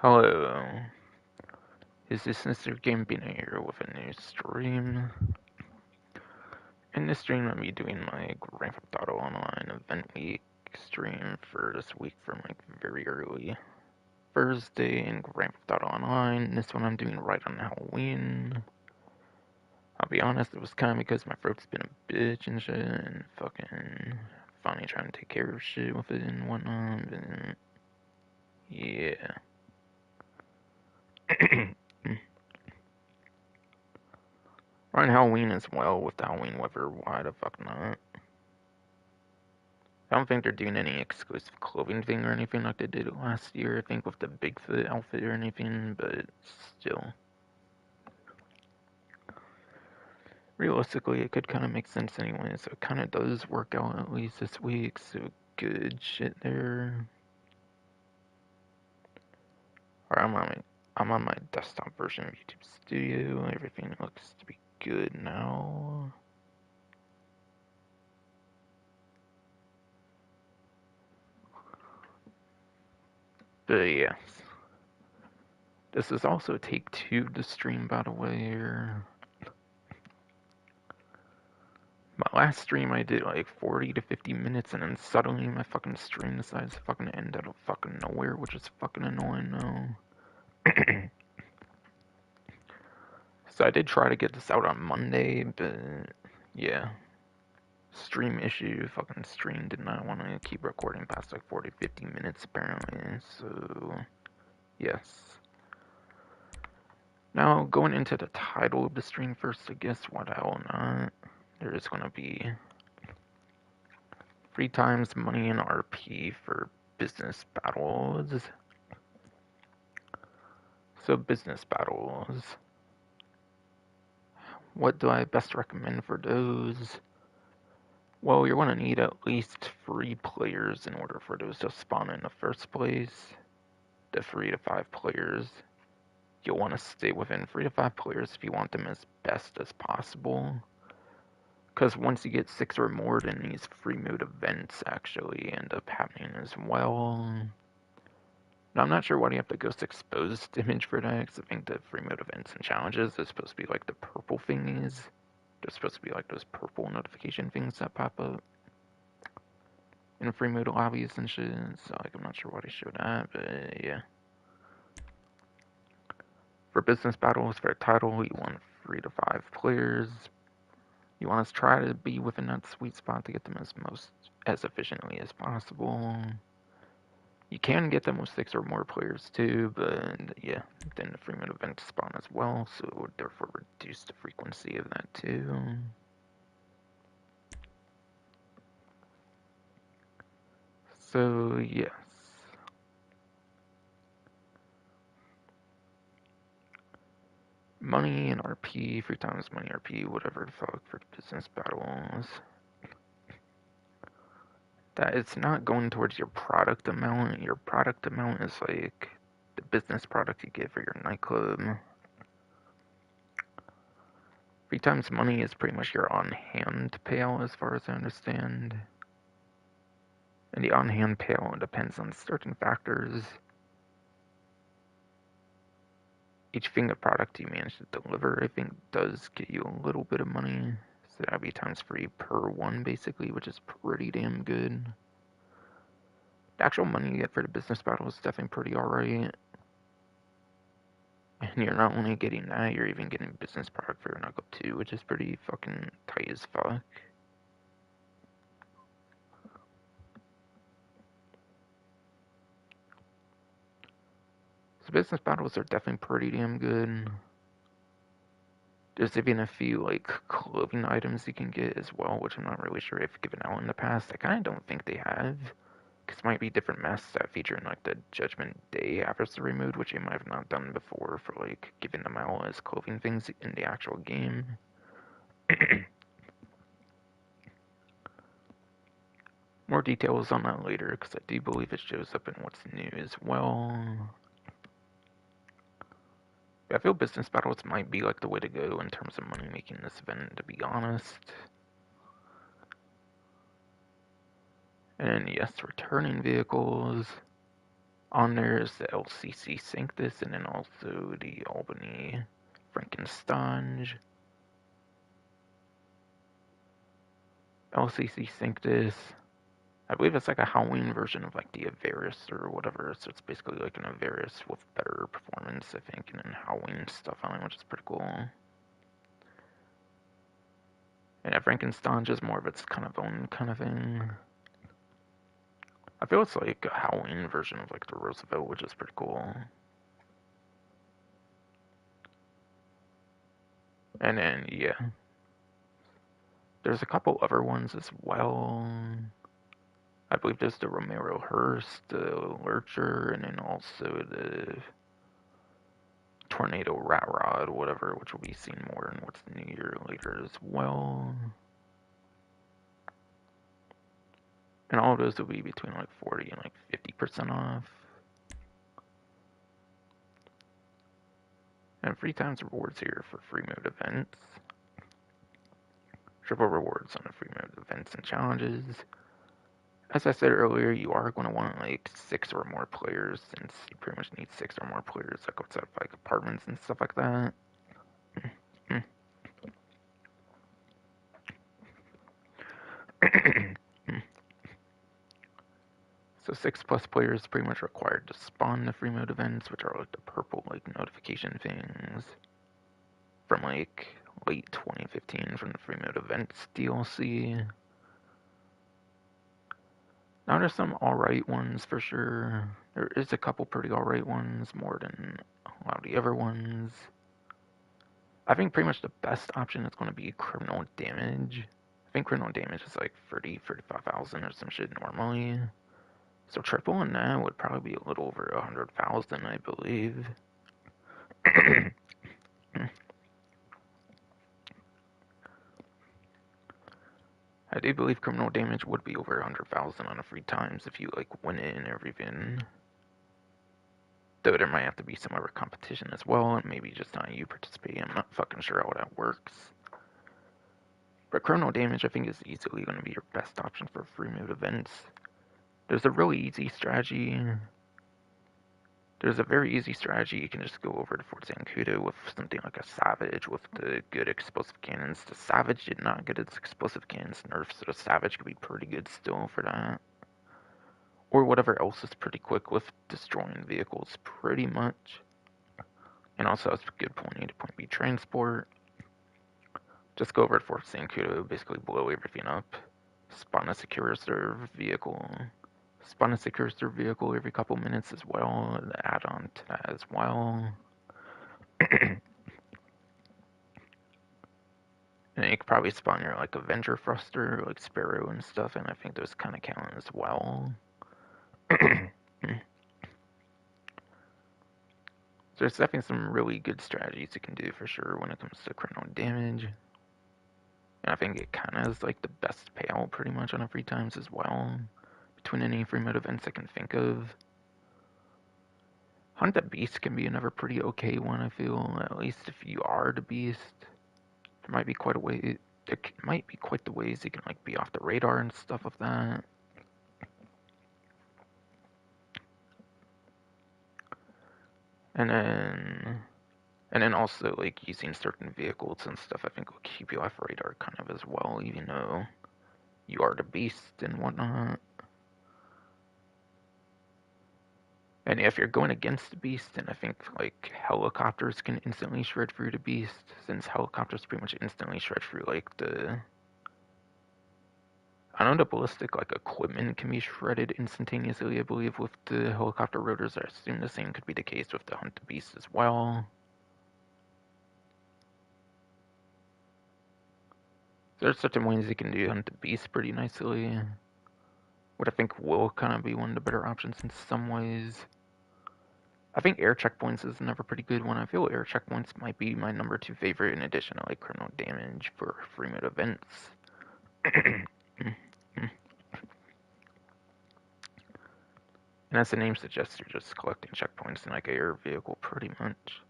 Hello, is this Mr. Gambino here with a new stream? In this stream, I'll be doing my Grand Theft Auto Online event week stream for this week from like very early Thursday in Grand Theft Auto Online. This one I'm doing right on Halloween. I'll be honest, it was kind of because my throat's been a bitch and shit, and fucking finally trying to take care of shit with it and whatnot, but yeah. On Halloween as well, with the Halloween weather, why the fuck not? I don't think they're doing any exclusive clothing thing or anything like they did last year, I think, with the Bigfoot outfit or anything, but still. Realistically, it could kind of make sense anyway, so it kind of does work out at least this week, so good shit there. Or I'm on my desktop version of YouTube Studio, everything looks to be good now. But yes. This is also take 2 to stream, by the way, here. My last stream I did like 40 to 50 minutes and then suddenly my fucking stream decides to fucking end out of fucking nowhere, which is fucking annoying now. So I did try to get this out on Monday, but yeah. Stream issue, fucking stream did not want to keep recording past like 40, 50 minutes apparently, so yes. Now going into the title of the stream first, I guess, why the hell not? There is gonna be 3 times money in RP for business battles. So business battles. What do I best recommend for those? Well, you're going to need at least 3 players in order for those to spawn in the first place. The 3 to 5 players. You'll want to stay within 3 to 5 players if you want them as best as possible. Because once you get 6 or more, then these free mode events actually end up happening as well. Now, I'm not sure why you have the ghost exposed image for that, because I think the free mode events and challenges is supposed to be like the purple thingies. They're supposed to be like those purple notification things that pop up in free mode lobbies and shit. So like, I'm not sure why they showed that, but yeah. For business battles, for a title, you want 3 to 5 players. You want to try to be within that sweet spot to get them as efficiently as possible. You can get them with 6 or more players too, but yeah, then the free mode event spawn as well, so it would therefore reduce the frequency of that too. So yes. Money and RP, 3 times money RP, whatever the fuck for business battles. That it's not going towards your product amount. Your product amount is like the business product you get for your nightclub. 3 times money is pretty much your on-hand payout as far as I understand. And the on-hand payout depends on certain factors. Each thing of product you manage to deliver, I think, does get you a little bit of money. So that'd be times 3 per one, basically, which is pretty damn good. The actual money you get for the business battle is definitely pretty alright. And you're not only getting that, you're even getting business product for your knuckle too, which is pretty fucking tight as fuck. So business battles are definitely pretty damn good. There's even a few like clothing items you can get as well, which I'm not really sure if given out in the past. I kind of don't think they have. Because it might be different masks that feature in like the Judgment Day adversary mode, which you might have not done before for like giving them out as clothing things in the actual game. More details on that later, because I do believe it shows up in what's new as well. I feel business battles might be like the way to go in terms of money making this event, to be honest. And yes, returning vehicles. On there is the LCC Sanctus, and then also the Albany Frankenstein. LCC Sanctus, I believe it's like a Halloween version of like the Avaris or whatever, so it's basically like an Avaris with better performance, I think, and then Halloween stuff on it, which is pretty cool. And yeah, Frankenstein is more of its kind of own kind of thing. I feel it's like a Halloween version of like the Roosevelt, which is pretty cool. And then, yeah. There's a couple other ones as well. I believe there's the Romero Hearst, the Lurcher, and then also the Tornado Rat Rod, whatever, which will be seen more in what's new year later as well. And all of those will be between like 40 and like 50% off. And free times rewards here for free mode events. Triple rewards on the free mode events and challenges. As I said earlier, you are going to want like 6 or more players, since you pretty much need 6 or more players like outside of like apartments and stuff like that. So 6+ players pretty much required to spawn the free mode events, which are like the purple like notification things from like late 2015 from the free mode events DLC. Now there's some alright ones for sure. There is a couple pretty alright ones, more than a lot of the other ones. I think pretty much the best option is going to be criminal damage. I think criminal damage is like 35,000 or some shit normally. So tripling that would probably be a little over 100,000, I believe. I do believe criminal damage would be over 100,000 on a free times if you like win it and everything. Though there might have to be some other competition as well, and maybe just not you participating. I'm not fucking sure how that works. But criminal damage, I think, is easily going to be your best option for free mode events. There's a really easy strategy. There's a very easy strategy. You can just go over to Fort Zancudo with something like a Savage with the good explosive cannons. The Savage did not get its explosive cannons nerfed, so the Savage could be pretty good still for that. Or whatever else is pretty quick with destroying vehicles, pretty much. And also has good point A to point B transport. Just go over to Fort Zancudo, basically blow everything up. Spawn a secure reserve vehicle. Spawn a secure reserve vehicle every couple minutes as well, and add on to that as well. And you could probably spawn your like Avenger Thruster, like Sparrow and stuff, and I think those kind of count as well. So there's definitely some really good strategies you can do for sure when it comes to criminal damage. And I think it kind of is like the best payout pretty much on a free times as well, between any free mode events I can think of. Hunt the Beast can be another pretty okay one, I feel, at least if you are the Beast. There might be quite a way, there might be quite the ways you can like be off the radar and stuff of that. And then also like using certain vehicles and stuff I think will keep you off radar kind of as well, even though you are the Beast and whatnot. And if you're going against the Beast, then I think like helicopters can instantly shred through the Beast, since helicopters pretty much instantly shred through like the, I know the ballistic like equipment can be shredded instantaneously, I believe, with the helicopter rotors. I assume the same could be the case with the Hunt the Beast as well. There's certain ways you can do Hunt the Beast pretty nicely. What I think will kind of be one of the better options in some ways. I think air checkpoints is another pretty good one. I feel air checkpoints might be my number 2 favorite in addition to like criminal damage for free mode events. And as the name suggests, you're just collecting checkpoints in like a air vehicle pretty much.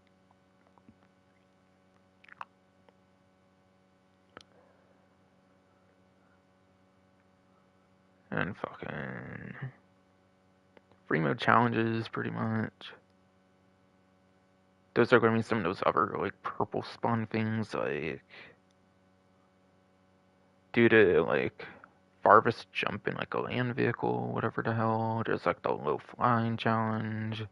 And fucking free mode challenges, pretty much. Those are going to be some of those other, like, purple spawn things, like, due to, like, farthest jump in, like, a land vehicle, whatever the hell. There's, like, the low flying challenge.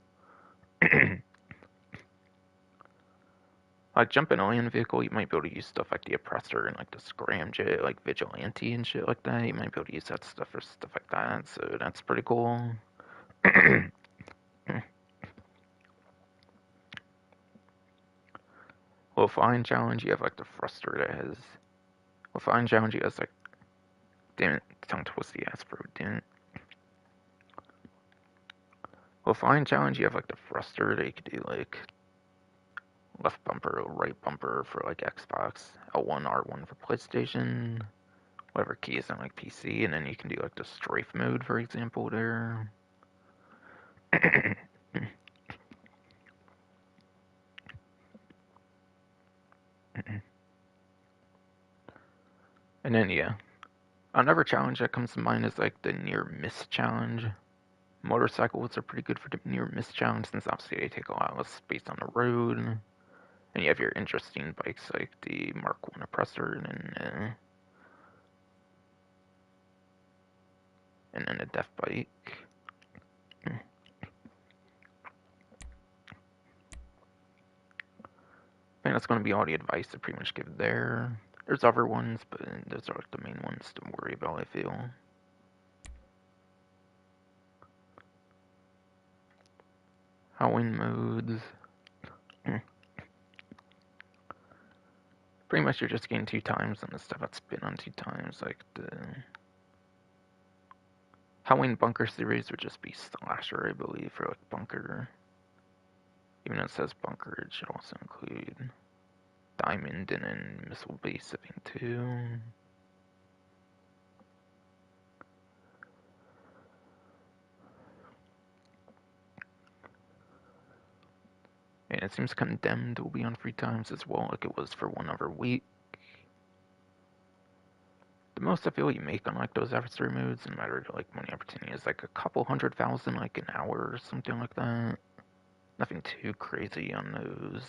Like, jump in a land vehicle, you might be able to use stuff like the oppressor and, like, the scramjet, like, vigilante and shit like that. You might be able to use that stuff for stuff like that, so that's pretty cool. Low flying challenge, you have, like, the thruster that has... Low flying challenge, you has, like... Damn it, tongue twisty ass throat, damn it. Low flying challenge, you have, like, the thruster that you could do, like... left bumper or right bumper for like Xbox, L1, R1 for PlayStation, whatever key is on like PC, and then you can do like the strafe mode, for example, there. And then yeah, another challenge that comes to mind is like the near miss challenge. Motorcycles are pretty good for the near miss challenge since obviously they take a lot less space on the road. And you have your interesting bikes like the Mark 1 Oppressor and then a Death Bike. I think that's going to be all the advice I pretty much give there. There's other ones, but those are like the main ones to worry about, I feel. Halloween modes. Pretty much you're just getting 2 times on the stuff that's been on 2 times. Like the Halloween Bunker series would just be Slasher, I believe, for like Bunker. Even though it says Bunker, it should also include Diamond and then Missile Base, I think, too. And it seems Condemned will be on 3 times as well, like it was for 1 other week. The most I feel you make on like those adversary modes, no matter like money opportunity, is like a couple 100,000 like an hour or something like that. Nothing too crazy on those.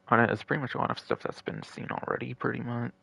On it, it's pretty much a lot of stuff that's been seen already, pretty much.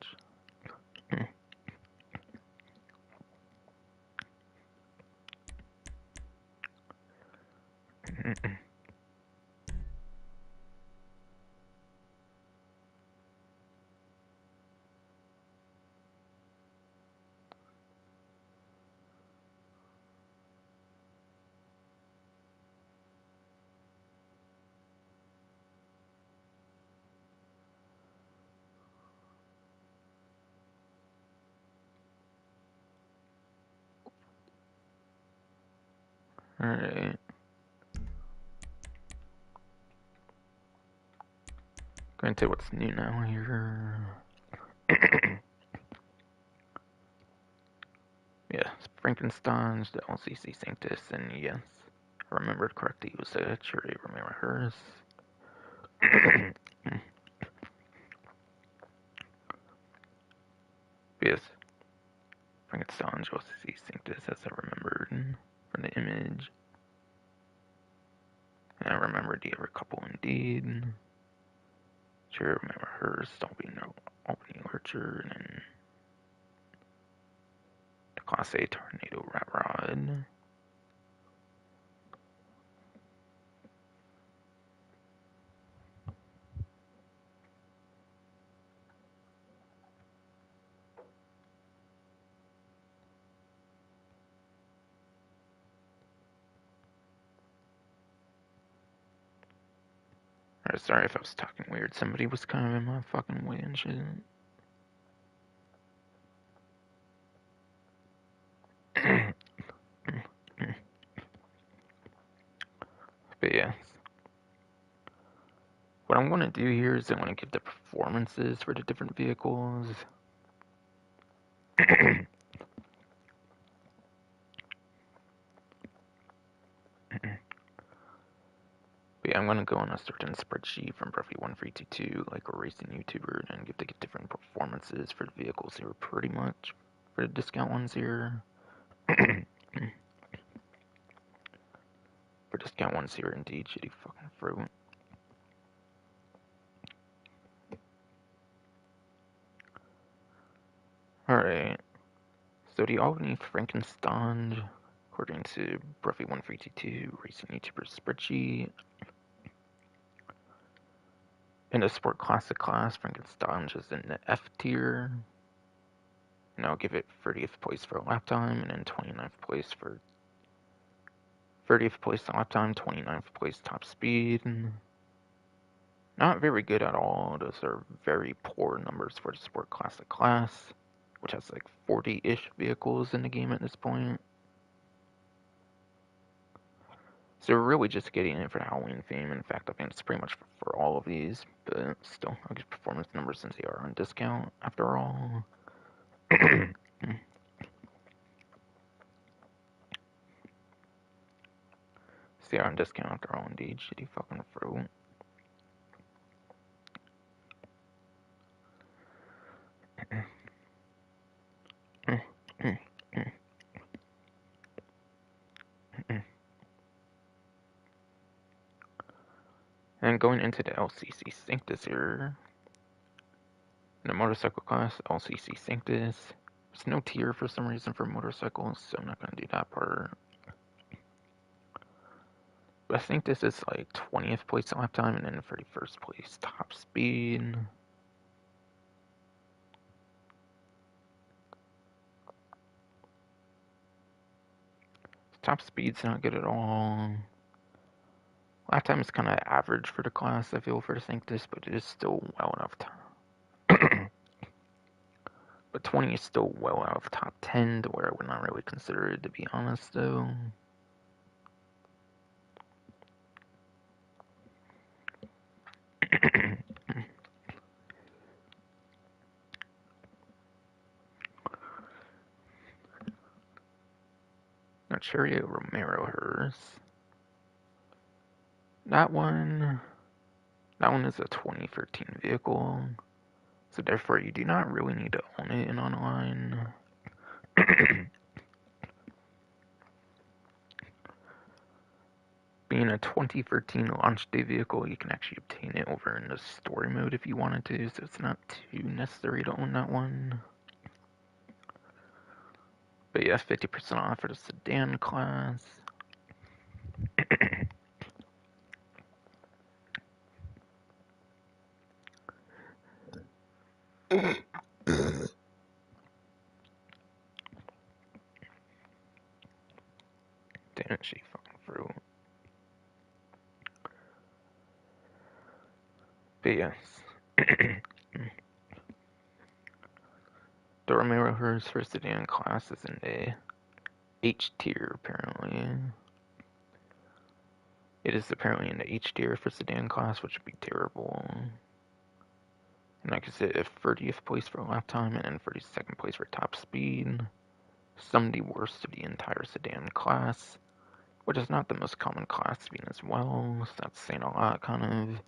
Alright. Going to what's new now here. Yeah, Frankenstein's, the LCC Sanctus, and yes, I remembered correctly, it was a Cherry Romero hers. Yes, Frankenstein's LCC Sanctus, as I remembered from the image. And I remembered the other couple indeed. Cherry Romero hers, Albany Lurcher, and then the Class A Tornado Rat Rod. Sorry if I was talking weird. Somebody was kind of in my fucking way and shit. But yeah. What I'm going to do here is I want to give the performances for the different vehicles. But Yeah, I'm gonna go on a certain spreadsheet from Bruffy1322, like a racing YouTuber, and give the different performances for the vehicles here, pretty much, for the discount ones here. For discount ones here, indeed, shitty fucking fruit. Alright, so the Albany Frankenstein, according to Bruffy1322, racing YouTuber spreadsheet. In the Sport Classic class, Frankenstein is in the F tier. And I'll give it 30th place for lap time, and then 29th place for 30th place lap time, 29th place top speed. Not very good at all. Those are very poor numbers for the Sport Classic class, which has like 40-ish vehicles in the game at this point. So we're really just getting it for the Halloween theme. In fact, I think it's pretty much for all of these, but still, I'll give performance numbers since they are on discount after all. They are on discount after all, indeed. Shitty fucking fruit. And going into the LCC Sanctus here. In the motorcycle class, LCC Sanctus. There's no tier for some reason for motorcycles, so I'm not going to do that part. But I think this is like 20th place lap time and then 31st place top speed. Top speed's not good at all. Lap time is kind of average for the class, I feel, for the Sanctus, but it is still well enough time. But 20 is still well out of top 10 to where I would not really consider it, to be honest, though. Now, Chariot Romero hers. That one is a 2013 vehicle, so therefore you do not really need to own it in online. Being a 2013 launch day vehicle, you can actually obtain it over in the story mode if you wanted to, so it's not too necessary to own that one. But yeah, 50% off for the sedan class. Damn, she fucking fruit. But yes. The Romero hers for sedan class is in the H tier, apparently. It is apparently in the H tier for sedan class, which would be terrible. And like I said, 30th place for lap time and then 32nd place for top speed. Some of the worst of the entire sedan class, which is not the most common class speed as well, so that's saying a lot, kind of.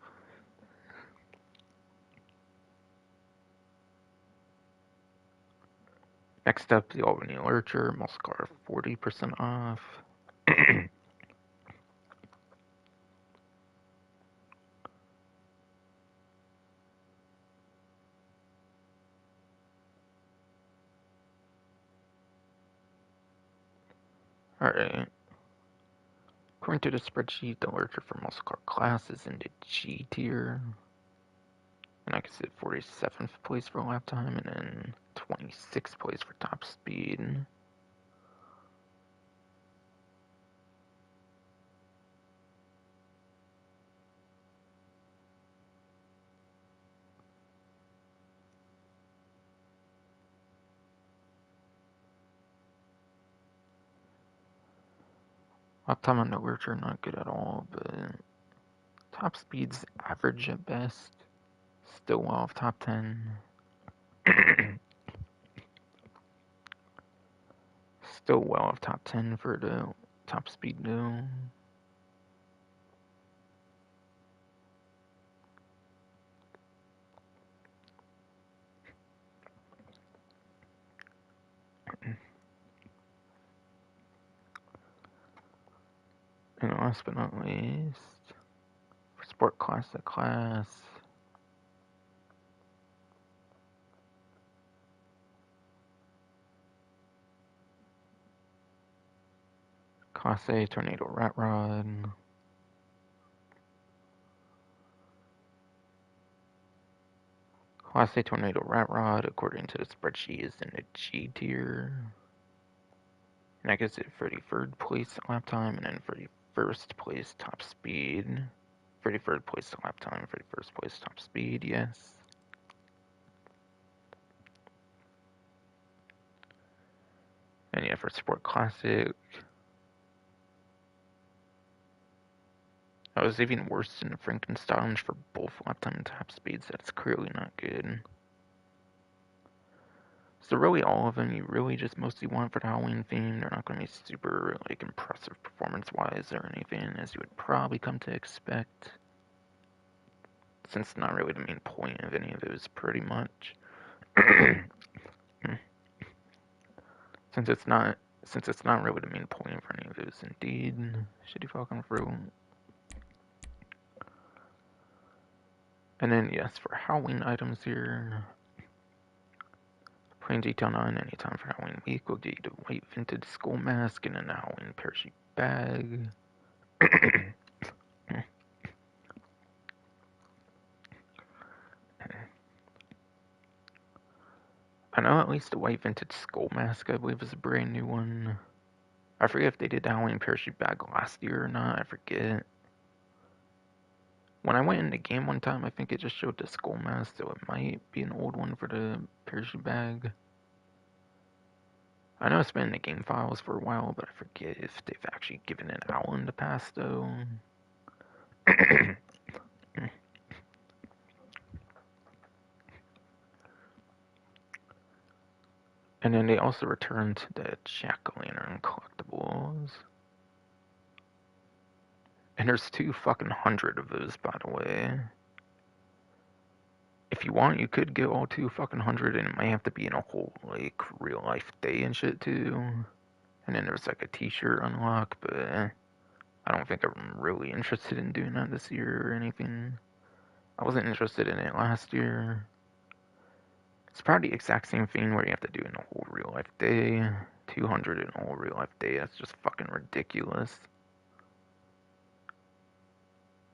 Next up, the Albany Lurcher, muscle car 40% off. Alright. According to the spreadsheet, the Lurcher for muscle car class is in the G tier. And I can see 47th place for lap time and then 26th place for top speed. Lap time on the Lurcher, not good at all, but top speed's average at best. Still well off top 10. Still well off top 10 for the top speed though. last but not least, for Sport Classic class, Class A Tornado Rat Rod, Class A Tornado Rat Rod, according to the spreadsheet, is in the G tier. And I guess it 33rd place lap time, and then 31st place top speed. 33rd place lap time, 31st place top speed, yes. And yeah, for Sport Classic, that was even worse than Frankenstein's for both lap time and top speeds. That's clearly not good. So really all of them you really just mostly want for the Halloween theme. They're not going to be super like impressive performance-wise or anything, as you would probably come to expect, since it's not really the main point of any of those pretty much. Since it's not really the main point for any of those, indeed. Shitty Falcon Fruit. And then yes, for Halloween items here, Plain Detail 9, anytime for Halloween week, will get you the white vintage skull mask and then a Halloween parachute bag. I know at least the white vintage skull mask, I believe, is a brand new one. I forget if they did the Halloween parachute bag last year or not, I forget. When I went in the game one time, I think it just showed the skull mask, so it might be an old one for the parachute bag. I know it's been in the game files for a while, but I forget if they've actually given it out in the past, though. And then they also returned the Jack-o'-lantern collectibles. And there's 200 of those, by the way. If you want, you could get all 200, and it might have to be in a whole, like, real-life day and shit, too. And then there's, like, a t-shirt unlock, but I don't think I'm really interested in doing that this year or anything. I wasn't interested in it last year. It's probably the exact same thing where you have to do it in a whole real-life day. 200 in a whole real-life day, that's just fucking ridiculous.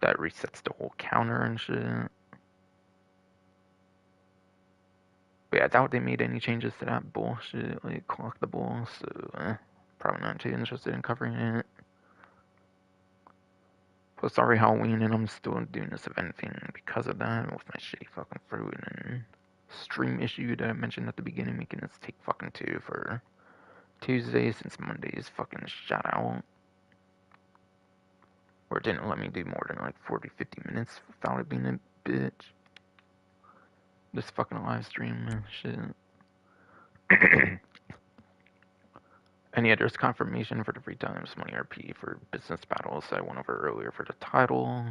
That resets the whole counter and shit. But yeah, I doubt they made any changes to that bullshit, like, collectible, so, probably not too interested in covering it. Plus, sorry Halloween, and I'm still doing this event thing because of that, with my shitty fucking fruit and stream issue that I mentioned at the beginning, making this take fucking 2 for Tuesday, since Monday is fucking shut out. Or it didn't let me do more than like 40-50 minutes without it being a bitch. This fucking live stream shit. And yeah, there's confirmation for the 3 times money RP for business battles that I went over earlier for the title.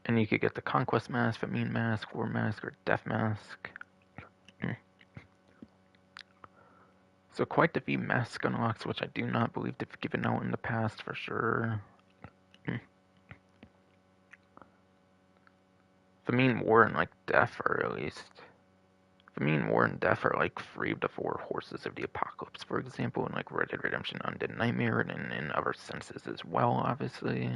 And you could get the Conquest Mask, Famine Mask, War Mask, or Death Mask. So quite the few mask unlocks, which I do not believe they've given out in the past for sure. Famine, War, and like Death are released. Famine, War, and Death are like 3 of the 4 horses of the apocalypse, for example, in like Red Dead Redemption Undead Nightmare, and in other senses as well, obviously.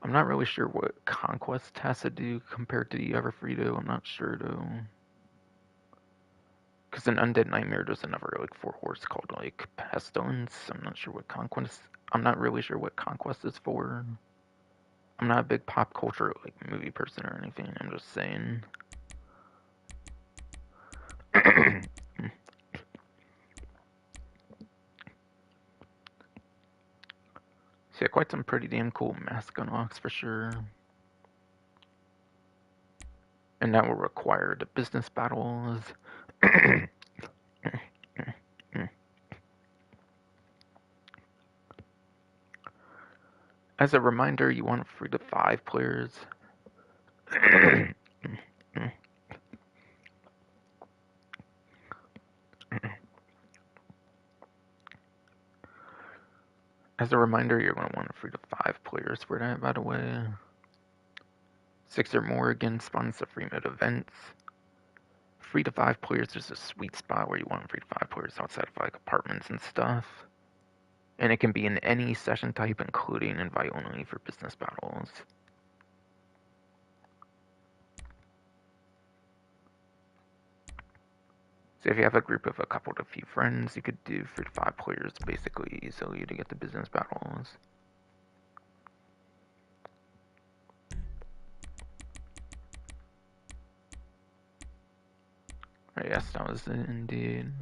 I'm not really sure what Conquest has to do compared to the other 3, though. I'm not sure, though. Because in Undead Nightmare, there's another like 4 horse called like Pestilence. I'm not sure what Conquest. I'm not really sure what Conquest is for. I'm not a big pop culture like movie person or anything. I'm just saying. So yeah, quite some pretty damn cool mask unlocks for sure. And that will require the business battles. As a reminder, you want 3 to 5 players. As a reminder, you're going to want 3 to 5 players for that, by the way. 6 or more again spawns the free mode events. 3 to 5 players is a sweet spot where you want 3 to 5 players outside of like apartments and stuff. And it can be in any session type, including invite only for business battles. So if you have a group of a couple to few friends, you could do 3 to 5 players basically easily to get the business battles. Yes, that was it indeed.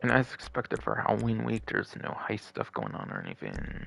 And as expected for Halloween week, there's no heist stuff going on or anything.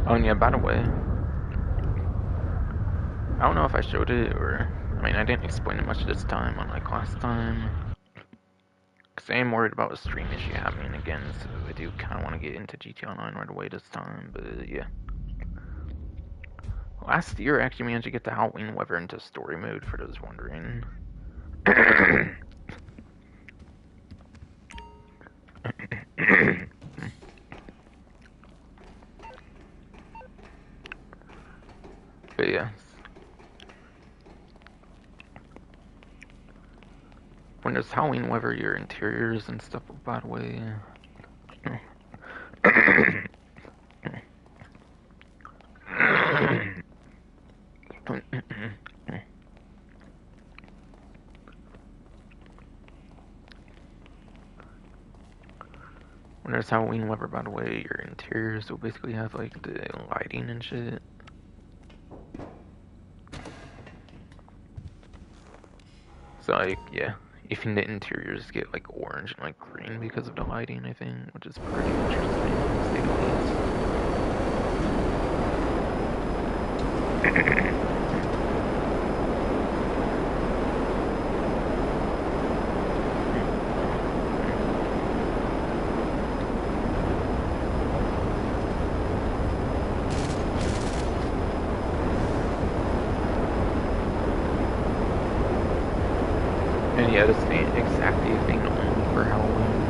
Oh, and yeah, by the way, I don't know if I showed it or, I mean, I didn't explain it much this time, unlike last time. Because I am worried about a stream issue happening again, so I do kind of want to get into GT Online right away this time, but yeah. Last year, I actually managed to get the Halloween weather into story mode, for those wondering. But yeah. When there's Halloween weather, your interiors and stuff, by the way. When there's Halloween weather, by the way, your interiors will basically have like the lighting and shit. So like, yeah, even the interiors get like orange and like green because of the lighting, I think, which is pretty interesting, to say the least. And yeah, this ain't exactly a thing only for Halloween.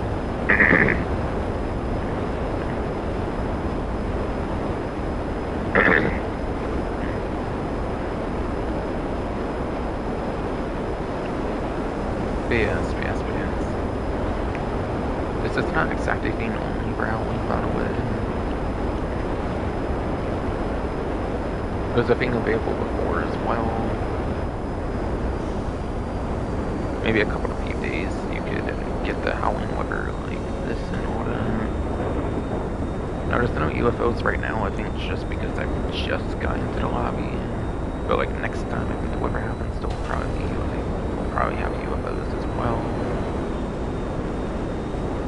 But yes. This is not exactly a thing only for Halloween, by the way. It was a thing available before as well. Maybe a couple of few days you could get the Halloween weather like this in order. Now there's no UFOs right now, I think it's just because I just got into the lobby. But like next time if the weather happens, there'll probably be like, we'll probably have UFOs as well.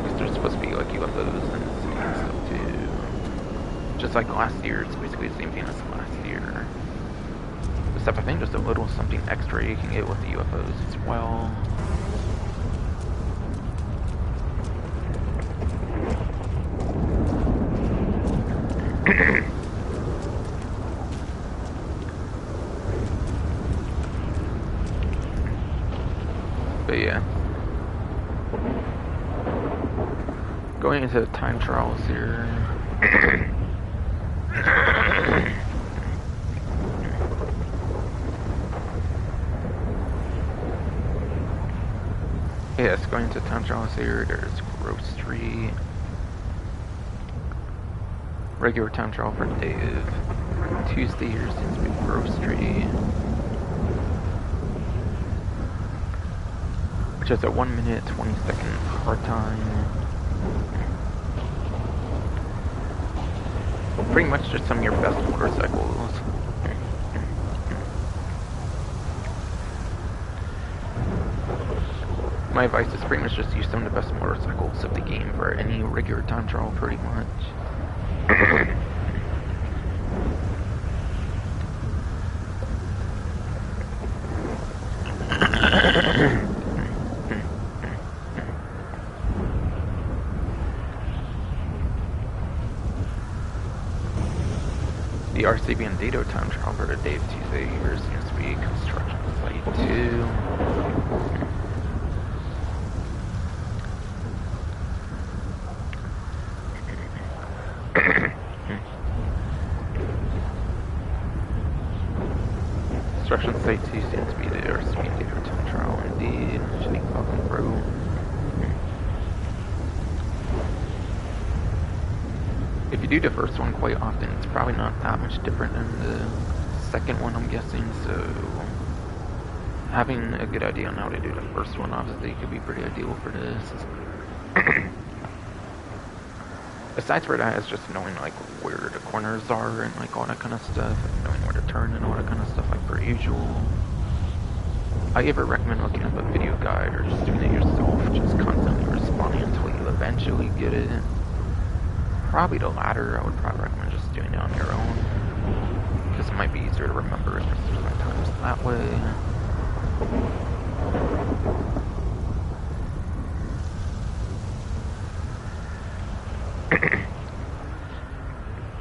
Because there's supposed to be like UFOs and stuff too. Just like last year, it's basically the same thing as last year. Except I think there's a little something extra you can get with the UFOs as well. But yeah. Going into the time trials here. Yes, going to time trials here, there's Grove Street. Regular time trial for Dave. Tuesday here seems to be Grove Street. Which has a 1 minute 20-second hard time. Pretty much just some of your best motorcycles. My advice is pretty much just use some of the best motorcycles of the game for any regular time trial, pretty much. The RC Bandito time trial for the day of Tuesday here seems to be construction site 2. Construction site 2 seems to be the RC Bandito time trial indeed. Should be fucking through. If you do the first one quite often, it's probably not that much different than the second one, I'm guessing, so having a good idea on how to do the first one obviously could be pretty ideal for this. Besides for that, it's just knowing like where the corners are and like all that kind of stuff, and knowing where to turn and all that kind of stuff like per usual. I ever recommend looking up a video guide or just doing it yourself, just constantly responding until you eventually get it. Probably the latter. I would probably recommend just doing it on your own, because it might be easier to remember it sometimes that way.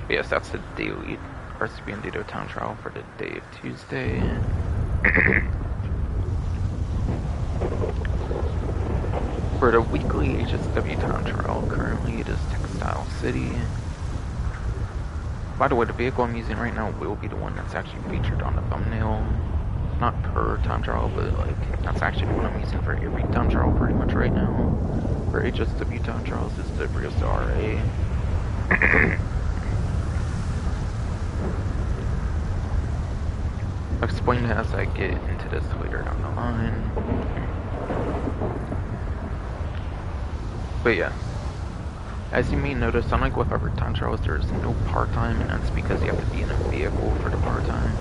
Yes, that's the daily RC Bandito town trial for the day of Tuesday. For the weekly HSW town trial, currently it is Textile City. By the way, the vehicle I'm using right now will be the one that's actually featured on the thumbnail. Not per time trial, but like that's actually the one I'm using for every time trial pretty much right now. For HSW time trials, it's the Rios RA. I'll explain it as I get into this later down the line. But yeah, as you may notice, unlike with other time trials, there's no part-time, and that's because you have to be in a vehicle for the part-time.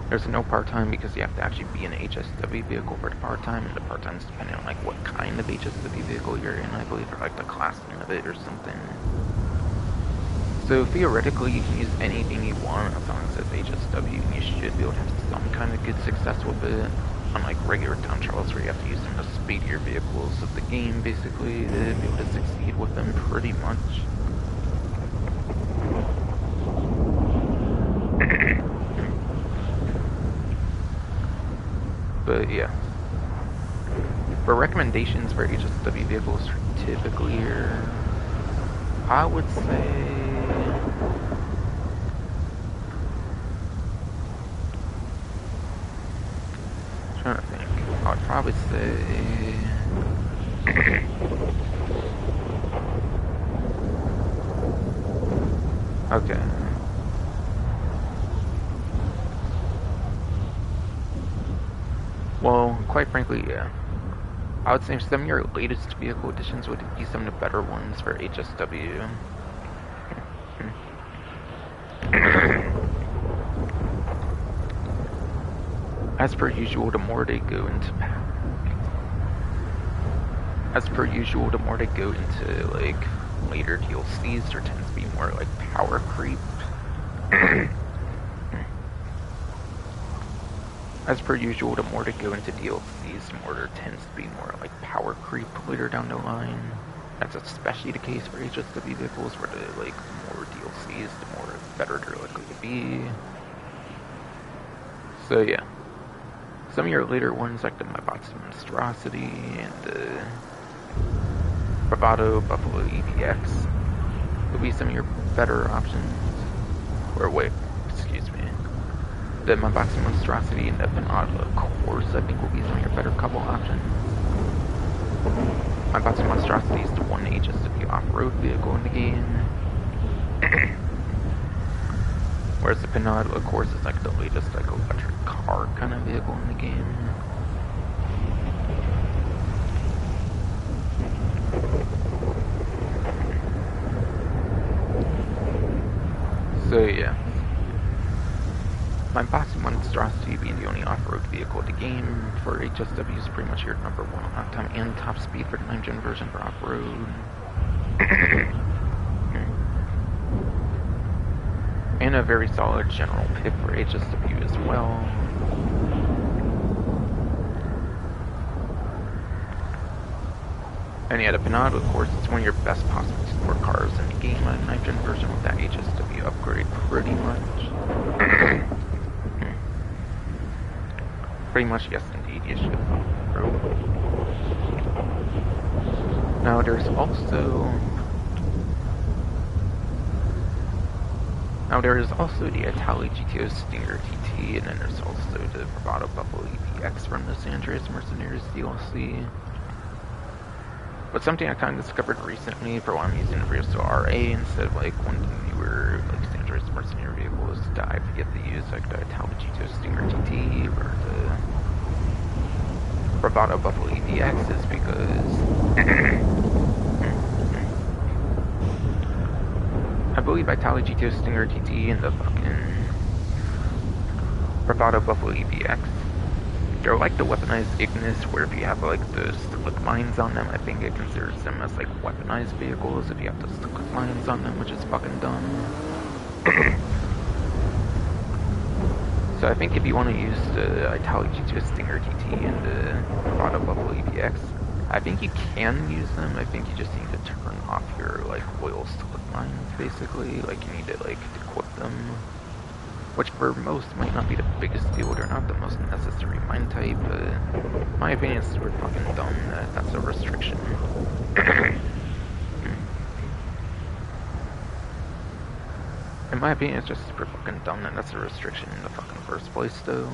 There's no part-time because you have to actually be in an HSW vehicle for the part-time, and the part-time is depending on like what kind of HSW vehicle you're in, I believe, or like the classing of it or something. So theoretically, you can use anything you want as long as it's HSW, and you should be able to have some kind of good success with it. Unlike regular time trials where you have to use some of the speedier vehicles of the game, basically, to be able to succeed with them pretty much. But yeah. For recommendations for HSW vehicles typically are, I would say, trying to think. I'd probably say okay. Well, quite frankly, yeah. I would say some of your latest vehicle additions would be some of the better ones for HSW. As per usual, the more they go into like later DLCs, there tends to be more like power creep. As per usual, the more they go into DLCs, the more there tends to be more like power creep later down the line. That's especially the case for HSW vehicles, where the like more DLCs, the more better they're likely to be. So yeah. Some of your later ones, like the Mabatsu Monstrosity and the Bravado Buffalo EPX, will be some of your better options. Or wait, excuse me. The Mabatsu Monstrosity and the Venado Course, I think, will be some of your better couple options. Mabatsu Monstrosity is the one HSW off-road vehicle in the game. Whereas the Venado Course is like the latest like electric car kind of vehicle in the game. So yeah. My boss monstrosity being the only off-road vehicle of the game for HSW is pretty much your number one lap time and top speed for the 9th gen version for off-road. And a very solid general pick for HSW as well. And yeah, the Pinado, of course, it's one of your best possible sport cars in the game on the 9th gen version with that HSW upgrade, pretty much. Pretty much, yes indeed, you should bro. Now there's also the Itali GTO Stinger TT, and then there's also the Bravado Buffalo EPX from the Andreas Mercenaries DLC. But something I kind of discovered recently for why I'm using the Rio RA instead of like one of the newer like Andreas Mercenary vehicles that I forget to use, like the Itali GTO Stinger TT or the Bravado Buffalo EPX, is because I believe Itali GTO Stinger TT and the fucking Bravado Buffalo EPX, they're like the weaponized Ignis, where if you have like the slick mines on them, I think it considers them as like weaponized vehicles if you have the slick mines on them, which is fucking dumb. So I think if you want to use the Itali GTO Stinger TT and the Bravado Buffalo EPX, I think you can use them. I think you just need to turn off your like oil slick mines, basically. Like you need to like equip them, which for most might not be the biggest deal. They're not the most necessary mine type, but in my opinion, it's super fucking dumb that that's a restriction. In my opinion, it's just super fucking dumb that that's a restriction in the fucking first place, though.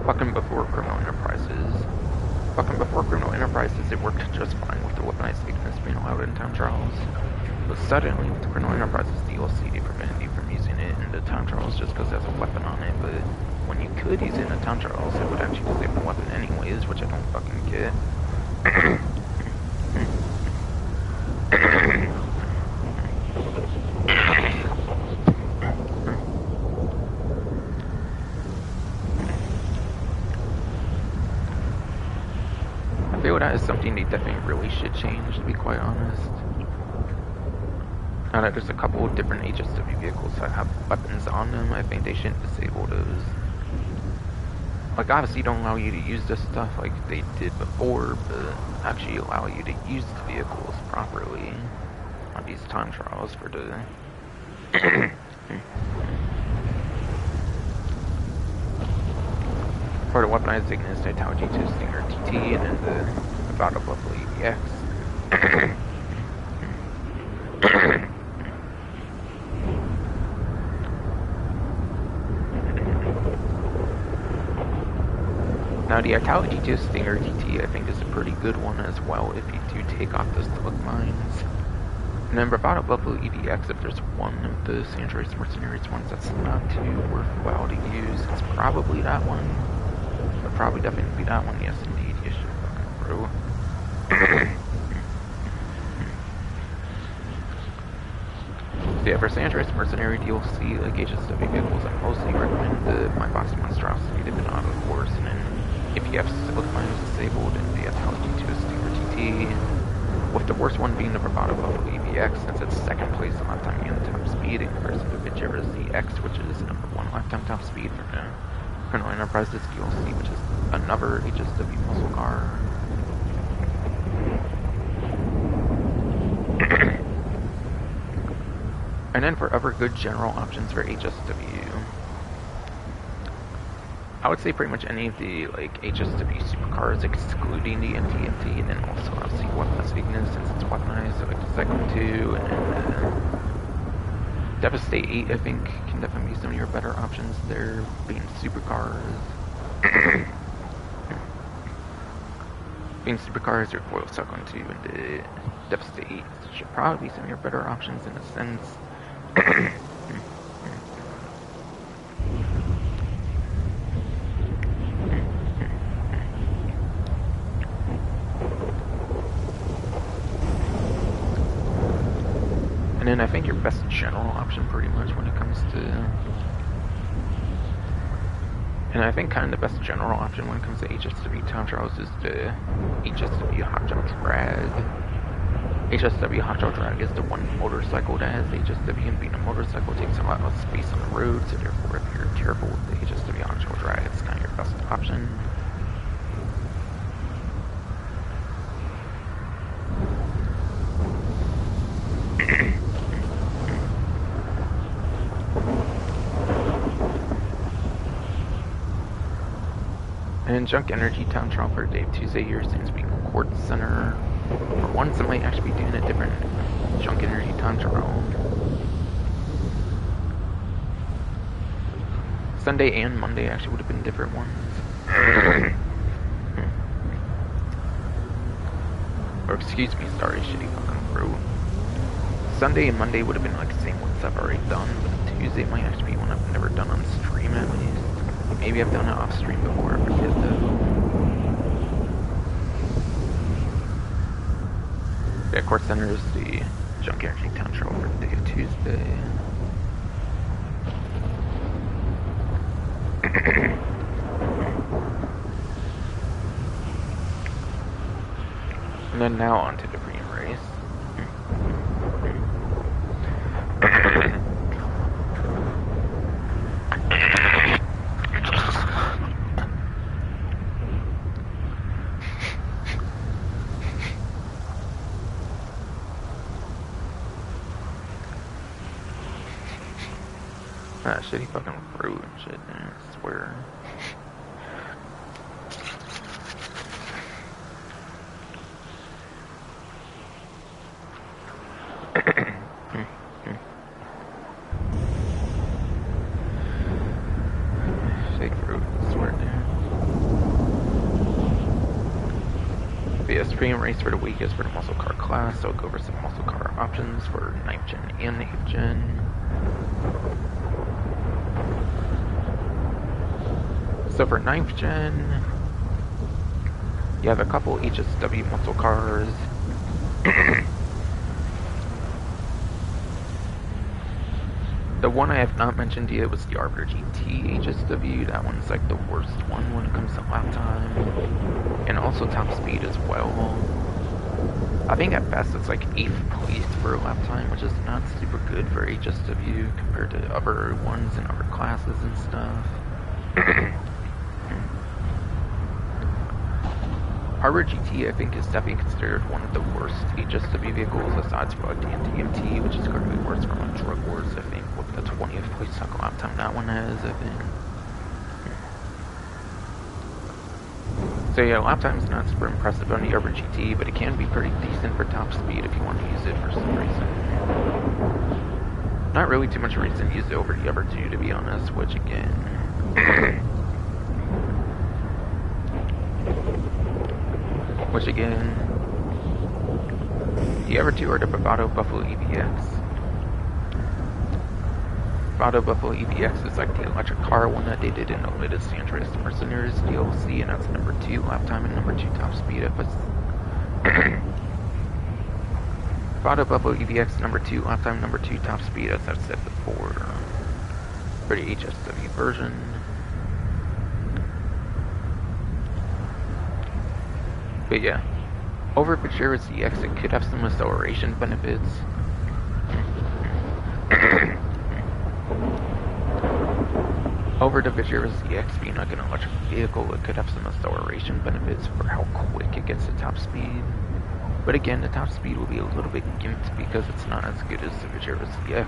Fucking before Criminal Enterprises, it worked just fine with the weaponized Ignis being allowed in time trials. But suddenly, with the Criminal Enterprises DLC, they prevented you from using it in the time trials just because there's a weapon on it. But when you could use it in the time trials, it would actually disable the weapon anyways, which I don't fucking get. I feel that is something they definitely really should change, to be quite honest. Now that there's a couple of different HSW vehicles that have weapons on them, I think they shouldn't disable those. Like, obviously don't allow you to use this stuff like they did before, but actually allow you to use the vehicles properly on these time trials for the... for the weaponized Ignis, the Itali GTO Stinger TT, and then the Bravado Buffalo EPX. Now the Itali GTO Stinger TT I think is a pretty good one as well if you do take off the slick mines. And then Bravado Buffalo EPX, if there's one of the Andreas Mercenaries ones that's not too worthwhile to use, it's probably that one. But probably definitely be that one, yes indeed, you should fucking bro. So yeah, for Andreas Mercenary DLC, like HSW vehicles, I mostly recommend the My Box Monstrosity, the Venado, of course, and then if you have slick mines disabled, and the Itali GTO Stinger TT, with the worst one being the Bravado Buffalo EPX, since it's second place on lifetime and top speed, in comparison to Vijera ZX, which is number one lifetime top speed for the Criminal Enterprises DLC, which is another HSW muscle car. And then for other good general options for HSW, I would say pretty much any of the like HSW supercars excluding the MTMT, and then also obviously weaponized Ignis since it's weaponized, so like the Cyclone 2, and then Devastate 8 I think can definitely be some of your better options there, being supercars. Being supercars, your Foil Cyclone 2 and the Devastate 8 should probably be some of your better options in a sense. then I think your best general option pretty much when it comes to... And I think kind of the best general option when it comes to HSW time trials is the HSW Hotshot Drag. HSW Hotshot Drag is the one motorcycle that has HSW, and being a motorcycle takes a lot of space on the road, so therefore if you're careful with the HSW Hotshot Drag, it's kind of your best option. And Junk Energy Town Trial for Dave Tuesday here seems to be Quartz Center. For once, I might actually be doing a different Junk Energy Town Trial. Sunday and Monday actually would have been different ones. Or excuse me, sorry, shitty fucking throat. Sunday and Monday would have been like the same ones I've already done, but Tuesday might actually be one I've never done on stream at least. Maybe I've done it off stream before, I forget though. Yeah, Quartz Center is the Junk Energy Town Trial for the day of Tuesday. And then now on to the green race. Ah, shitty fucking fruit and shit, man, I swear. Shake fruit, I swear, dude. But yeah, stream race for the week is for the muscle car class, so I'll go over some muscle car options for 9th gen and 8th gen. So for 9th gen, you have a couple HSW muscle cars. The one I have not mentioned yet was the Arbiter GT HSW. That one's like the worst one when it comes to lap time. And also top speed as well. I think at best it's like 8th place for lap time, which is not super good for HSW compared to other ones in other classes and stuff. Arbiter GT, I think, is definitely considered one of the worst HSW vehicles, aside from like the NTMT, which is currently worse from like Drug Wars, I think, with the 20th place cycle lap time that one has, I think. So yeah, lap time is not super impressive on the Arbiter GT, but it can be pretty decent for top speed if you want to use it for some reason. Not really too much reason to use it over the other two, to be honest, which again... the other two are the Bravado Buffalo EVX. Bravado Buffalo EVX is like the electric car one that they did in the latest Andreas Mercenaries DLC, and that's number 2 lap time and number 2 top speed. Bravado Buffalo EVX number 2 lap time, number 2 top speed, as I've said before, for the HSW version. But yeah, over Pajero ZX, it could have some acceleration benefits. Over the Pajero ZX being like an electric vehicle, it could have some acceleration benefits for how quick it gets to top speed. But again, the top speed will be a little bit gimped because it's not as good as the Pajero ZX.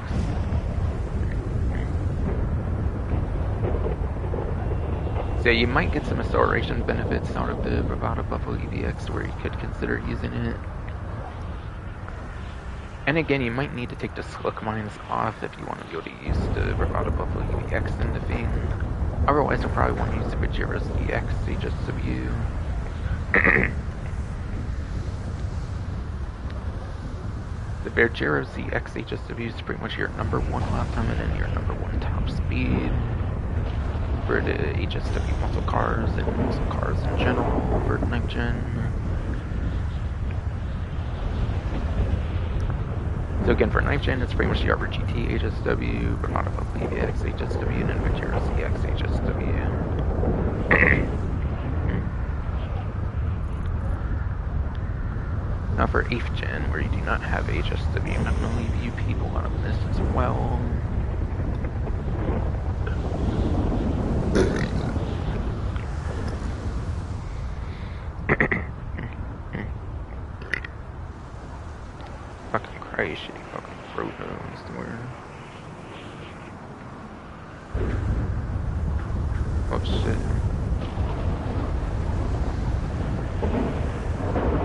So you might get some acceleration benefits out of the Bravado Buffalo EVX where you could consider using it. And again, you might need to take the slick mines off if you want to be able to use the Bravado Buffalo EVX in the thing. Otherwise, you'll probably want to use the Pajero ZX HSW. The Pajero ZX HSW is pretty much your number 1 lap time and then your number 1 top speed for the HSW muscle cars and muscle cars in general for 9th gen. So So again, for 9th gen, it's pretty much the Arbor GT HSW, Bravado PVX HSW, and Venturo CX HSW. Now for 8th gen, where you do not have HSW, I'm going to leave you people out of this as well. Fucking Christ, shitty fucking throat nose to where. Oh shit.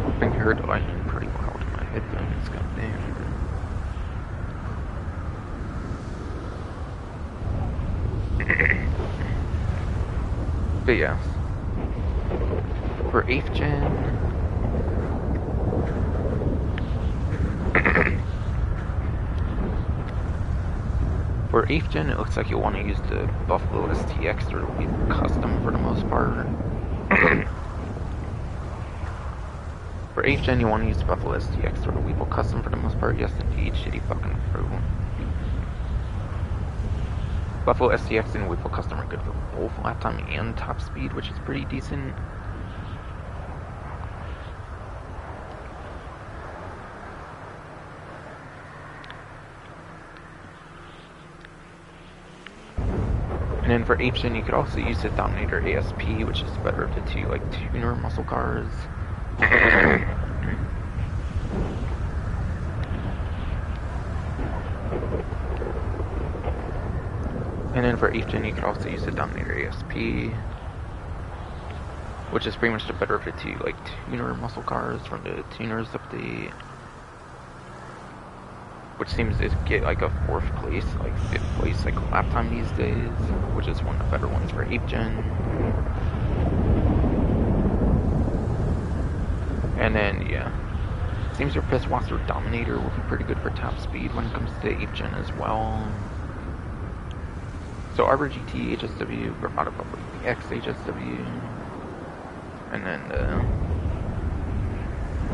I think I heard the lightning pretty loud in my headphones, goddamn. But yes. For 8th gen. For 8th gen, it looks like you'll want to use the Buffalo STX or the Weevil Custom for the most part. For 8th gen, you want to use the Buffalo STX or the Weevil Custom for the most part. Yes, indeed, shitty fucking throat. Buffalo STX and Weevil Custom are good for both lap time and top speed, which is pretty decent. And then for 8th gen, you could also use the Dominator ASP, which is better of the two, like, tuner muscle cars. And then for 8th gen, you could also use the Dominator ASP, which is pretty much the better of the two, like, tuner muscle cars from the tuners update. Which seems to get like a 4th place, like 5th place, like lap time these days, which is one of the better ones for 8th gen. And then, yeah, seems your Pisswasser Dominator will be pretty good for top speed when it comes to 8th gen as well. So Arbor GT HSW, Bravado X HSW, and then the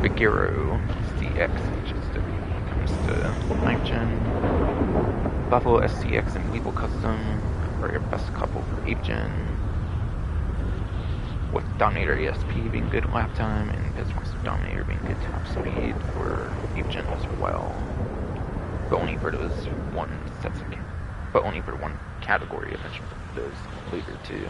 Vigero CX HSW. To 9th gen, Buffalo STX and Weevil Custom are your best couple for 8th gen, with Dominator ESP being good lap time and Pisswasser Dominator being good top speed for 8th gen as well, but only for those but only for one category eventually those later too.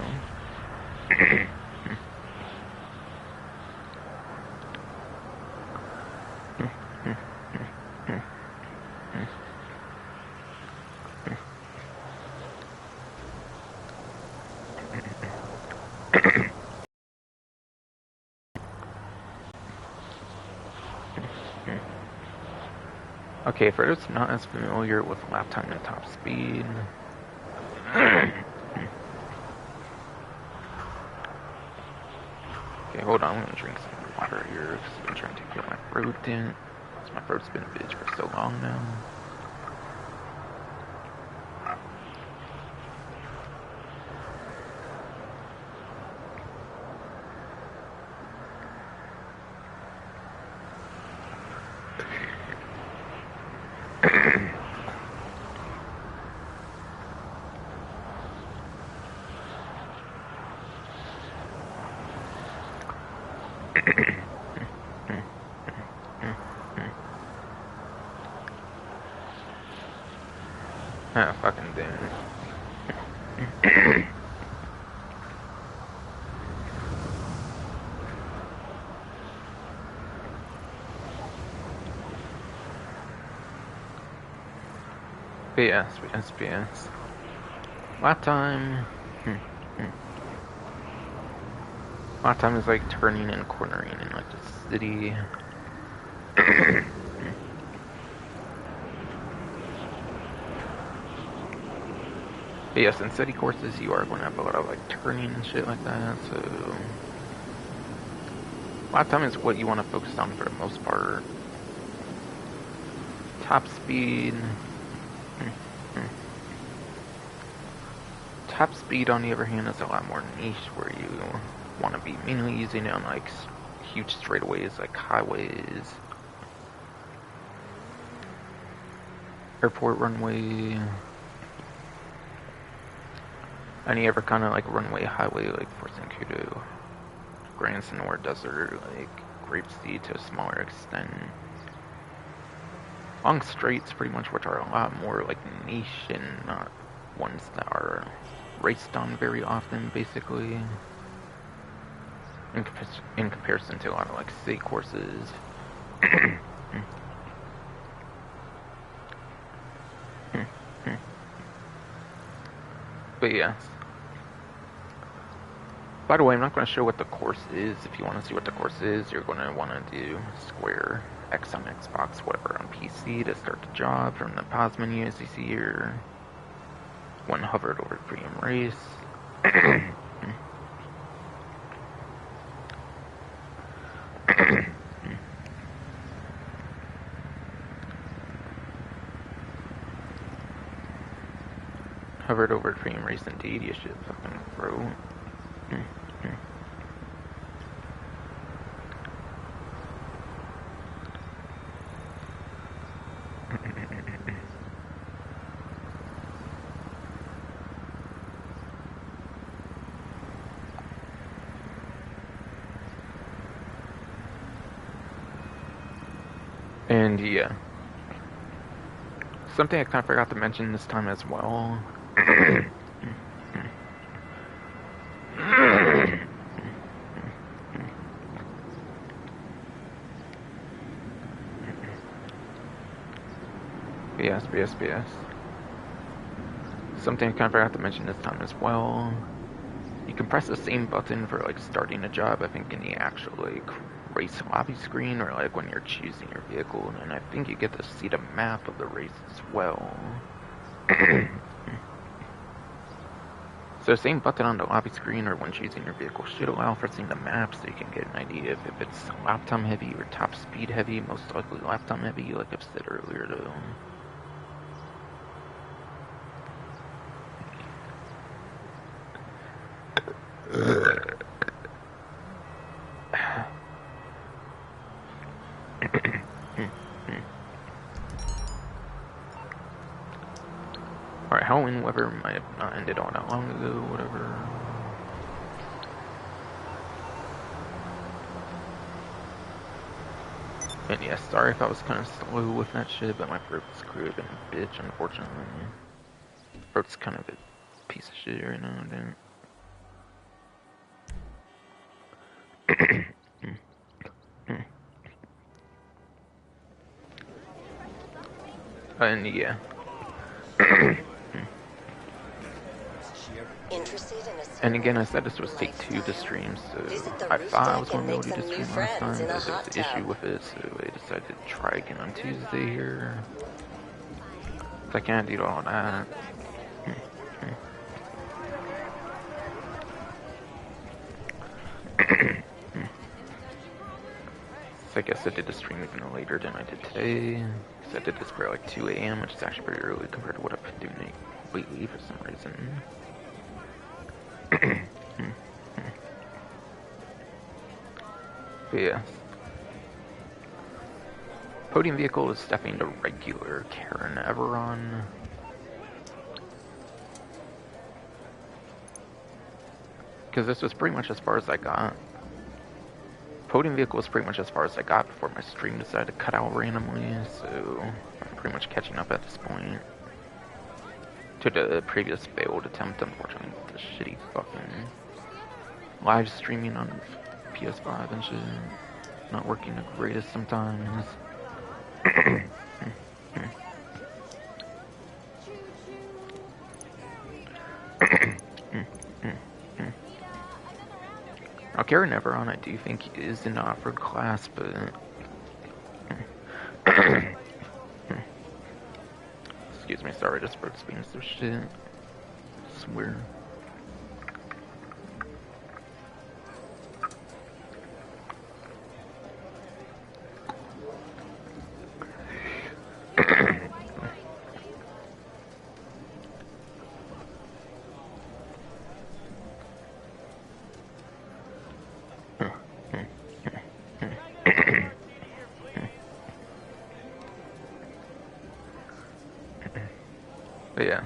Okay, for those not as familiar with lap time and top speed, okay, hold on, I'm gonna drink some water here because I've been trying to get my throat in. My throat's been a bitch for so long now. Ah, fucking damn. BS. Lap time. Lap time is like turning and cornering in like the city. But yes, in city courses you are going to have a lot of like turning and shit like that, so lap time is what you want to focus on for the most part. Top speed. Top speed, on the other hand, is a lot more niche, where you want to be mainly using it on like huge straightaways, like highways. airport runway, any other kind of like runway, highway, like Fort Zancudo, Grand Senora Desert, like Grapeseed to a smaller extent. Long straights, pretty much, which are a lot more like niche and not ones that are raced on very often, basically. In comparison to a lot of like city courses. But yeah. By the way, I'm not going to show what the course is. If you want to see what the course is, you're going to want to do square X on Xbox, whatever on PC to start the job from the pause menu, as you see here. When hovered over premium race. Hovered over premium race indeed, you should fucking throw. And yeah. Something I kind of forgot to mention this time as well. BS. Something I kind of forgot to mention this time as well. You can press the same button for like starting a job, I think, in the actual like race lobby screen, or like when you're choosing your vehicle, and I think you get to see the map of the race as well. So same button on the lobby screen or when choosing your vehicle should allow for seeing the map, so you can get an idea if it's lap time heavy or top speed heavy, most likely lap time heavy, like I've said earlier though. Alright, Halloween weather might have not ended all that long ago, whatever. And yeah, sorry if I was kind of slow with that shit, but my throat's screwed and a bitch, unfortunately. Throat's kind of a piece of shit right now, dude. And yeah. And again, I said this was take 2 to stream, so I thought I was going to be able to do stream last time, but there's an issue with it, so I decided to try again on Tuesday here. So I can't do all that. So I guess I did the stream even later than I did today. Because I did this for like 2 AM, which is actually pretty early compared to what I've been doing lately for some reason. But yeah. Podium vehicle is stepping to regular Karen Everon. Because this was pretty much as far as I got. Podium vehicle was pretty much as far as I got before my stream decided to cut out randomly, so I'm pretty much catching up at this point. To the previous failed attempt, unfortunately, with the shitty fucking live streaming on PS5 and shit. Not working the greatest sometimes. Now, Karen Everon, I do think is in the off-road class, but excuse me, sorry, just broke speaking some shit. I swear. But yeah.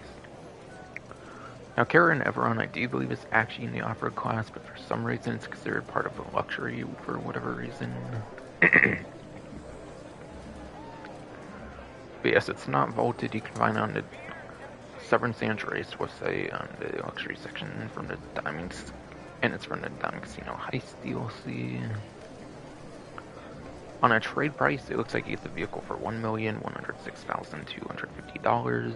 Now, Karen Everon, I do believe, is actually in the off-road class, but for some reason it's considered part of a luxury for whatever reason. But yes, it's not vaulted. You can find on the Severance Andreas website on the luxury section from the Diamonds, and it's from the Diamond Casino Heist DLC. On a trade price, it looks like you get the vehicle for $1,106,250.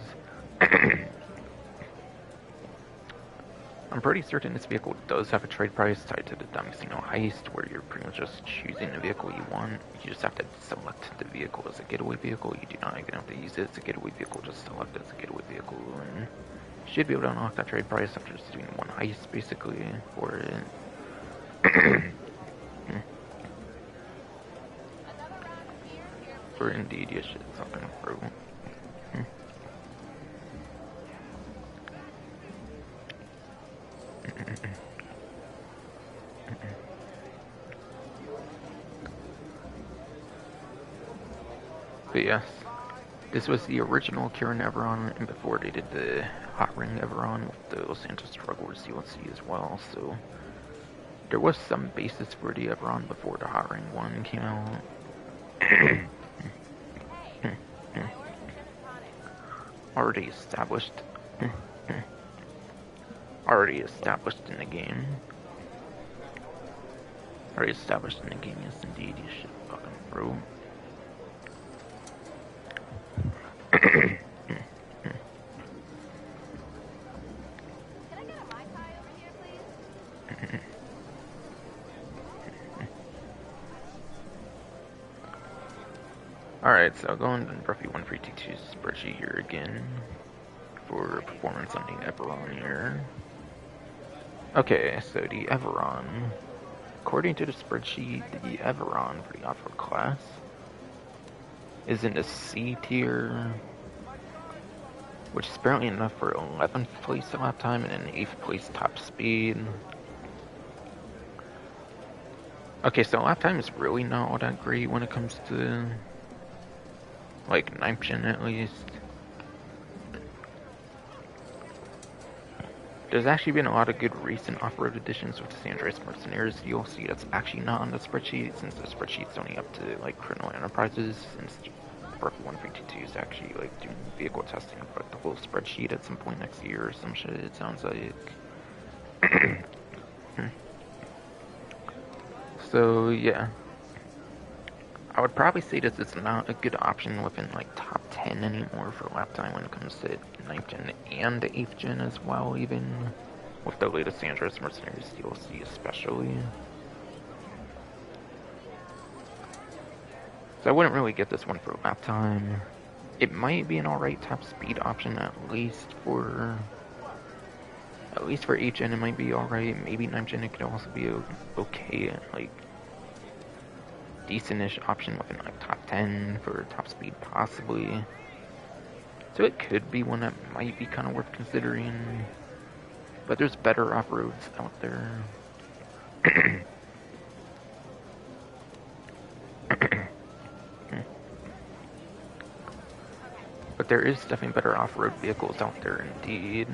I'm pretty certain this vehicle does have a trade price tied to the Diamond Casino Heist, where you're pretty much just choosing the vehicle you want. You just have to select the vehicle as a getaway vehicle. You do not even have to use it as a getaway vehicle, just select it as a getaway vehicle, and you should be able to unlock that trade price after just doing one heist, basically, for it. For indeed, you should something through. But yes, this was the original Karen Everon, and before they did the Hot Ring Everon with the Los Santos Drug Wars DLC as well, so there was some basis for the Everon before the Hot Ring 1 came out. Already established. Already established in the game. Already established in the game, yes indeed, you should fucking throw. Alright, so going to Bruffy 1322 spreadsheet here again for performance on the Everon here. Okay, so the Everon, according to the spreadsheet, the Everon for the off-road class is in the C tier, which is apparently enough for 11th place lap time and an 8th place top speed. Okay, so lap time is really not all that great when it comes to, like, 9th gen at least. There's actually been a lot of good recent off-road additions with the Andreas Mercenaries DLC that's actually not on the spreadsheet, since the spreadsheet's only up to, like, Criminal Enterprises, since Bruffy 1322 is actually, like, doing vehicle testing for the whole spreadsheet at some point next year or some shit, it sounds like. So, yeah. I would probably say this is not a good option within, like, top 10 anymore for lap time when it comes to 9th gen and 8th gen as well, even with the latest Andreas Mercenaries DLC especially. So I wouldn't really get this one for lap time. It might be an alright top speed option at least for 8th gen. It might be alright. Maybe 9th gen it could also be okay, like decentish option within like top 10 for top speed possibly. So it could be one that might be kind of worth considering. But there's better off-roads out there. But there is definitely better off-road vehicles out there indeed.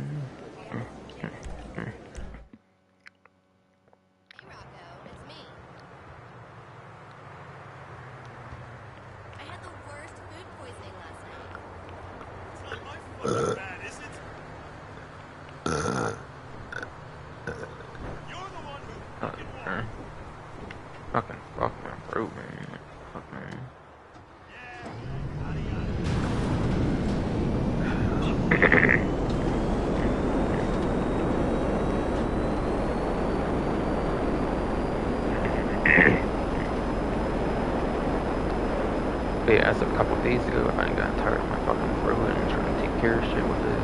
But yeah, as of a couple of days ago, I got tired of my fucking throat and trying to take care of shit with it.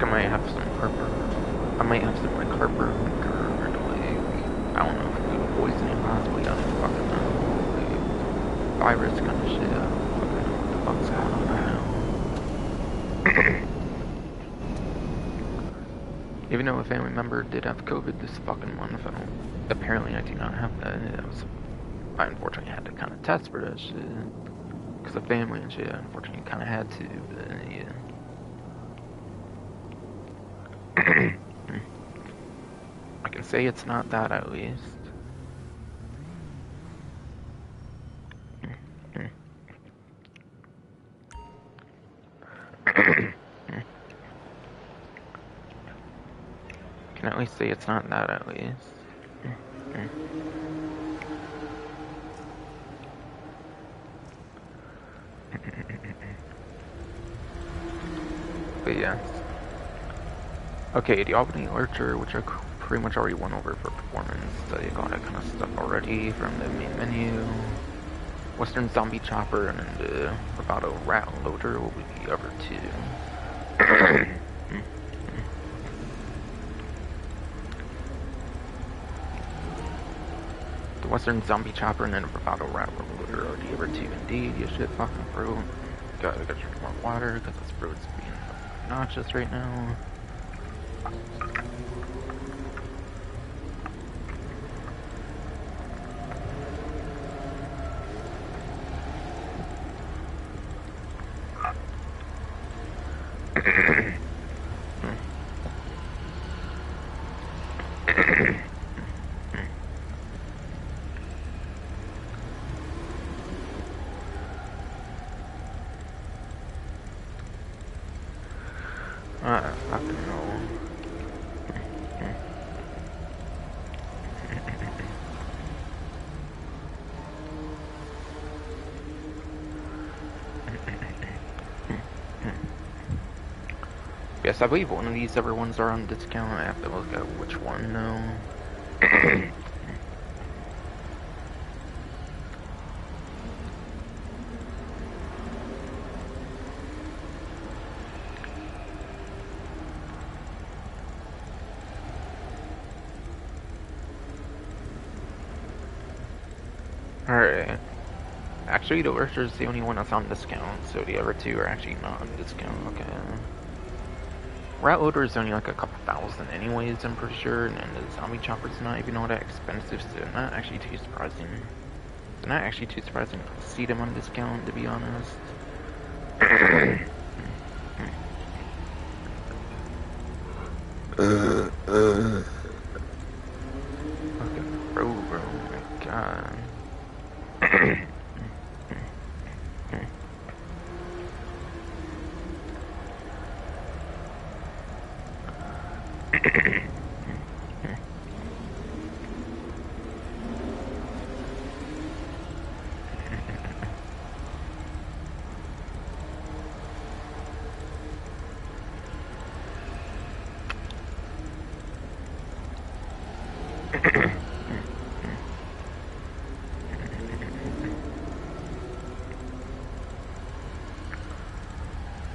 I might have some heartburn. I might have some like heartburn or like, I don't know, food poisoning possibly. I don't fucking know. Like, virus kind of shit. I don't fucking know what the fuck's going on right now. Even though a family member did have COVID this fucking month, apparently I do not have that. I unfortunately had to kind of test for that shit. Because the family and shit, unfortunately, kind of had to, but yeah. I can say it's not that at least. Can at least say it's not that at least. But yeah. Okay, the Albany Lurcher, which I pretty much already went over for performance. So you got that kind of stuff already from the main menu. Western Zombie Chopper and then the Bravado Rat Loader will be the other two. The Western Zombie Chopper and then the Bravado Rat Loader are the other two indeed. You shit fucking fruit. Gotta drink more water because this fruit's being obnoxious right now. Fucking hell. Yes, I believe one of these other ones are on discount. I have to look at which one though. Alright. Actually, the Lurcher's the only one that's on discount, so the other two are actually not on discount. Okay. Rat Loader is only like a couple thousand anyways, I'm pretty sure, and then the Zombie Chopper's not even all that expensive, so not actually too surprising. It's not actually too surprising to see them on discount, to be honest. Fucking bro, oh my god.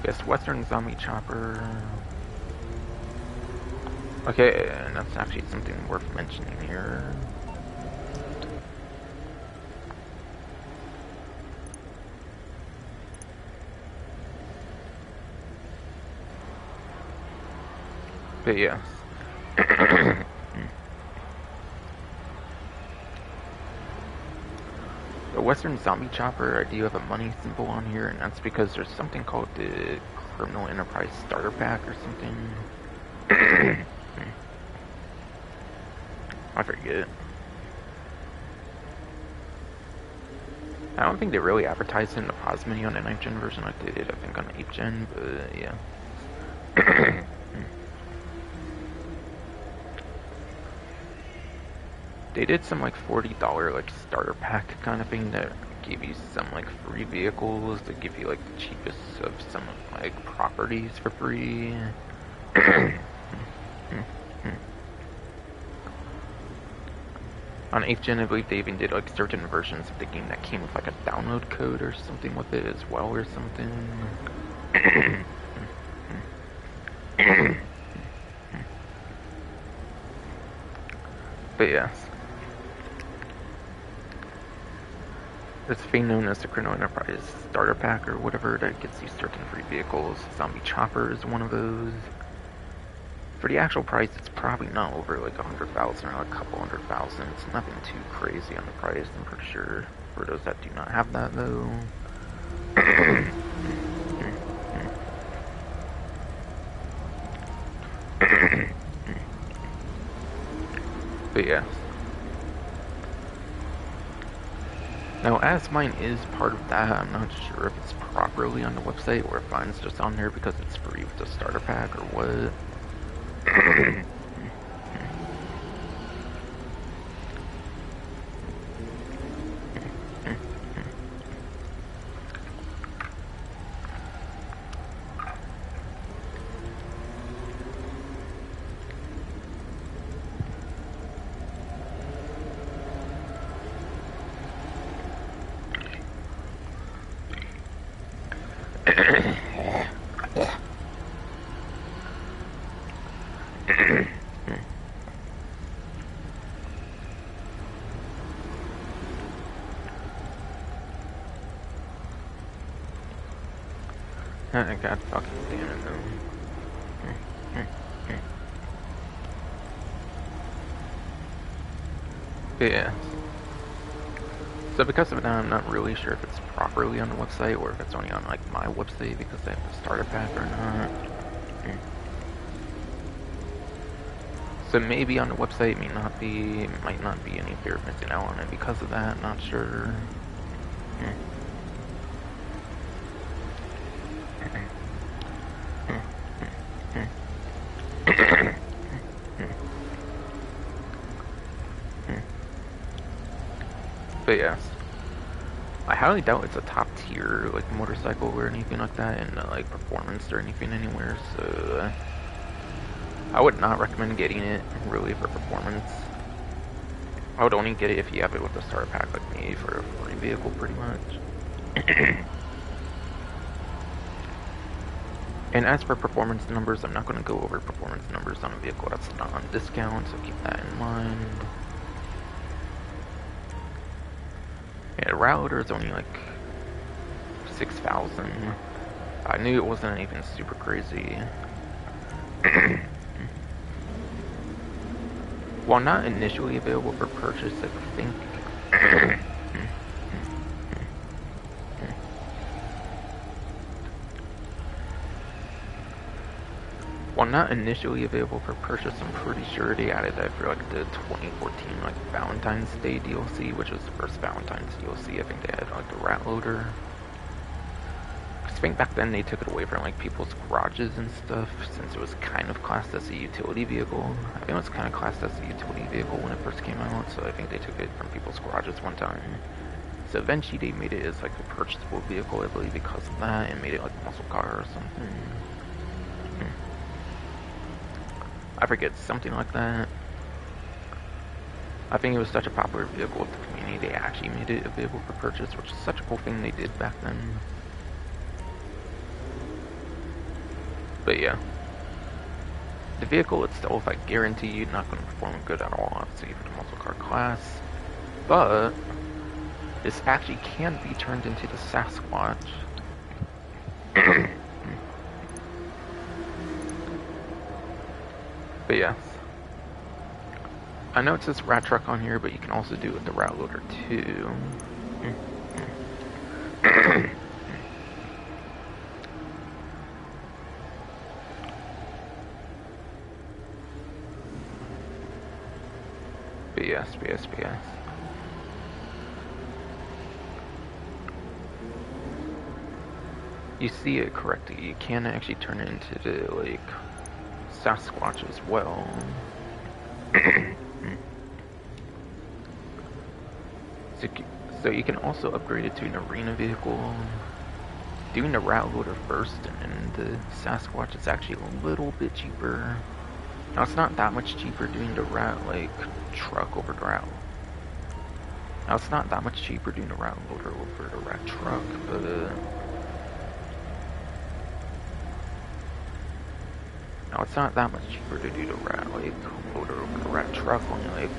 Guess Western Zombie Chopper. Okay, and that's actually something worth mentioning here. But yes. The Western Zombie Chopper, I do have a money symbol on here, and that's because there's something called the Criminal Enterprise Starter Pack or something. I forget. I don't think they really advertised it in the pause menu on the 9th gen version like they did, I think, on the 8th gen, but yeah. They did some like $40 like starter pack kind of thing that gave you some like free vehicles that give you like the cheapest of some like properties for free. On 8th gen, I believe they even did like certain versions of the game that came with like a download code or something with it as well or something. But yes. It's thing known as the Criminal Enterprise Starter Pack or whatever that gets you certain free vehicles. Zombie Chopper is one of those. For the actual price, it's probably not over like 100,000 or like a couple 100,000. It's nothing too crazy on the price, I'm pretty sure. For those that do not have that, though. But yeah. Now, as mine is part of that, I'm not sure if it's properly on the website or if mine's just on there because it's free with the starter pack or what. God fucking damn it, though. Yeah. So because of that, I'm not really sure if it's properly on the website or if it's only on like my website because they have the starter pack or not. So maybe on the website might not be any fear of missing out on it because of that, not sure. But yes, I highly doubt it's a top tier like motorcycle or anything like that in like performance or anything anywhere. So I would not recommend getting it really for performance. I would only get it if you have it with the starter pack like me for a free vehicle, pretty much. And as for performance numbers, I'm not going to go over performance numbers on a vehicle that's not on discount, so keep that in mind. Yeah, the route loader is only like 6,000. I knew it wasn't anything super crazy. While not initially available for purchase, I think... While not initially available for purchase, I'm pretty sure they added that for like the 2014 like Valentine's Day DLC, which was the first Valentine's DLC. I think they had like the rat loader. I think back then they took it away from like people's garages and stuff, since it was kind of classed as a utility vehicle. I think it was kind of classed as a utility vehicle when it first came out, so I think they took it from people's garages one time. So eventually they made it as like a purchasable vehicle, I believe, because of that, and made it like a muscle car or something. I forget, something like that. I think it was such a popular vehicle with the community, they actually made it available for purchase, which is such a cool thing they did back then. But yeah. The vehicle itself, I guarantee you, not going to perform good at all, obviously, for the muscle car class. But this actually can be turned into the Sasquatch. But yes. I know it says rat truck on here, but you can also do it with the rat loader too. BS. You see it correctly. You can actually turn it into the like Sasquatch as well. So you can also upgrade it to an arena vehicle. Doing the rat loader first and then the Sasquatch is actually a little bit cheaper. Now it's not that much cheaper doing the rat like truck over the rat. Now it's not that much cheaper doing the rat loader over the rat truck, but now it's not that much cheaper to do the rat like loader over the rat truck, only like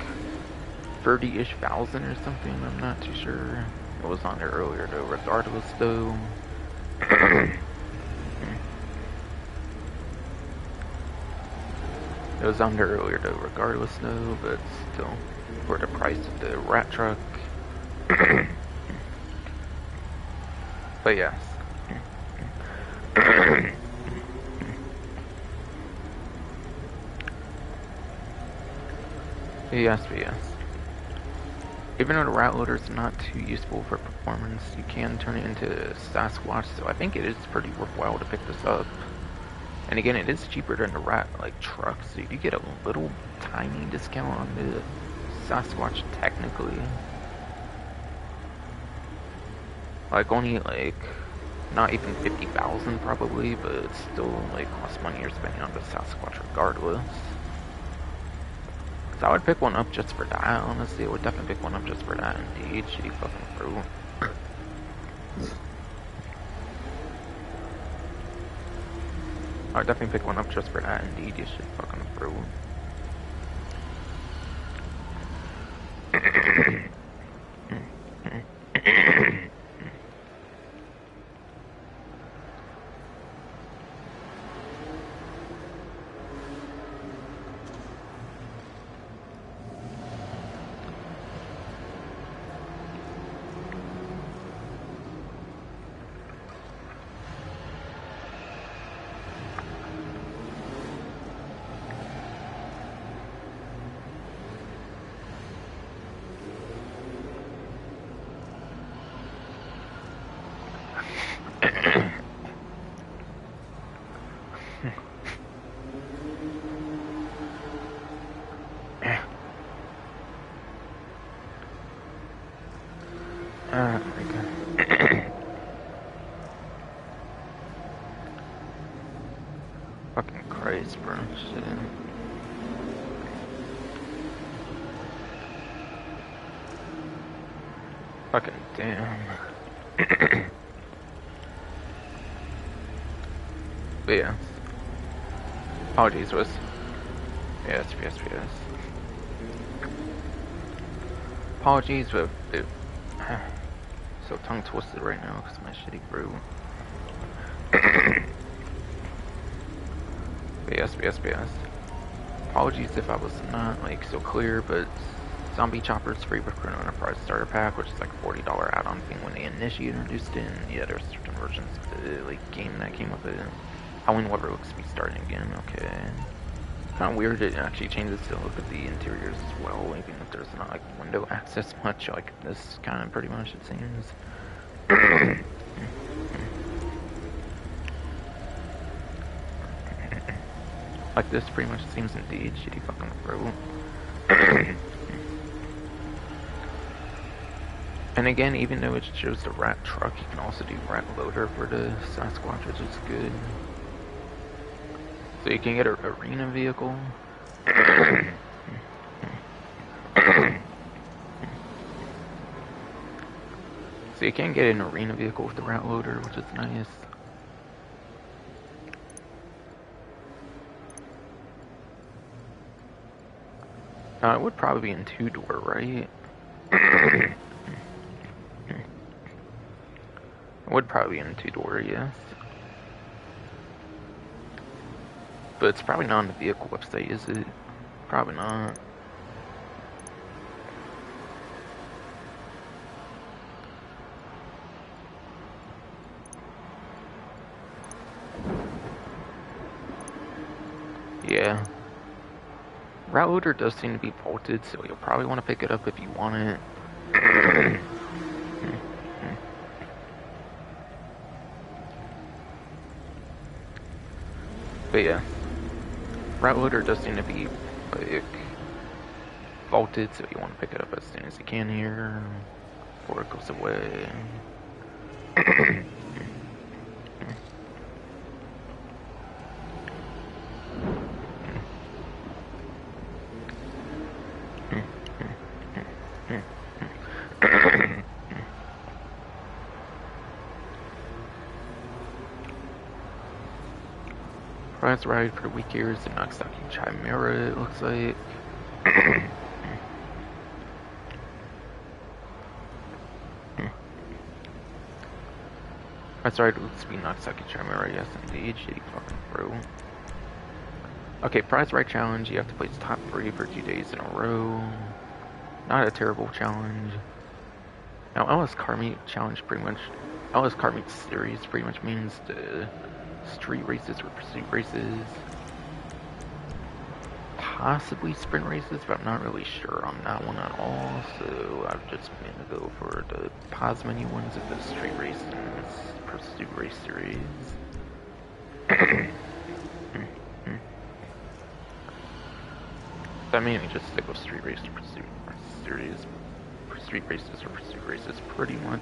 30-ish thousand or something. I'm not too sure. It was on there earlier though. Regardless though. It was under earlier though, regardless though, but still, for the price of the rat truck. But yes. But yes. Even though the rat loader is not too useful for performance, you can turn it into Sasquatch, so I think it is pretty worthwhile to pick this up. And again, it is cheaper than the rat truck, so you get a little tiny discount on the Sasquatch technically. Like only not even 50,000 probably, but it's still less money you're spending on the Sasquatch regardless. So I would pick one up just for that, honestly. I would definitely pick one up just for that, indeed. Shitty fucking fruit. I would definitely pick one up just for that, indeed. You shit fucking fruit. Fucking Christ, bro. Shit. Fucking damn. But yeah. Apologies, was. Yes. Apologies, but so tongue twisted right now because my shitty brew. But yes. Apologies if I was not so clear, but Zombie Chopper's free with Chrono Enterprise Starter Pack, which is like $40 add-on thing when they initially introduced it, and yeah, there's certain versions of the game that came with it. Halloween Water looks to be starting again, okay. Kind of weird it actually changes the look of the interiors as well, even if there's not window access much, like this kind of pretty much it seems. Like this pretty much seems indeed, shitty fucking bro. And again, even though it shows the rat truck, you can also do rat loader for the Sasquatch, which is good. So you can get an arena vehicle. So you can get an arena vehicle with the rat loader, which is nice. It would probably be in 2-door, right? It would probably be in 2-door, yes. But it's probably not on the vehicle website, is it? Probably not. Yeah. Route loader does seem to be vaulted, so you'll probably want to pick it up if you want it. But yeah. Route loader does seem to be vaulted, so you want to pick it up as soon as you can here before it goes away. Prize ride for the weak ears and Nagasaki Chimera, it looks like. Prize ride looks to be Nagasaki Chimera, yes indeed, shitty fucking bro. Okay, prize right challenge. You have to place top 3 for 2 days in a row. Not a terrible challenge. Now, LS Car Meet challenge pretty much. LS Car Meet series pretty much means the street races or pursuit races. Possibly sprint races, but I'm not really sure on that one at all. So I'm just gonna go for the pause menu ones of the street race and pursuit race series. I mainly just stick with street race to pursuit series, street races or pursuit races, pretty much.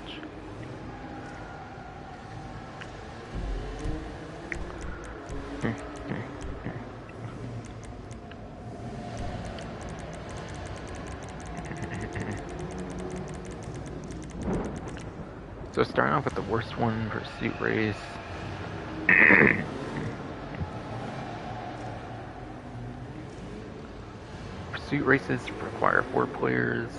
So starting off with the worst one, pursuit race. Pursuit races require 4 players.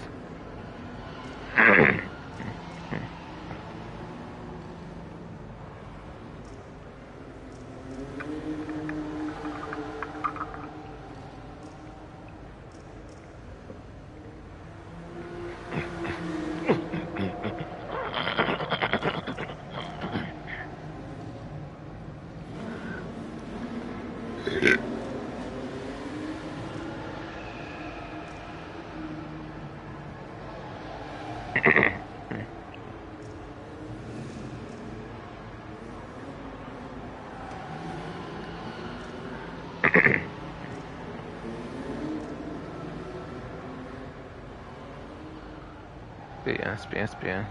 BS.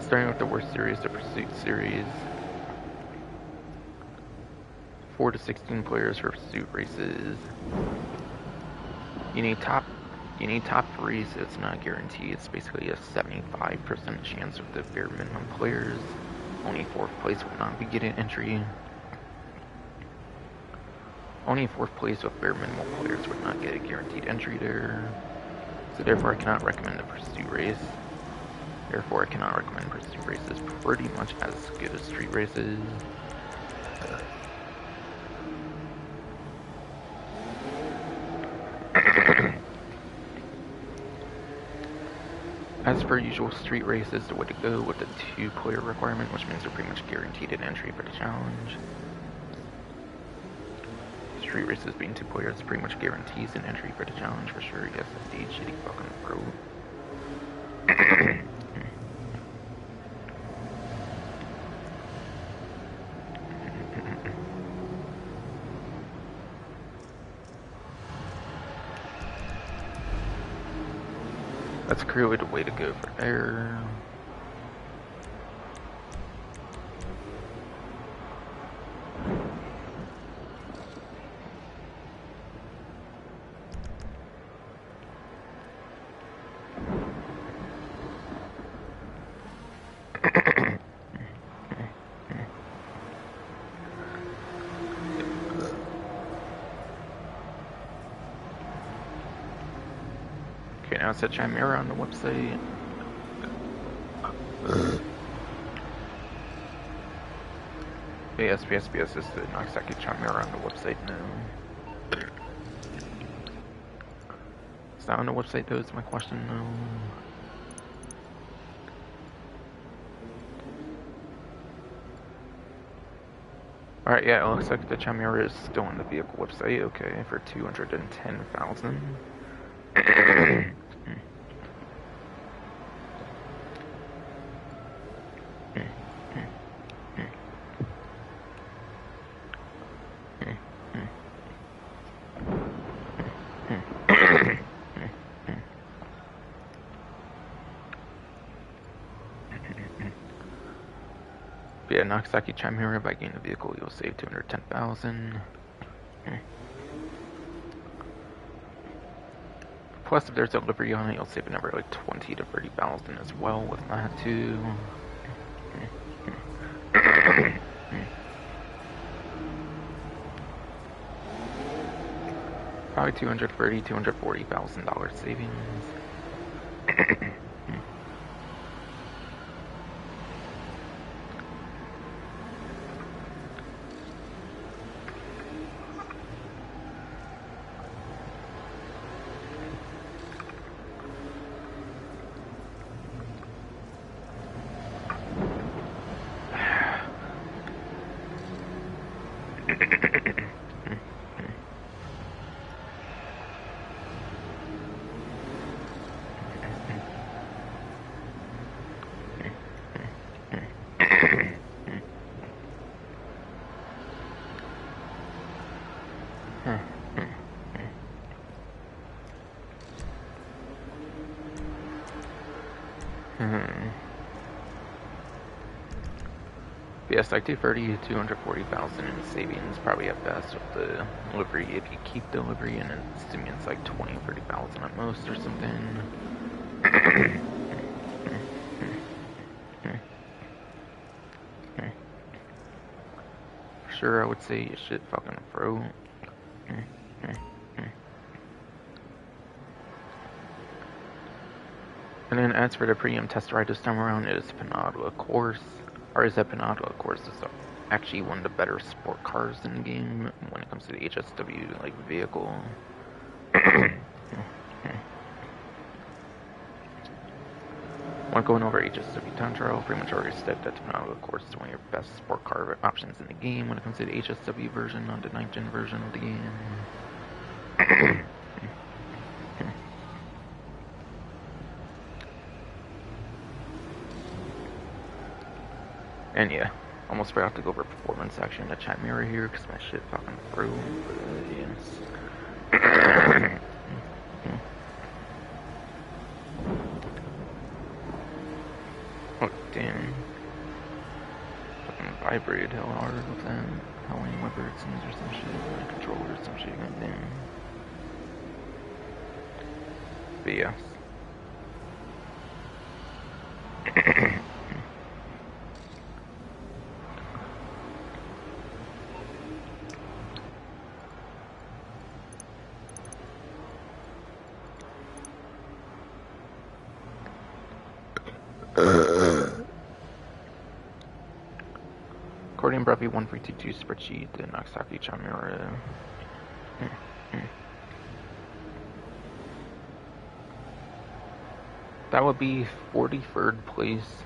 Starting with the worst series, the pursuit series. 4 to 16 players for pursuit races. You need top 3, so it's not guaranteed. It's basically a 75% chance with the bare minimum players. Only 4th place will not be getting entry. Only 4th place with bare minimal players would not get a guaranteed entry there. So therefore I cannot recommend the pursuit race. Therefore I cannot recommend pursuit races pretty much as good as street races. As per usual, street race is the way to go with the 2-player requirement, which means they're pretty much guaranteed an entry for the challenge. Street races being 2 players pretty much guarantees an entry for the challenge for sure. Yes, indeed, shitty fucking pro. That's clearly the way to go for there. Okay, now it's a Chimera on the website. BS is the Nagasaki Chimera on the website now. Is that on the website though, is my question though? Alright, yeah, it looks like the Chimera is still on the vehicle website, okay, for 210,000. Yeah, Nagasaki Chimera, by getting the vehicle, you'll save 210,000. Plus, if there's a delivery on it, you'll save another like 20 to 30,000 as well with that too. Probably $230,000, $240,000 savings. Yes, like 230, 240,000 in savings, probably at best with the livery. If you keep the livery, and assuming it's like 20, 30,000 at most or something. For sure, I would say you should fucking throw. And then as for the premium test ride this time around, it is Panada course. Or is that Panada course is actually one of the better sport cars in the game when it comes to the HSW like vehicle. When going over HSW time trial, pretty much already said that Panada course is one of your best sport car options in the game when it comes to the HSW version, not the 9th gen version of the game. And yeah, almost forgot to go over performance actually in the chat mirror here because my shit fucking threw. Yes. Oh damn. Fucking vibrated hell hard with that. How many whatever it seems or some shit. My controller or some shit went down. But yes. According to Brevy 1322 spreadsheet, the Nagasaki Chamura. That would be 43rd place.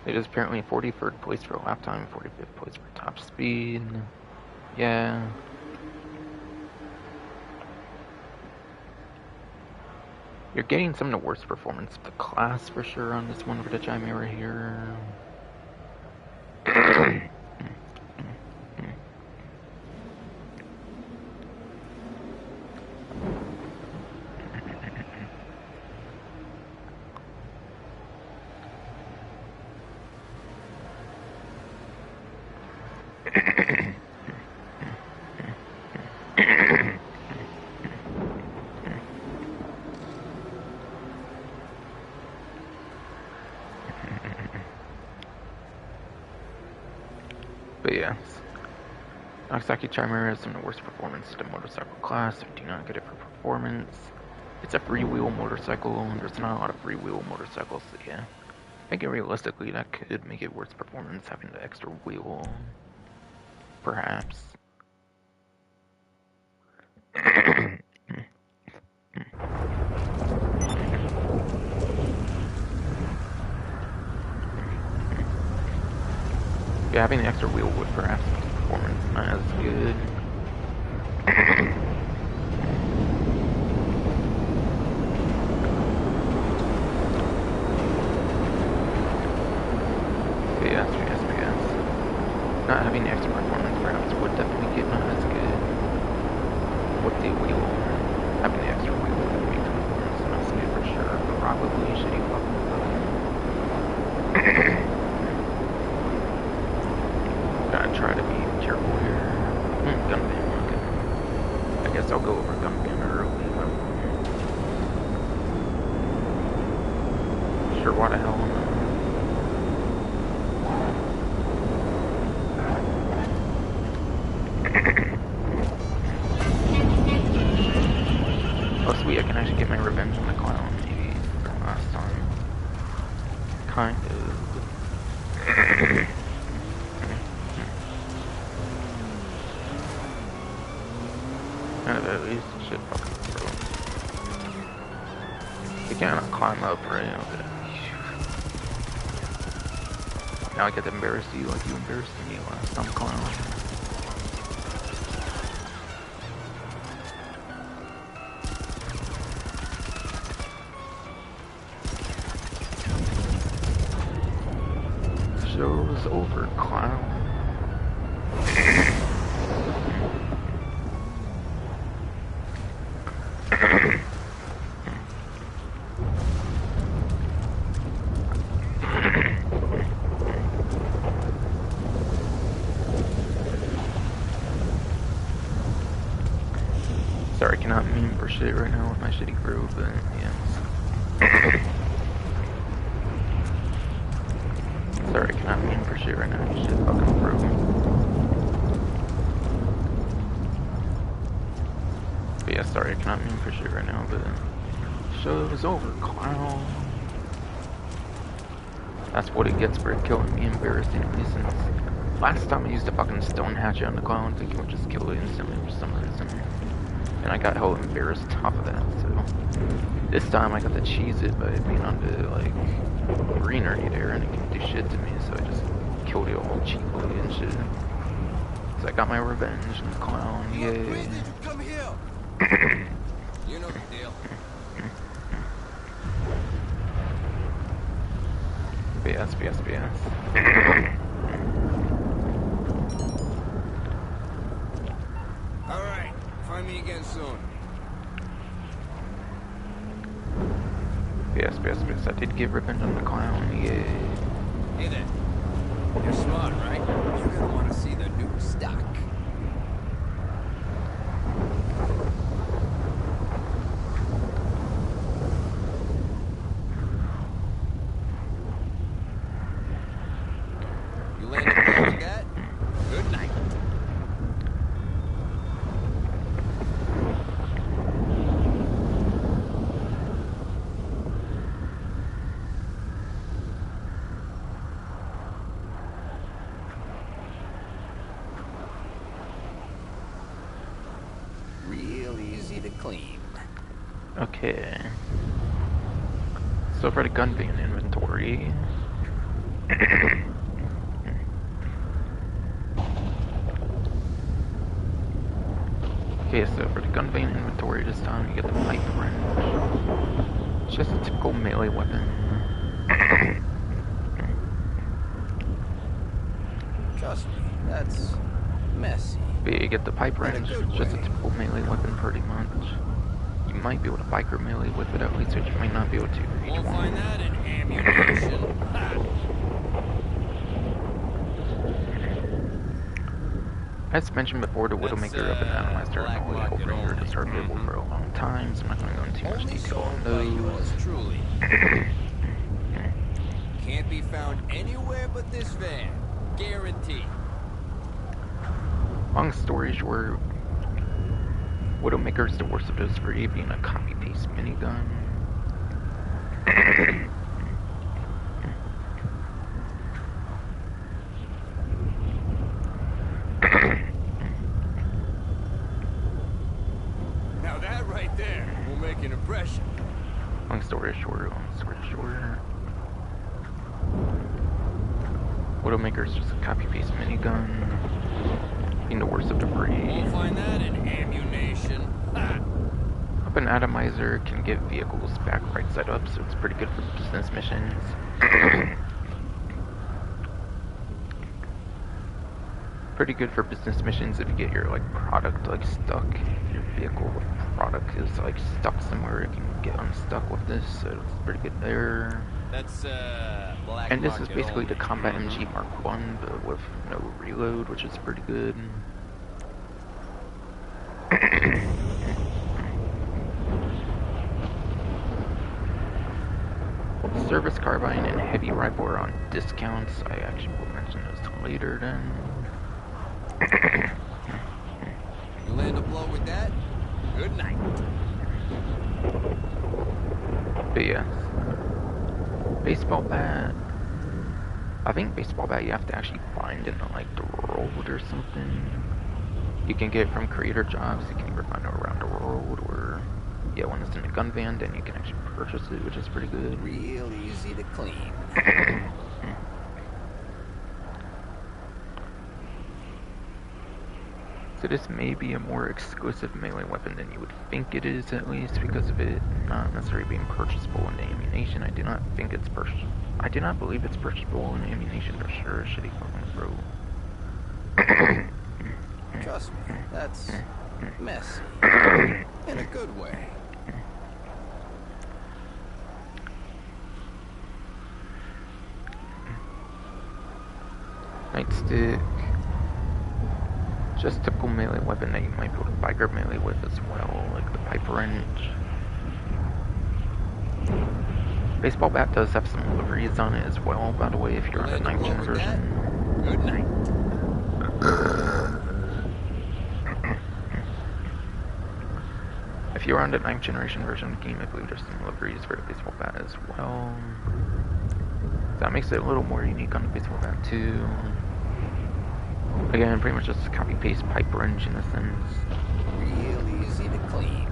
It is apparently 43rd place for lap time, 45th place for top speed. Yeah. You're getting some of the worst performance of the class for sure on this one for the Chimera here. But yes, Nagasaki Chimera has some of the worst performance in the motorcycle class. I do not get it for performance. It's a freewheel motorcycle, and there's not a lot of freewheel motorcycles, so yeah. I think realistically that could make it worse performance having the extra wheel. Perhaps. Yeah, having the extra wheel would perhaps make the performance not as good. But yes. Not having the extra performance perhaps would definitely get not as good. With the wheel, having the extra wheel would make the performance not as good for sure. Probably shitty fucking. Gotta try to be careful here. Gun ban, okay. I guess I'll go over gun ban early. Sure, what the hell. Oh sweet, I can actually get my revenge on the clown, maybe, from last time. Kind of. At least shit fucking throw. You can't climb up, right? Okay. Now I get to embarrass you like you embarrassed me last time, clown. Show's over, clown. Sorry, I cannot meme for shit right now with my shitty crew, but yes. Sorry, I cannot meme for shit right now, shit fucking crew. But yeah, sorry, I cannot meme for shit right now, but show's over, clown. That's what it gets for killing me, embarrassing me, since last time I used a fucking stone hatchet on the clown, thinking it would just kill it instantly for some reason. And I got hell embarrassed off of that, so this time I got to cheese it by being on the like greenery there and it can do shit to me, so I just killed it all cheaply and shit. So I got my revenge on the clown, yay. Come here. You know the deal. BS, BS, BS. Alright, find me again soon. BS, BS, BS. I did get revenge on the clown, yay. Hey there. You're smart, right? You're gonna want to see the new stock. You landed well with that? Good night. Real easy to clean. Okay. So for the gun being inventory. Okay, so for the gun vein inventory this time, you get the pipe wrench. It's just a typical melee weapon. Trust me, that's messy. But yeah, you get the pipe wrench, it's just a typical melee weapon pretty much. You might be able to biker melee with it at least, but you might not be able to for each Won't one. find that in ammunition. As mentioned before, the Widowmaker of an Atomizer and the Holy Hellbringer just are available for a long time, so I'm not going to go into too much detail on those. Truly. Can't be found anywhere but this van. Guaranteed. Long story short, Widowmaker is the worst of those three, being a copy-paste minigun. Now that right there will make an impression. Long story short. Widowmaker is just a copy-paste minigun, being the worst of the breed. Won't find that in ammunition. Up an Atomizer can get vehicles back right side up, so it's pretty good for business missions. Pretty good for business missions if you get your like product like stuck. If your vehicle product is like stuck somewhere, it can get unstuck with this, so it's pretty good there. That's black. And this is basically the Combat MG Mark 1, but with no reload, which is pretty good. Service carbine and heavy rifle are on discounts. I actually will mention those later then. You land a blow with that? Good night. But yes. Baseball bat. I think baseball bat you have to actually find in like the world or something. You can get it from creator jobs, you can either find it around the world, or yeah, when it's in a gun van, then you can actually purchase it, which is pretty good. Real easy to clean. So this may be a more exclusive melee weapon than you would think it is, at least because of it not necessarily being purchasable in ammunition. I do not think it's I do not believe it's purchasable in ammunition for sure. Shitty fucking throw. Trust me, that's messy. In a good way. Nightstick. Just typical melee weapon that you might be able to biker melee with as well, like the pipe wrench. Baseball bat does have some liveries on it as well, by the way, if you're on the 9th gen version. Good night. If you're on the 9th generation version of the game, I believe there's some liveries for the baseball bat as well. That makes it a little more unique on the baseball bat too. Again, pretty much just copy-paste pipe wrench in a sense. Real easy to clean.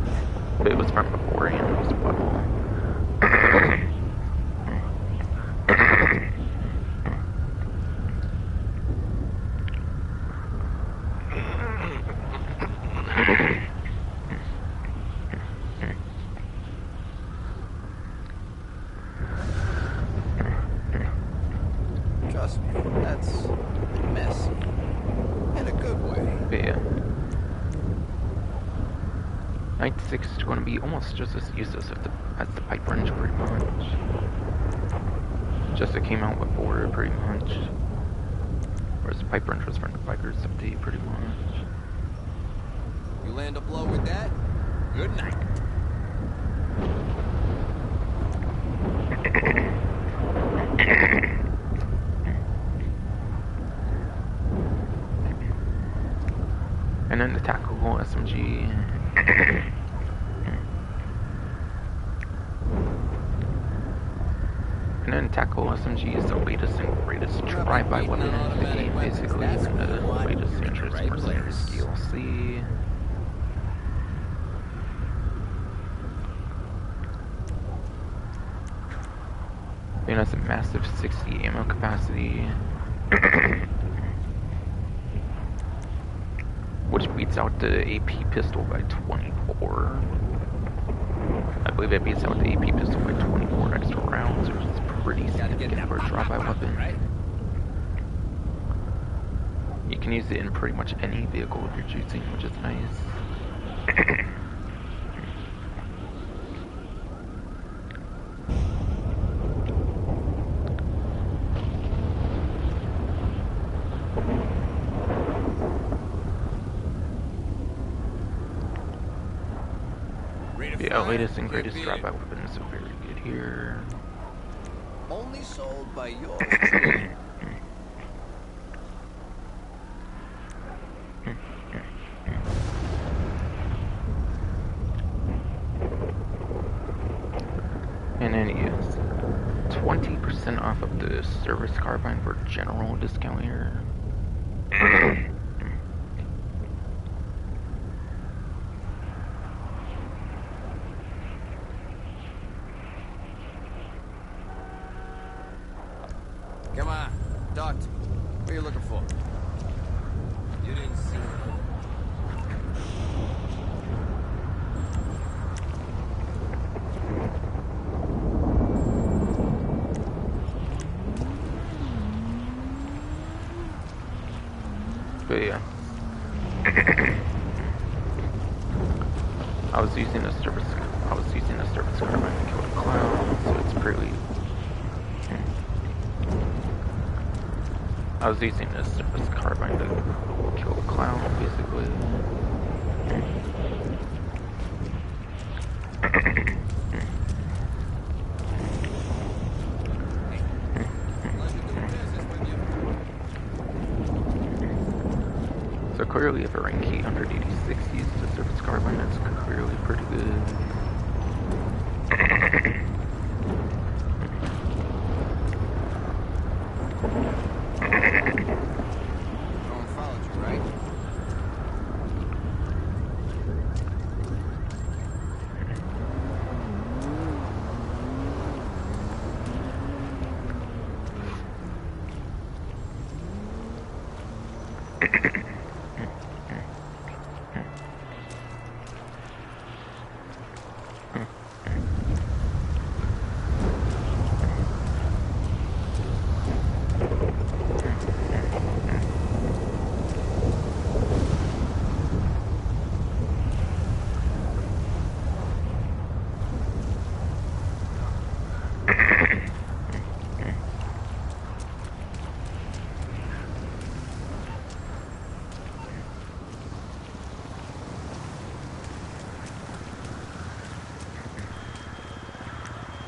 But it was from beforehand as well. Trust me, that's messy. In a good way. But yeah. Night 6 is going to be almost just as useless as the pipe wrench, pretty much. Just it came out before, pretty much. Whereas the pipe wrench was from the bikers update, pretty much. You land a blow with that? Good night. And then the tactical SMG. And then tactical SMG is the latest and greatest drive-by weapon in the game, basically, and the latest interest for Mercenaries DLC. It has a massive 60 ammo capacity, which beats out the AP pistol by 24. I believe it beats out the AP pistol by 24 extra rounds, which is pretty significant for a drive-by weapon. Right? You can use it in pretty much any vehicle if you're choosing, which is nice. Yeah, latest and greatest drive-by weapons are very good here. Only sold by yours truly. And then it is 20% off of the service carbine for general discount here. Come on, talk to me. What are you looking for? You didn't see me. But yeah. I was using the service carbine to kill the clown, so it's pretty. I was using the service carbine to kill the clown, basically. So clearly, if a rank 886 uses the service carbine, that's clearly pretty good.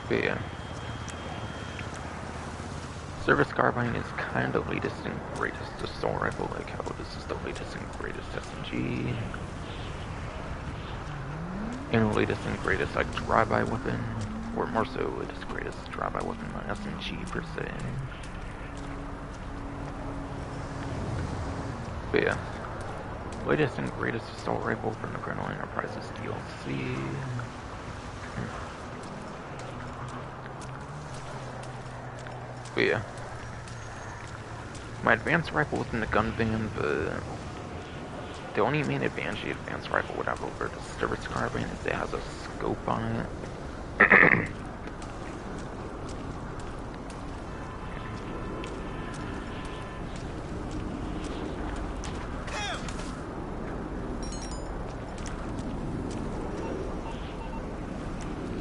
But yeah. Service carbine is kind of the latest and greatest assault rifle, like how this is the latest and greatest SMG. And the latest and greatest like drive-by weapon, or more so latest greatest drive-by weapon than SMG per se. But yeah. Latest and greatest assault rifle from the Colonel Enterprises DLC. But yeah. My advanced rifle was in the gun van, but the only main advantage the advanced rifle would have over the service carbine is it has a scope on it.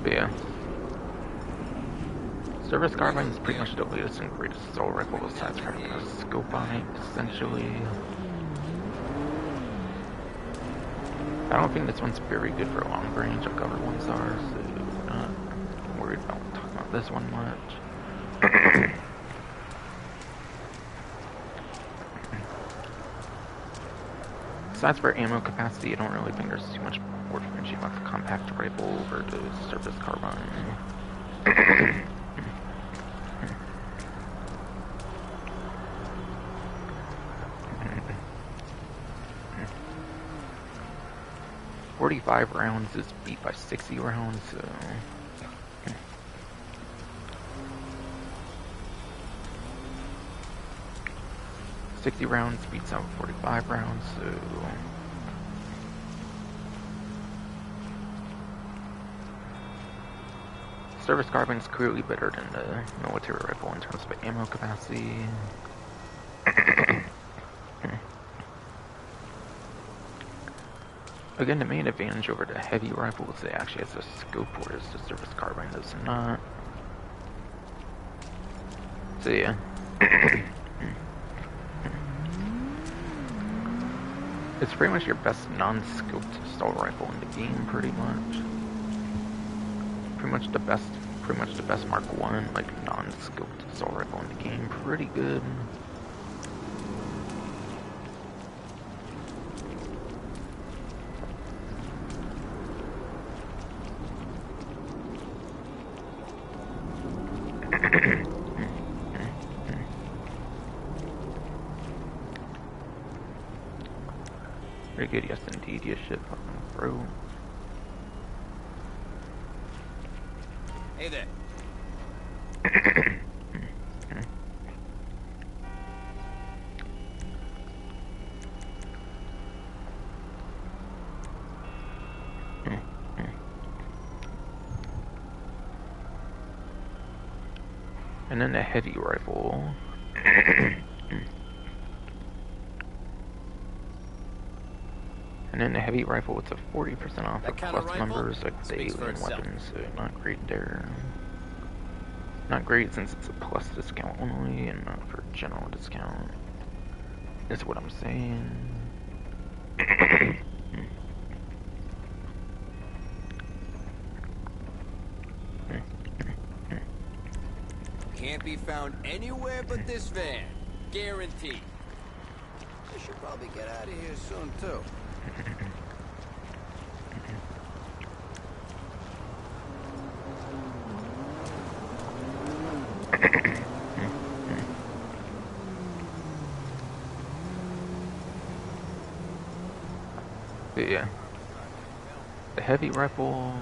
But yeah. Service carbine is pretty much the latest and greatest assault rifle besides having a scope on it, essentially. I don't think this one's very good for long range like other ones are, so I'm not worried about talking about this one much. Besides for ammo capacity, I don't really think there's too much more differentiating about the compact rifle over the service carbine. 45 rounds is beat by 60 rounds, so... 60 rounds beats out 45 rounds, so... Service carbine is clearly better than the military rifle in terms of ammo capacity. Again, the main advantage over the heavy rifle is it actually has a scope, whereas the service carbine does not. So yeah. It's pretty much your best non-scoped assault rifle in the game, pretty much. Pretty much the best Mark 1, like, non-scoped assault rifle in the game. Pretty good. Very good, yes indeed, you shit fucking bro. Hey there. And then the heavy rifle. And then the heavy rifle, it's a 40% off for plus members, like the alien weapons, so not great there. Not great since it's a plus discount only and not for general discount, is what I'm saying. Can't be found anywhere but this van. Guaranteed. I should probably get out of here soon, too. But yeah. The heavy rifle...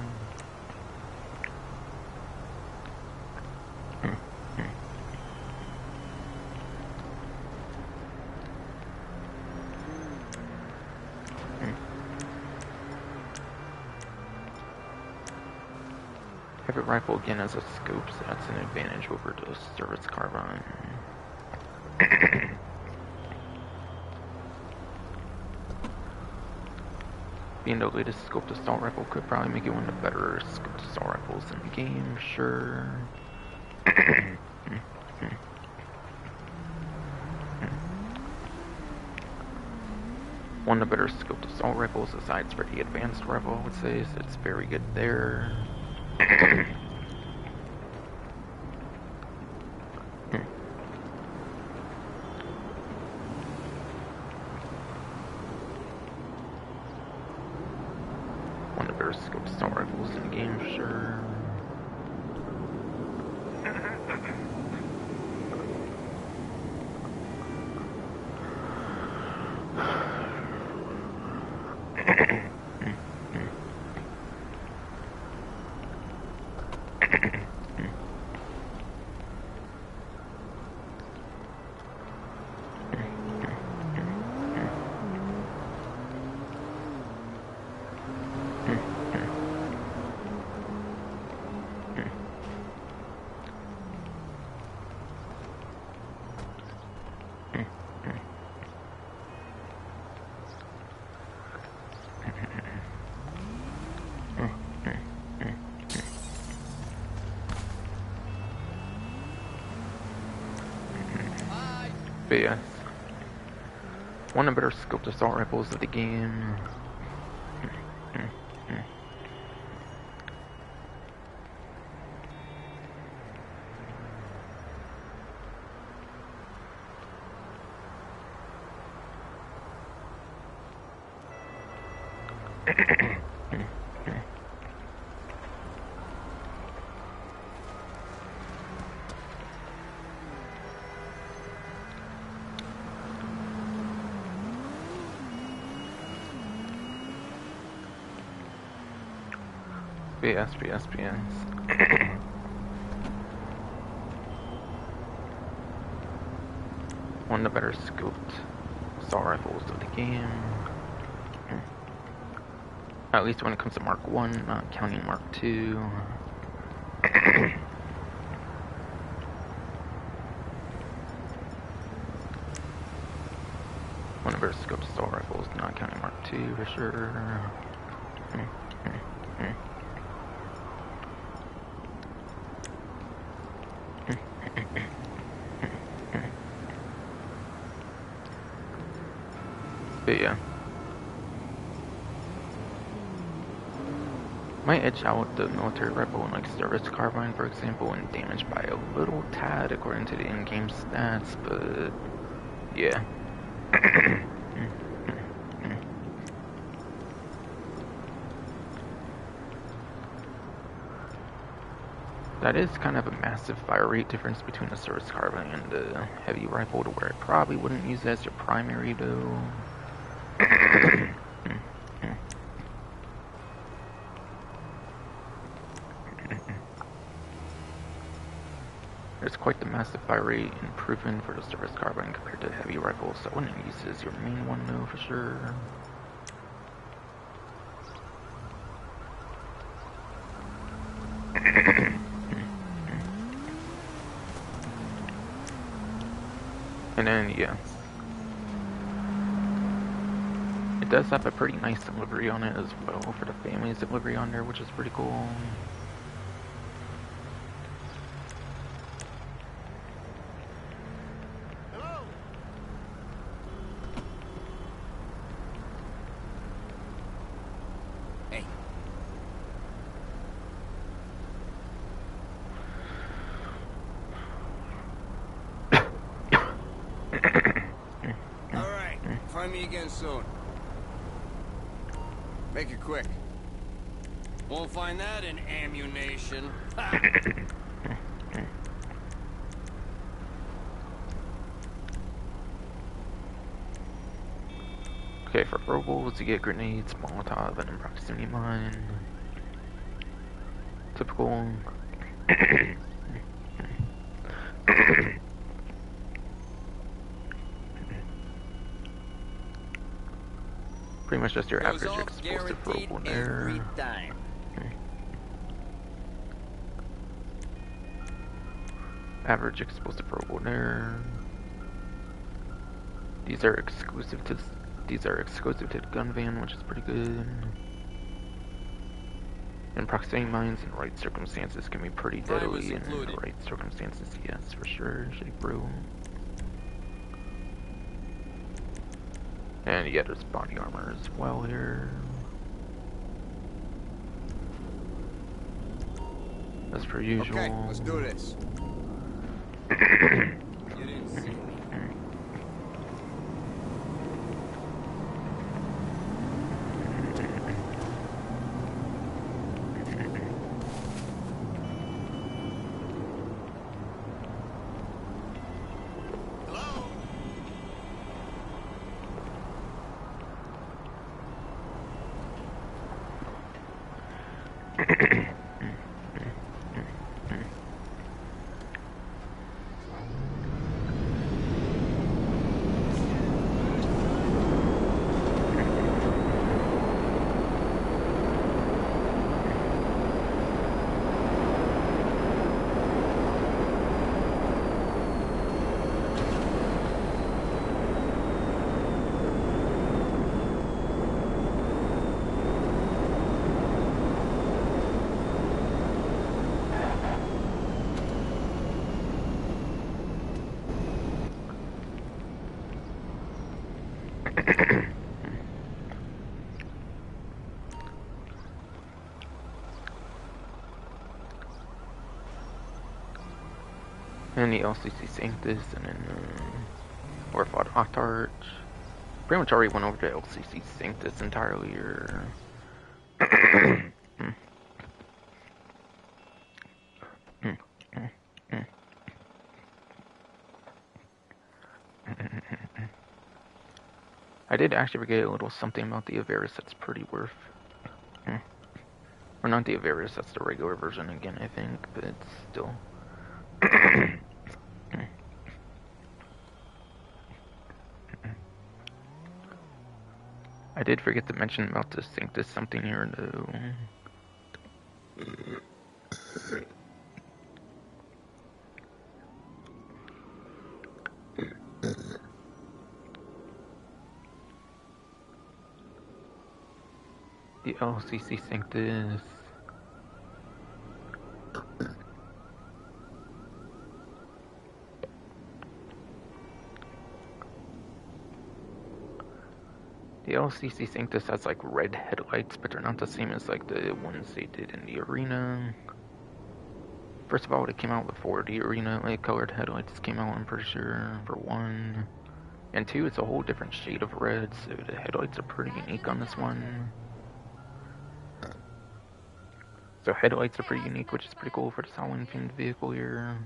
Heavy rifle again has a scope, so that's an advantage over the service carbine. Being the latest scoped assault rifle could probably make it one of the better scoped assault rifles in the game, sure. One of the better scoped assault rifles, aside for the advanced rifle, I would say, so it's very good there. But yes, one of the better scoped assault rifles of the game. BS. One of the better scoped assault rifles of the game. At least when it comes to Mark 1, not counting Mark 2. One of the better scoped assault rifles, not counting Mark 2 for sure. But yeah. Might edge out the military rifle in like service carbine, for example, and damage by a little tad according to the in-game stats, but yeah. That is kind of a massive fire rate difference between the service carbine and the heavy rifle, to where it probably wouldn't use it as your primary though. There's quite the massive fire rate improvement for the service carbine compared to heavy rifle, so I wouldn't use it as your main one though for sure. And then, yeah. It does have a pretty nice delivery on it as well for the family's delivery on there, which is pretty cool. Hello. Hey. All right. Find me again soon. Make it quick. Won't find that in ammunition. Okay, for throwables, you get grenades, Molotov, and proximity mine. Typical. Pretty much just your average explosive throwable there. Average explosive throwable there. These are exclusive to the gun van, which is pretty good. And proximity mines in the right circumstances can be pretty deadly in the right circumstances, yes, for sure. Shake brew. And yeah, there's body armor as well here. As per usual. Okay, let's do this. You didn't see me. And the LCC Sanctus, and then Orphod Octarch. Pretty much already went over to LCC Sanctus entirely, or... I did actually forget a little something about the Avaris that's pretty worth. Or not the Avaris, that's the regular version again, I think, but it's still... I did forget to mention about the Sanctus something here, though. The LCC Sanctus. The LCC Sanctus has like red headlights, but they're not the same as like the ones they did in the arena. First of all, it came out before the arena, like colored headlights came out, I'm pretty sure, for one. And two, it's a whole different shade of red, so the headlights are pretty unique on this one. So headlights are pretty unique, which is pretty cool for this Halloween themed vehicle here.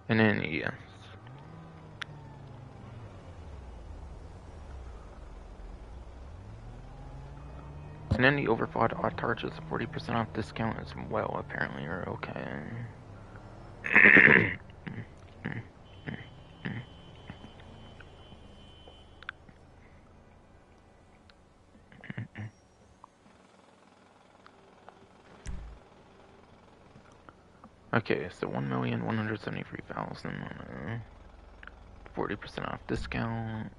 And then, yes. And then the overclocked Octarch is a 40% off discount as well, apparently, or okay. Okay, so 1,173,000, 40% off discount.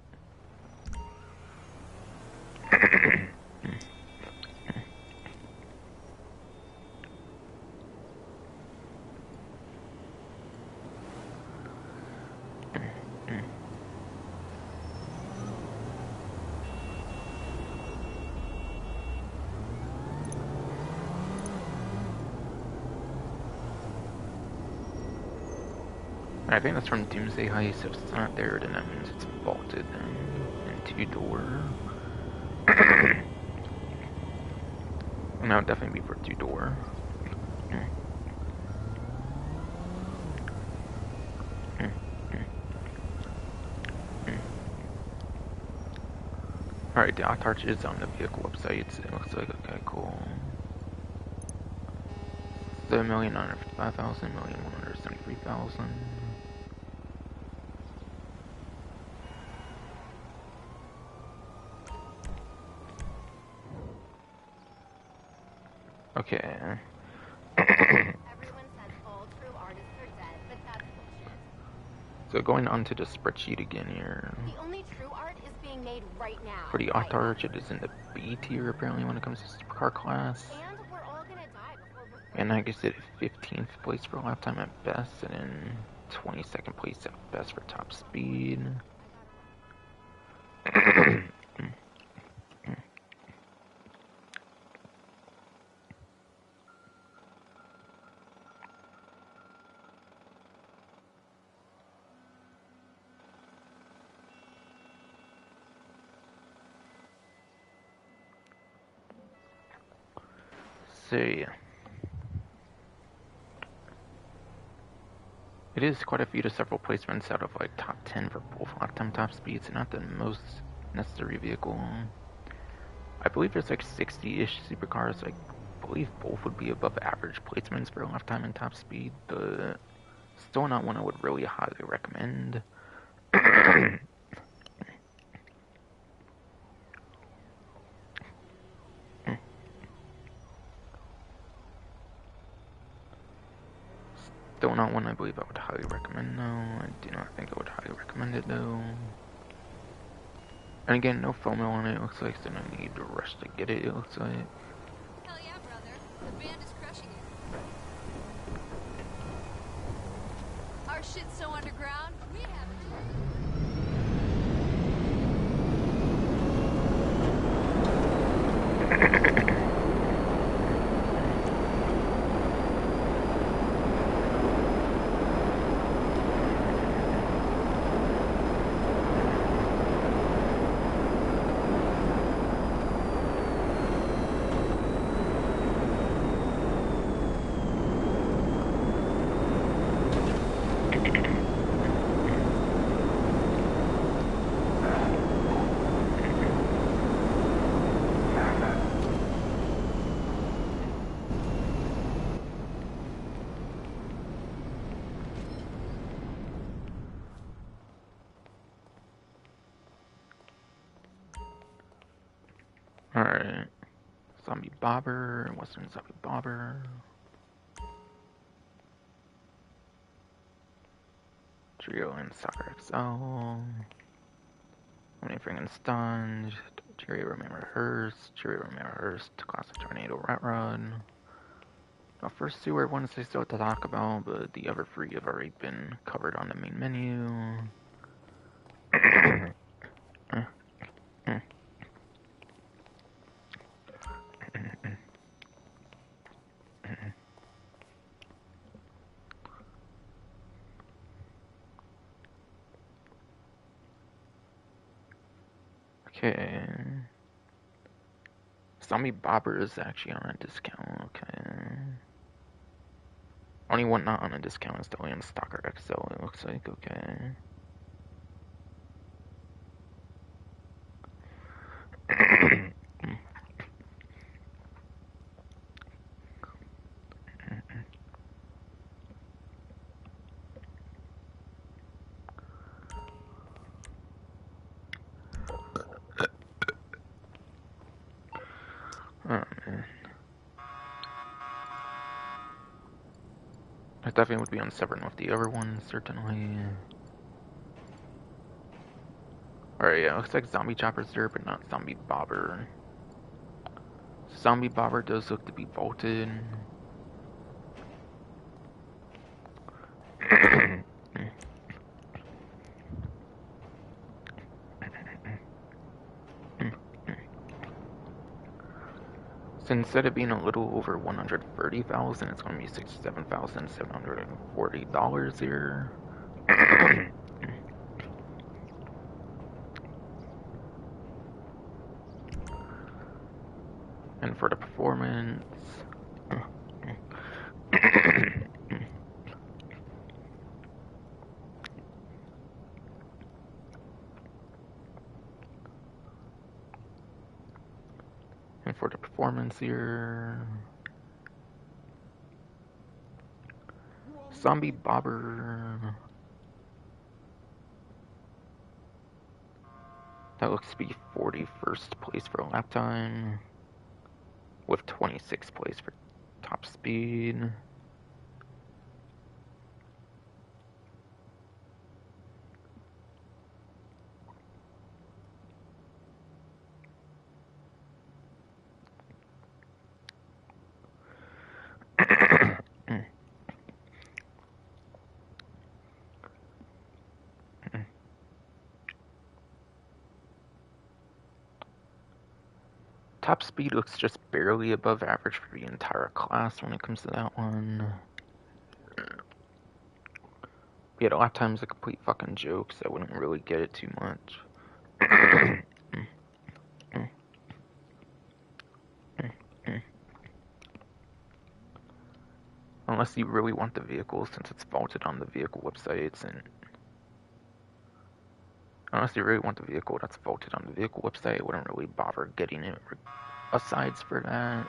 I think that's from Doomsday Heist. If it's not there, then that means it's vaulted and two-door. And that would definitely be for two-door. Alright, the Octarch is on the vehicle website. It looks like, okay, cool. 7,955,000, 1,173,000. Okay. Everyone says all true artists are dead, but that's bullshit. So going on to the spreadsheet again here. The only true art is being made right now. For the Octarch, it is in the B tier apparently when it comes to supercar class. And we're all gonna die before we're And I guess it 15th place for lap time at best, and then 22nd place at best for top speed. So yeah. It is quite a few to several placements out of like top 10 for both lap time top speeds, and not the most necessary vehicle. I believe there's like 60-ish supercars. I believe both would be above average placements for lap time and top speed, but still not one I would really highly recommend. Still not one I believe I would highly recommend, though. I do not think I would highly recommend it, though. And again, no FOMO on it, looks like, so no need to rush to get it, it looks like. Hell yeah, brother. The band is crushing it. Our shit's so underground, we have Alright. Zombie Bobber, Western Zombie Bobber. Trio and Soccer XL. Only friggin' stunned. Jerry Remember Hearst. Jerry Remember Hearst. Classic Tornado Rat Run. The first two are ones I still have to talk about, but the other three have already been covered on the main menu. Okay. Zombie Bobber is actually on a discount, okay. Only one not on a discount is the Land Stalker XL, it looks like, okay. Oh, man. I definitely would be unsevered with the other one, certainly. Alright, yeah, looks like Zombie Chopper's there, but not Zombie Bobber. Zombie Bobber does look to be vaulted. So instead of being a little over 130,000, it's going to be $67,740 here. And for the performance, here, Zombie Bobber. That looks to be 41st place for lap time, with 26th place for top speed. Top speed looks just barely above average for the entire class when it comes to that one. Yeah, the lap time's a complete fucking joke, so I wouldn't really get it too much. Unless you really want the vehicle, since it's vaulted on the vehicle websites, and unless you really want the vehicle that's vaulted on the vehicle website, I wouldn't really bother getting it asides for that.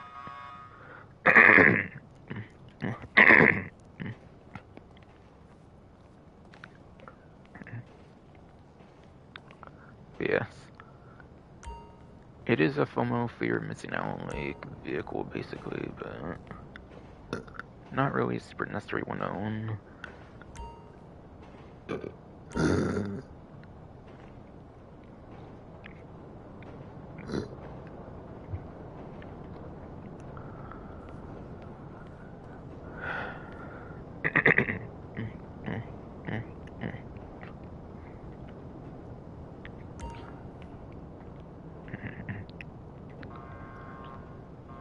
But yes. It is a FOMO fear missing out on like vehicle basically, but not really a super necessary one to own.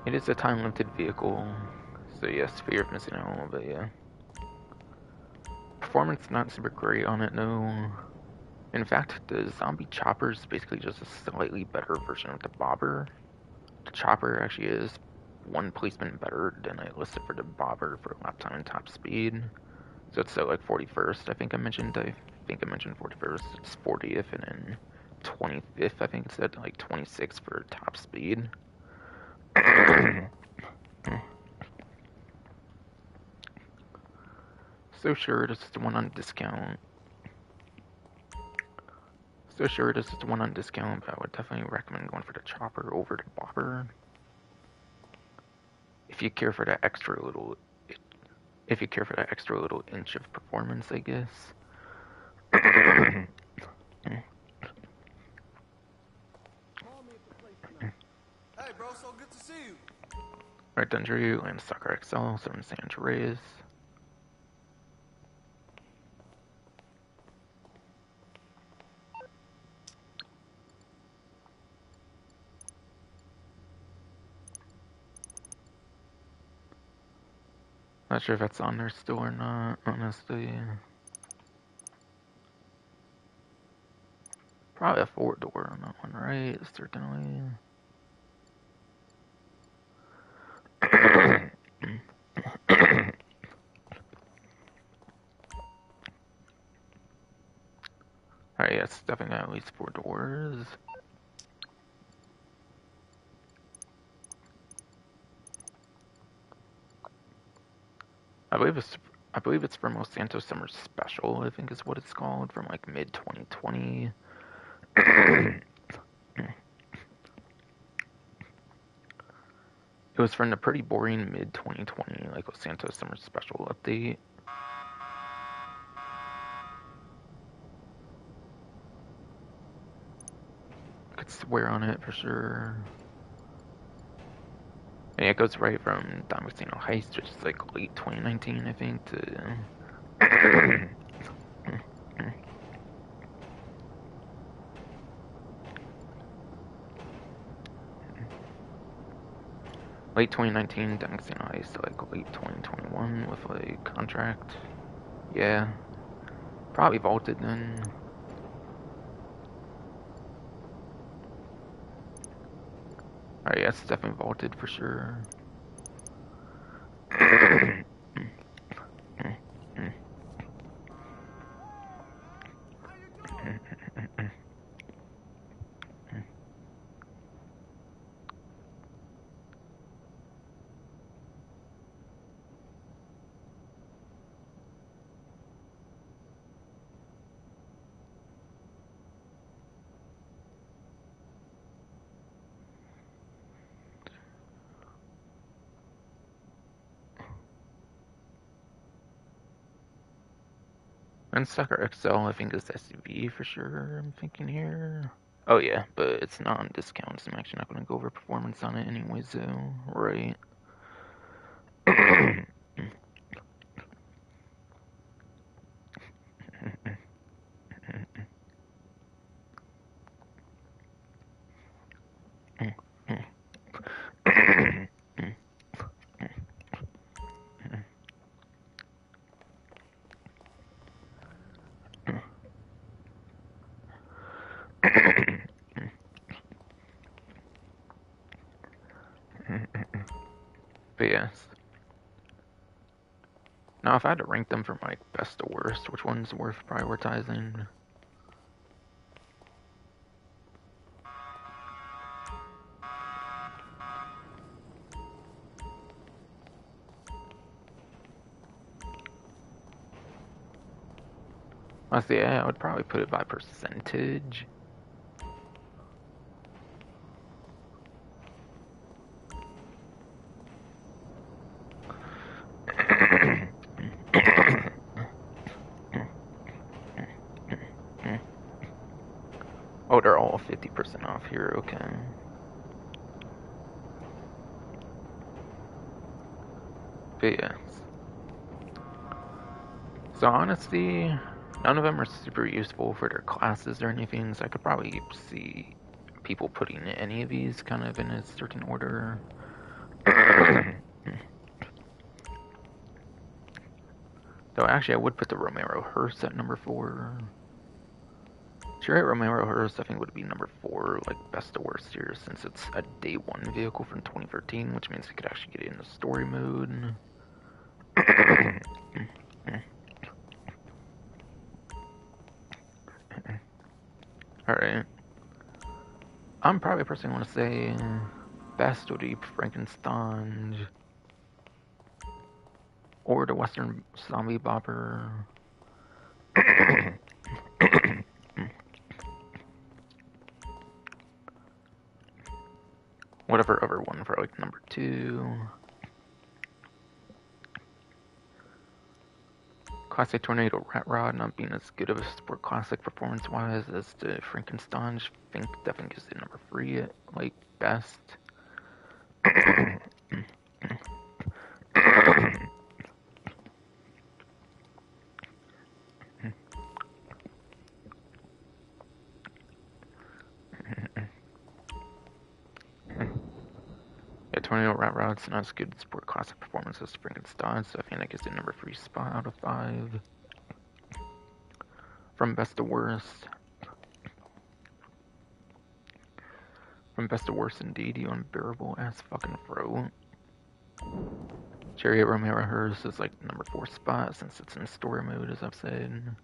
It is a time-limited vehicle, so yes, fear of missing out a little bit, yeah. Performance not super great on it, no. In fact, the zombie chopper is basically just a slightly better version of the bobber. The chopper actually is one placement better than I listed for the bobber for lap time and top speed. So it's at like 41st, I think I mentioned. I think I mentioned 41st. It's 40th, and then 25th, I think it's at like 26th for top speed. So sure, this is the one on discount. So sure, this is the one on discount, but I would definitely recommend going for the chopper over the bobber. If you care for that extra little inch of performance, I guess. Hey, bro, so good to see you. Right, Andreas, and Soccer XL, 7 Andreas. Not sure if that's on there still or not, honestly. Probably a 4-door on that one, right? Certainly. Alright, yeah, it's definitely got at least 4 doors. I believe it's from Los Santos Summer Special, I think is what it's called, from like mid 2020. It was from the pretty boring mid 2020 like Los Santos Summer Special update. I could swear on it for sure. And it goes right from Don Messino Heist, which is like late 2019, I think, to late 2019, Don Messino Heist to like late 2021 with like contract. Yeah, probably vaulted then. Alright, yeah, it's definitely vaulted for sure. And Sucker XL, I think, is SUV for sure, I'm thinking here. Oh yeah, but it's not on discount, so I'm actually not going to go over performance on it anyways, though. Right. But yes. Now, if I had to rank them from like best to worst, which one's worth prioritizing? Honestly, yeah, I would probably put it by percentage. 50% off here, okay. But yeah. So honestly, none of them are super useful for their classes or anything, so I could probably see people putting any of these kind of in a certain order. Though actually I would put the Romero Hearst at number 4. Chariot Romero Hearst I think would be number 4, like best to worst here, since it's a day 1 vehicle from 2013, which means we could actually get it in the story mode. Alright. I'm probably a person who want to say best would be Frankenstein or the Western Zombie Bopper. Whatever other one for like number 2. Classic Tornado Rat Rod not being as good of a sport classic performance wise as the Frankenstein. I think definitely gives it number 3 at like best. Yeah, Tornado Rat Rod's not as good sport classic performance as Frankenstein, so I think that gives it number 3 spot out of 5. From best to worst. From best to worst indeed, you unbearable ass fucking throat. Chariot Romero Hearst is like number 4 spot since it's in story mode, as I've said.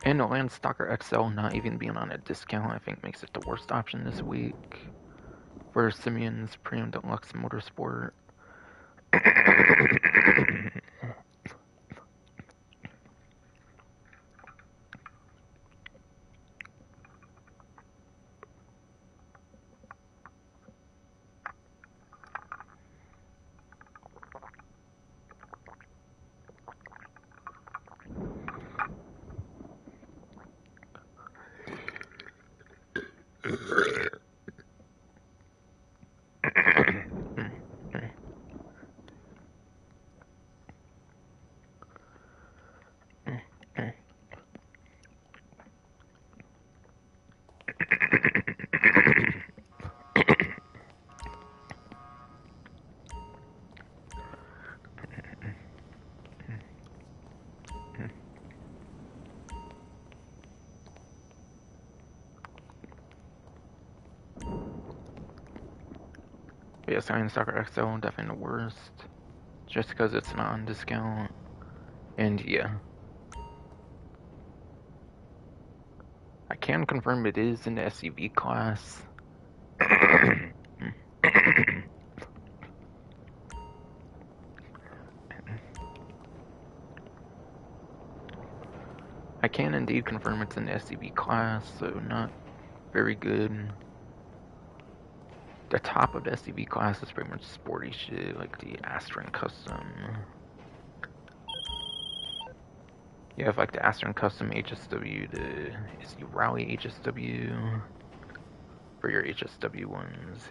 And the Landstalker XL not even being on a discount, I think makes it the worst option this week for Simeon's Premium Deluxe Motorsport. But yeah, Landstalker XL definitely the worst. Just because it's not on discount. And yeah. I can confirm it is in the SUV class. I can indeed confirm it's in the SUV class, so not very good. The top of the SUV class is pretty much sporty shit, like the Astron Custom. You have like the Astron Custom HSW, the SU Rally HSW for your HSW ones.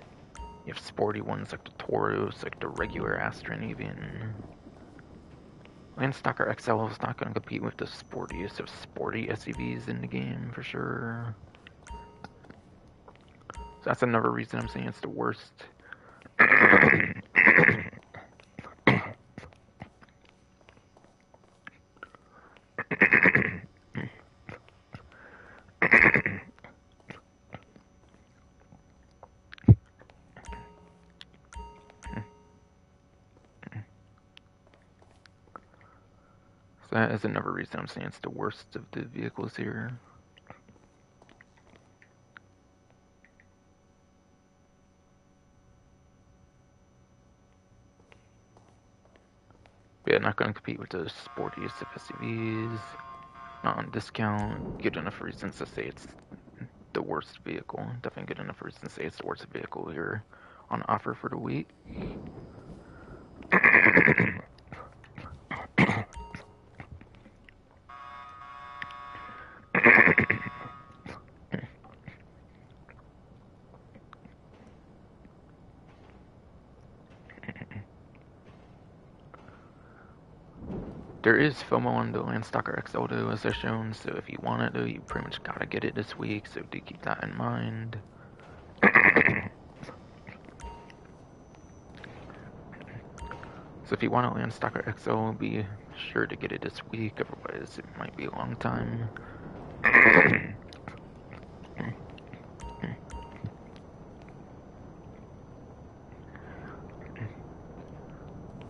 You have sporty ones like the Tauros, like the regular Astron even. Landstalker XL is not going to compete with the sportiest of sporty SUVs in the game for sure. So that's another reason I'm saying it's the worst. So that is another reason I'm saying it's the worst of the vehicles here. But yeah, not going to compete with the sportiest of SUVs. Not on discount. Good enough reasons to say it's the worst vehicle. Definitely good enough reasons to say it's the worst vehicle here on offer for the week. There is FOMO on the Landstalker XL though, as they're shown, so if you want it though, you pretty much gotta get it this week, so do keep that in mind. So if you want a Landstalker XL, be sure to get it this week, otherwise it might be a long time.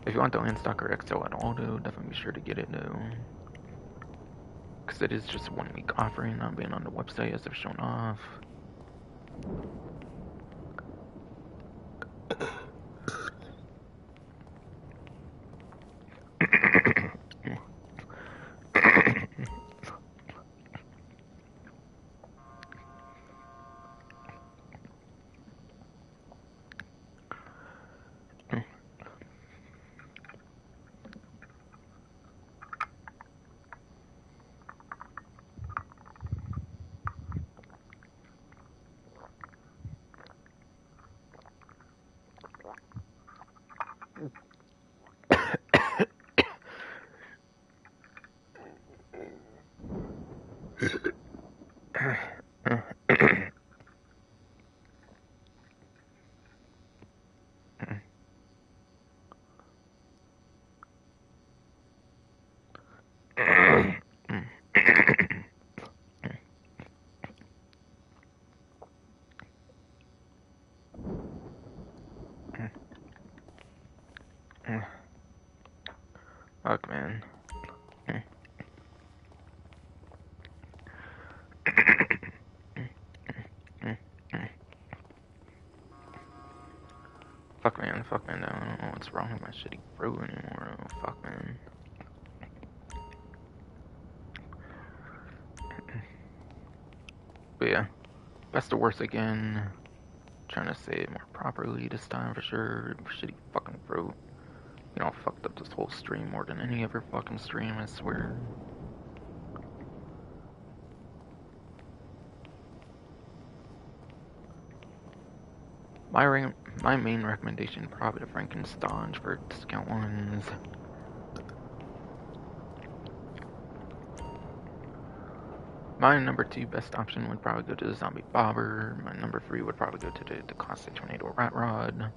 If you want the Landstalker XL at all though, definitely be sure to get it though. Because it is just a 1 week offering, not being on the website as they're shown off. Fuck, man. Fuck, man, I don't know what's wrong with my shitty throat anymore. Oh, fuck, man. But yeah, best of worst again. Trying to say it more properly this time for sure. Shitty fucking throat. You know, fucked up this whole stream more than any other fucking stream, I swear. My main recommendation, probably the Frankenstein for discount ones. My number 2 best option would probably go to the Zombie Bobber. My number 3 would probably go to the Classic Tornado Rat Rod.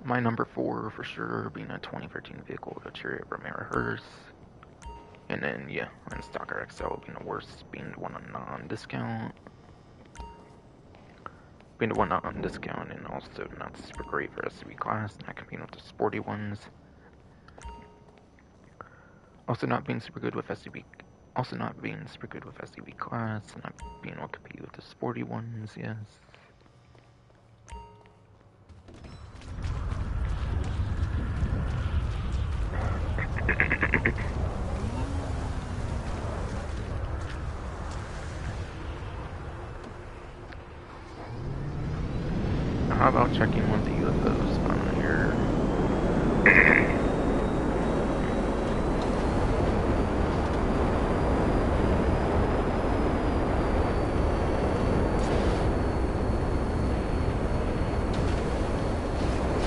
My number 4 for sure being a 2013 vehicle, the Chariot Romero Hearse. And then, yeah, Landstalker XL being the worst, being the one on non-discount. Being the one not on discount and also not super great for SUV class, not competing with the sporty ones. Also not being super good with SUV class, and not being able to compete with the sporty ones, yes. How about checking one of the UFOs on here?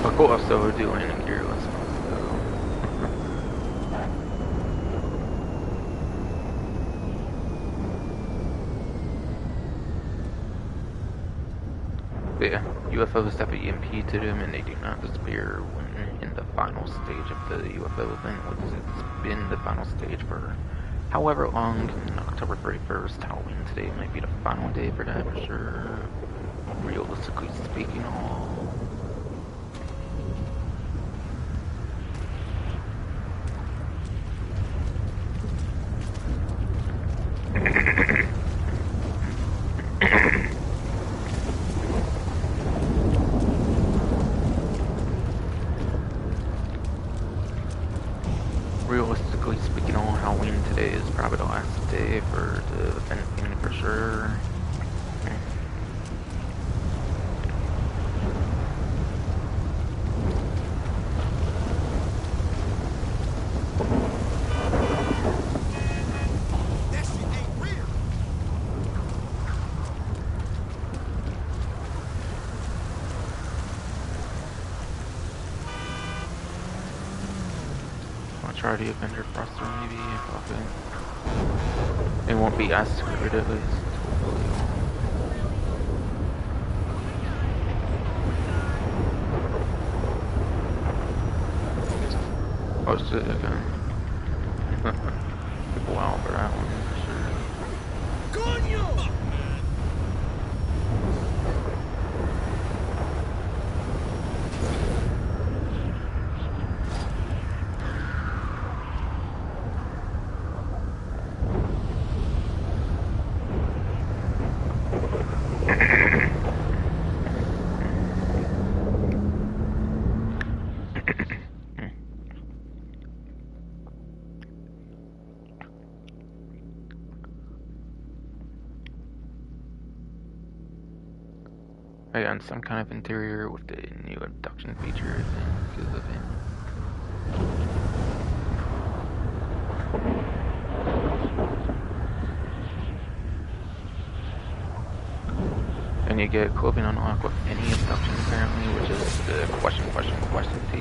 Of course, so we're doing landing gear, let's go. But yeah, UFOs have an EMP to them and they do not disappear when in the final stage of the UFO event, which has been the final stage for however long. October 31st, Halloween today might be the final day for that for sure. Realistically speaking, all. Realistically speaking, all Halloween today is probably the last day for the event for sure. I'll try the Avenger Thruster maybe if I can. It won't be as screwed at least. Hopefully. Oh shit, okay. Took a while for that one, for sure. Coño! I got some kind of interior with the new abduction feature, I think, because of it. And you get clothing unlock with any abduction apparently, which is the question T.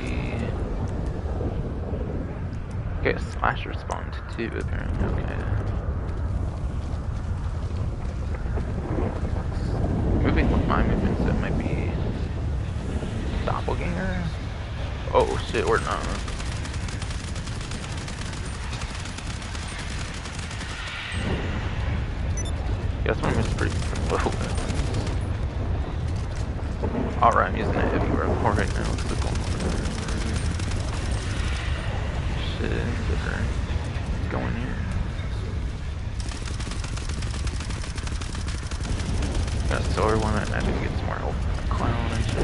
Get a slasher spawned too, apparently, okay. Moving with my movements, it might be doppelganger? Oh shit, we're not. Yeah, this one is pretty slow. Alright, I'm using a heavy reservoir right now. What's the going on? Shit, it's going here. Got a solar one, I need to get some more help from the clown and shit.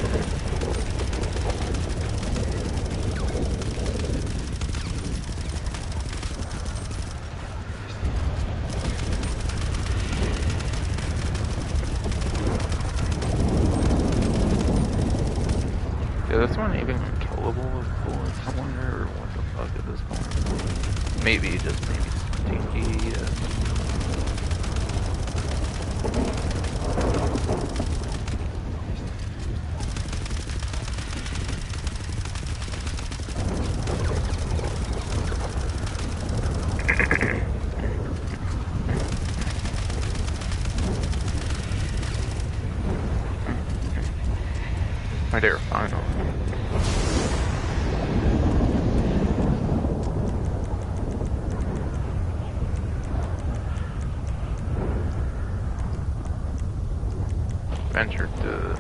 Yeah, this one even unkillable with bullets, I wonder what the fuck at this point. Maybe, just maybe stinky, Right there, final. Ventured to...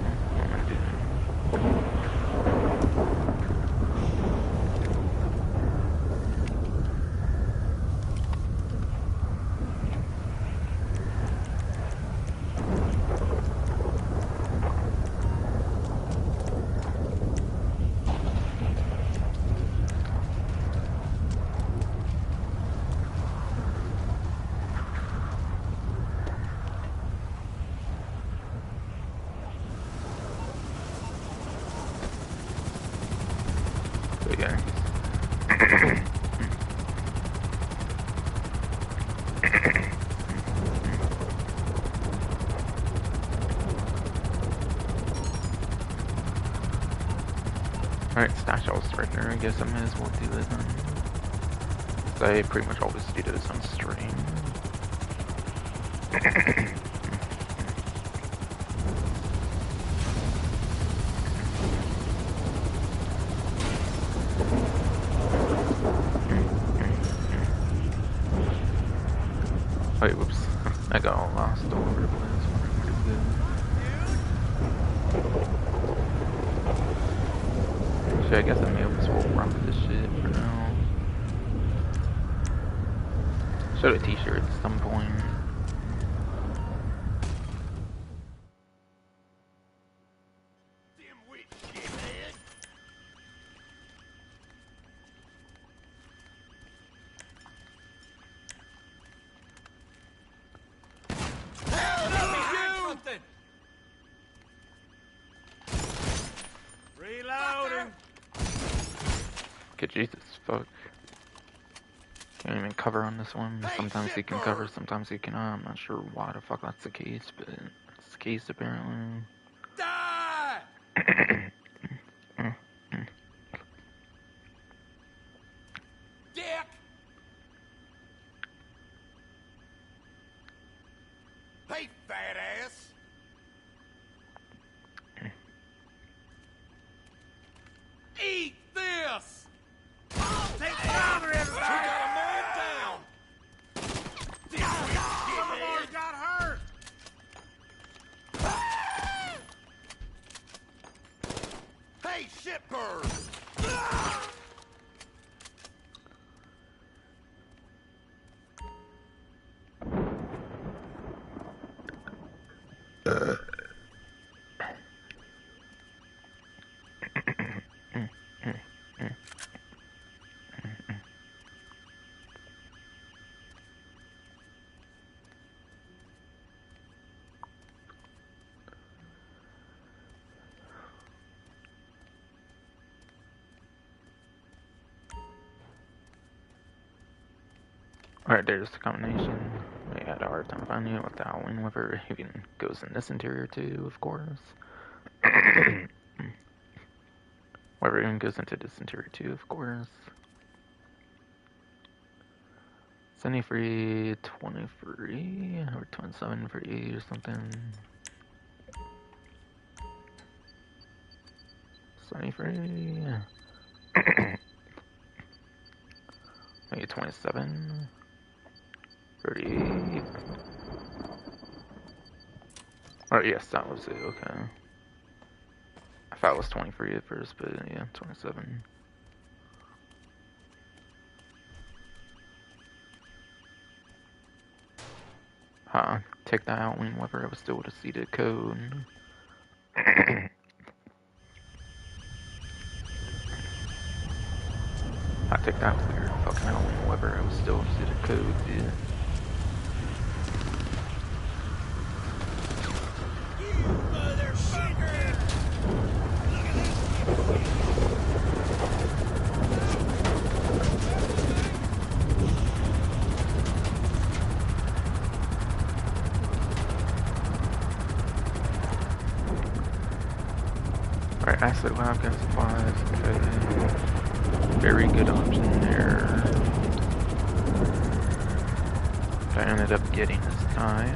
Yeah. Alright, stash all striker. I guess I might as well do this on. I pretty much always do this on stream. Wait, whoops. I got all lost all over the place. Shit, I guess I may as well rock this shit for now. Show a t-shirt at some point. Reloading. Okay, Jesus, fuck. Can't even cover on this one. Sometimes he can cover, sometimes he cannot. I'm not sure why the fuck that's the case, but it's the case apparently. Die! Hey, fat ass! Eat this! Take cover, everybody! We got a man down! Some of ours got hurt! Hey, shitbird! Alright, there's the combination. We had a hard time finding it with the Howling Liver. Even goes in this interior too, of course. Whatever even goes into this interior too, of course. 73, 23, or 27 for E or something. 73. Maybe 27. 38. Oh, yes, that was it, okay. I thought it was 23 at first, but yeah, 27. Take that out whenever I was still to see the code. I take that weird fucking out whenever I was still to see the code, yeah. Alright, acid lab gun supplies, okay. Very good option there. I ended up getting this time.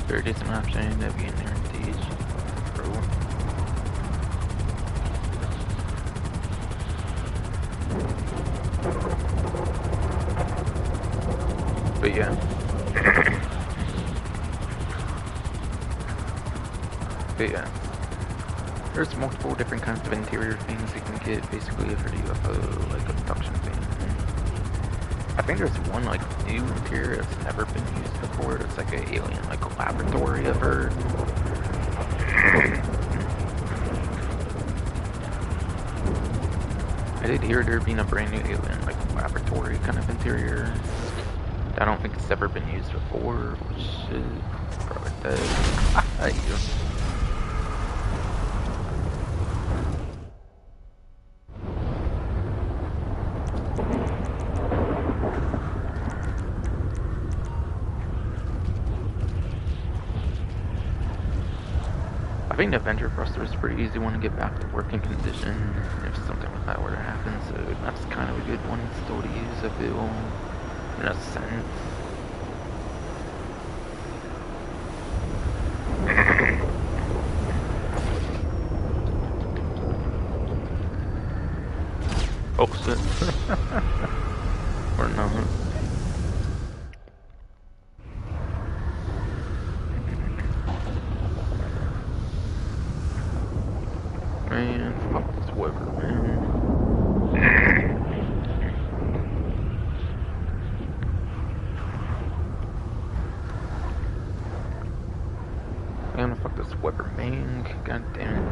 Very decent option to be in there indeed. But yeah. But yeah. There's multiple different kinds of interior things you can get basically for the UFO, like abduction thing. I think there's one like new interior that's never been used before. It's like an alien like laboratory I've heard. I did hear there being a brand new alien like laboratory kind of interior. I don't think it's ever been used before, which is probably dead. I think the Avenger thruster is a pretty easy one to get back to working condition if something like that were to happen, so that's kind of a good one still to use, I feel, in a sense. Oh shit. Or not. Man, fuck this Weber, man. Man, fuck this Weber, man. God damn it.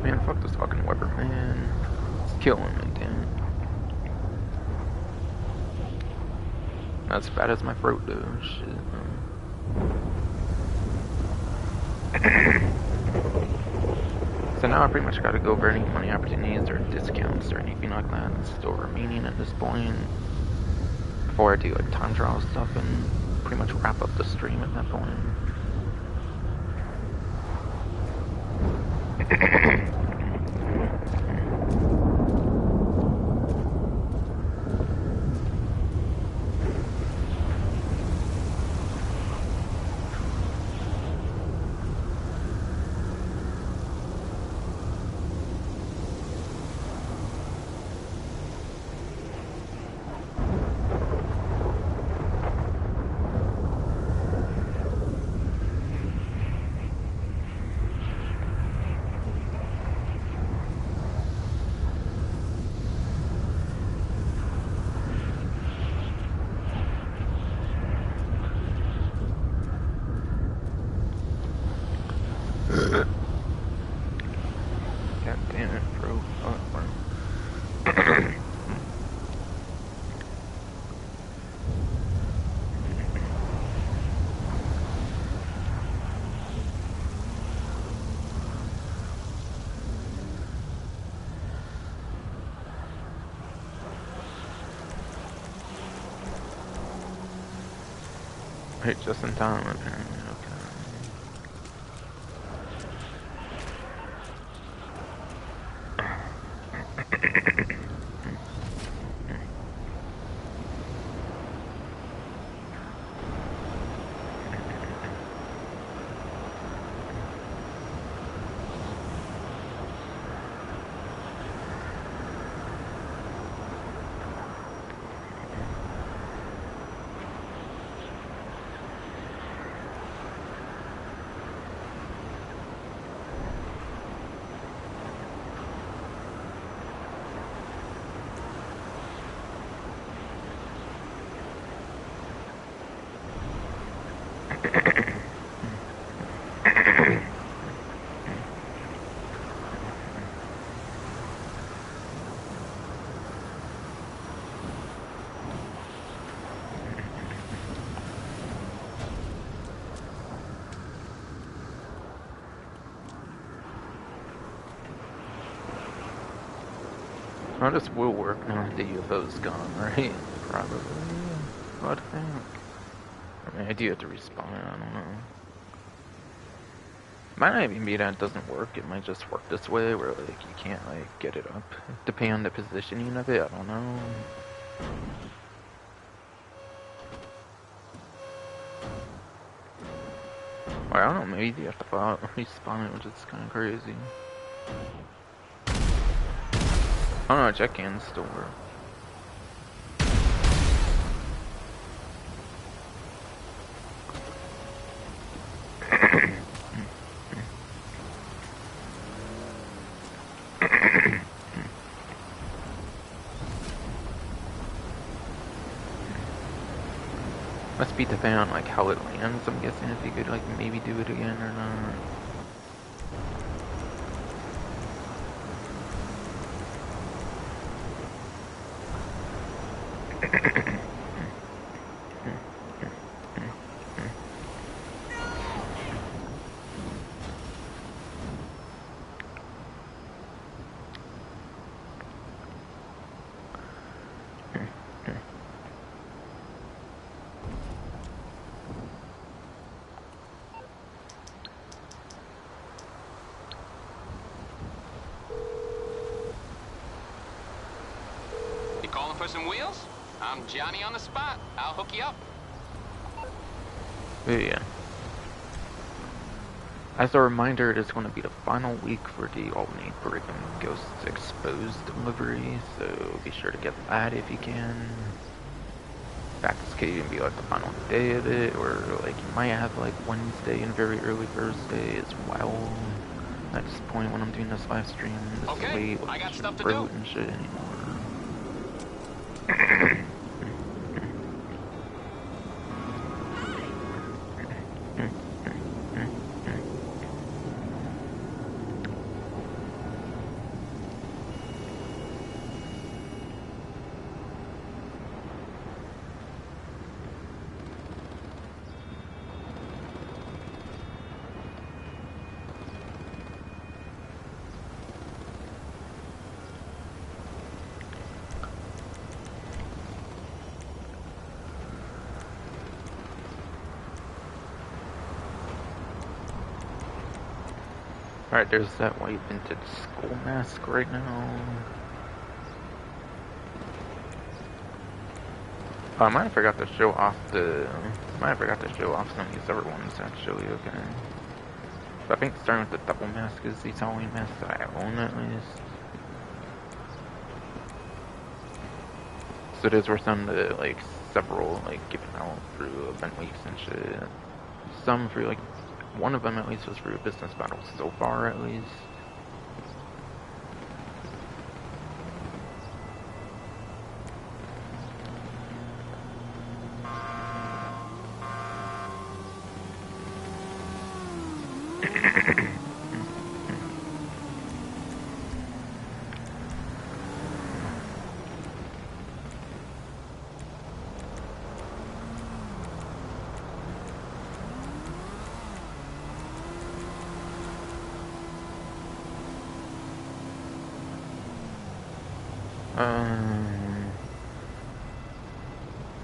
Man, fuck this fucking Weber, man. It's killing me, damn it. Not as bad as my throat, though. Shit, man. So now Now I pretty much got to go over any money opportunities or discounts or anything like that that's still remaining at this point before I do like time trial stuff and pretty much wrap up the stream at that point. God damn it, bro. Fuck, bro. Hey, just in time, apparently. Okay. Oh, this will work now that the UFO's gone, right? Probably. I think. I mean, I do have to respawn it, I don't know. Might not even be that it doesn't work, it might just work this way, where, like, you can't, like, get it up. Depending on the positioning of it, I don't know. Or, I don't know, maybe you have to respawn it, which is kind of crazy. Oh no, jet cans still work. Must be depending on like how it lands, I'm guessing, if you could like maybe do it again or not. Calling for some wheels? I'm Johnny on the spot. I'll hook you up. Yeah. As a reminder, it is going to be the final week for the Albany Brigham Ghosts Exposed delivery, so be sure to get that if you can. In fact, this could even be like the final day of it, or like you might have like Wednesday and very early Thursday as well. At this point when I'm doing this live stream, this Okay, late, I got stuff to road do. and shit anymore. Alright, there's that white vintage skull mask right now. Oh, I might have forgot to show off some of these other ones actually, okay. But I think starting with the double mask is the Halloween mask that I own at least. So it is worth on the like several like given out through event weeks and shit. Some for like one of them at least was for a business battle so far at least.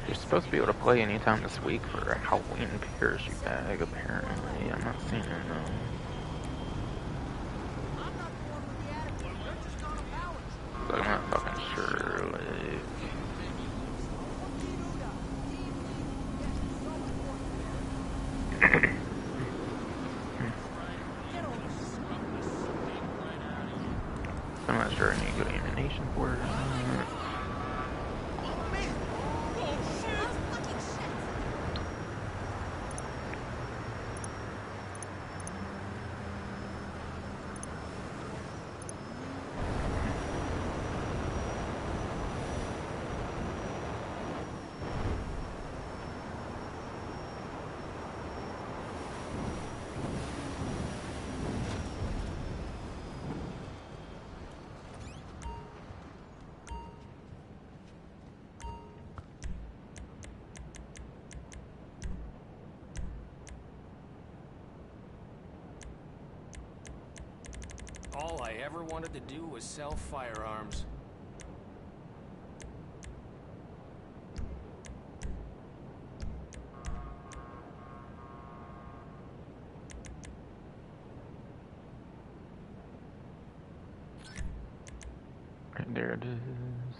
You're supposed to be able to play anytime this week for a Halloween parachute bag, apparently. I'm not seeing it, though. So I'm not fucking sure, like... I'm not sure I need good animation for it or not. All I ever wanted to do was sell firearms. Right there it is.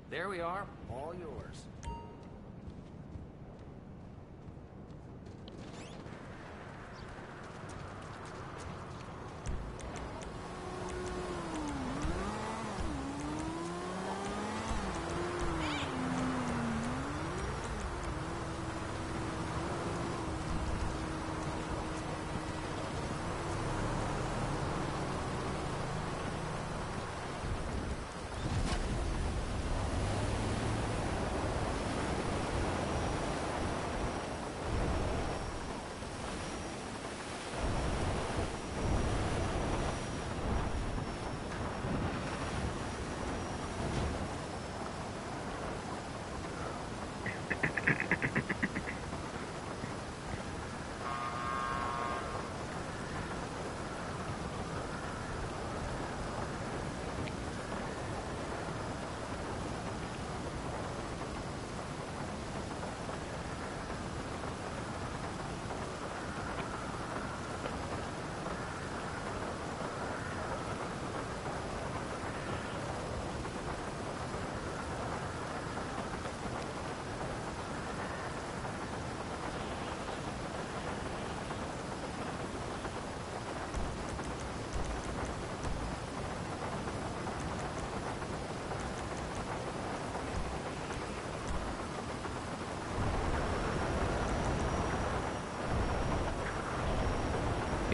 There we are, all yours.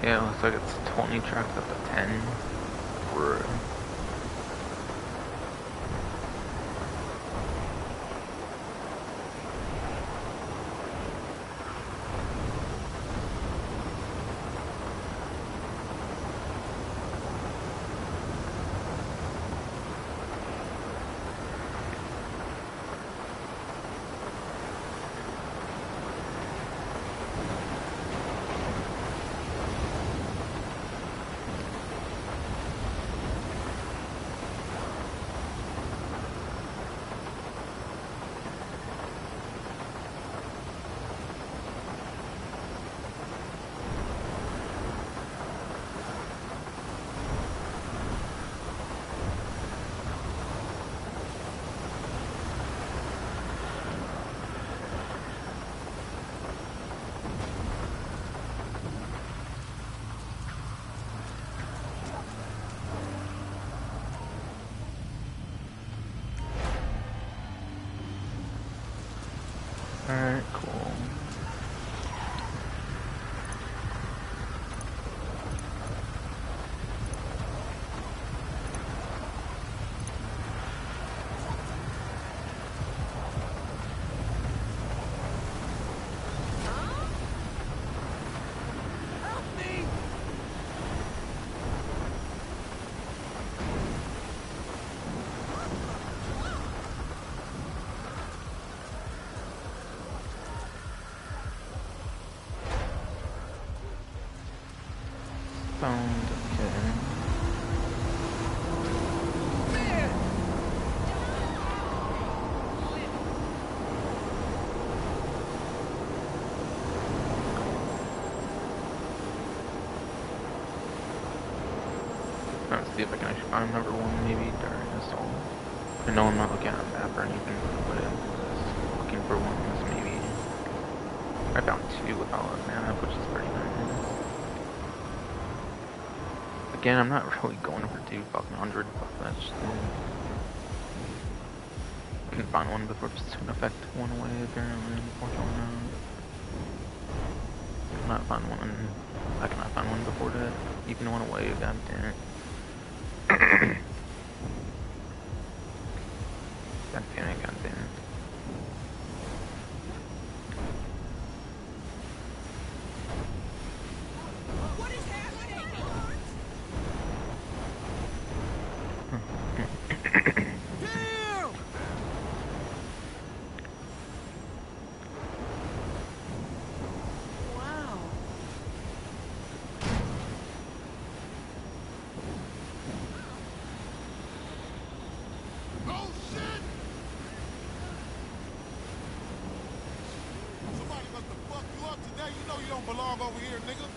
Yeah, it looks like it's 20 tracks up to 10 for... cool. Found a kitten. Let's see if I can actually find number one maybe during this all. I know I'm not looking at a map or anything, but I was looking for ones maybe. I found two without a map, which is pretty nice. Again, I'm not really going for 200, but that's just I can find one before it's an effect one away apparently, unfortunately. I cannot find one. I cannot find one before that. Even one away, god damn it. God damn it, god damn it. What is happening? Damn! Wow. Oh shit! Somebody must have fucked you up today. You know you don't belong over here, nigga.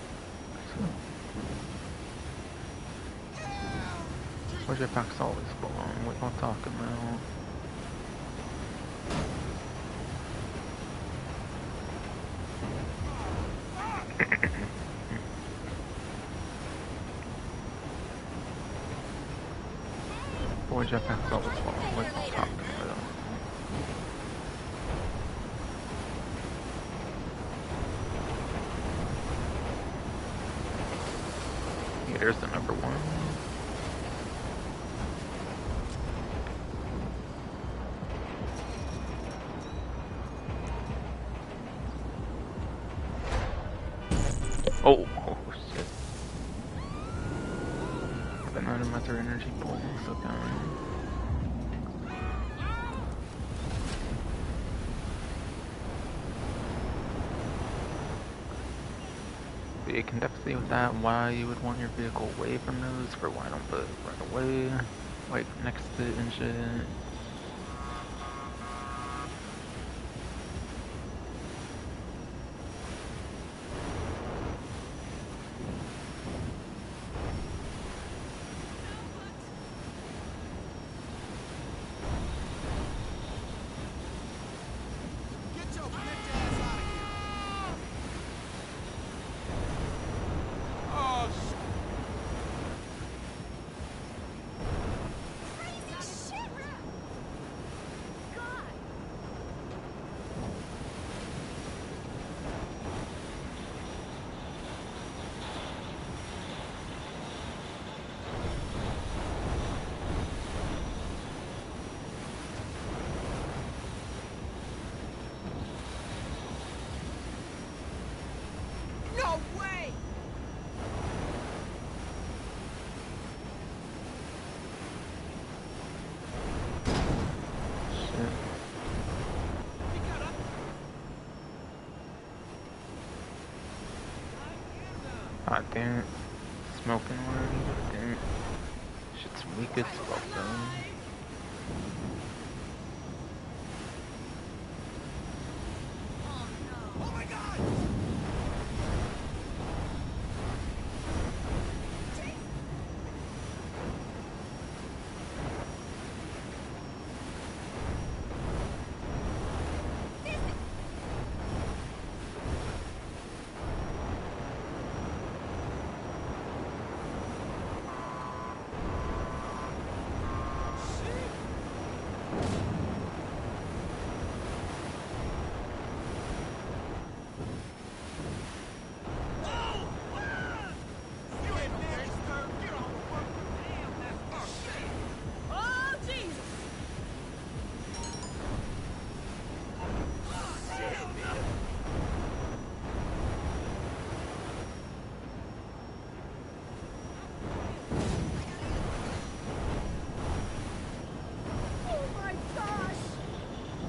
Where's your packs always belong? What y'all talking about? Where's your packs always belong? What y'all talking about? Yeah, there's the number one. Oh, oh shit. But not in my third energy pool, so down. You can definitely see with that why you would want your vehicle away from those, for why don't put it right away, like next to it and shit. Get your bitch ass out of here. Oh, shit. No way! Shit. He got up. God damn it. Smoking already, god damn it. Shit's weak as fuck though. Oh my god! Shit!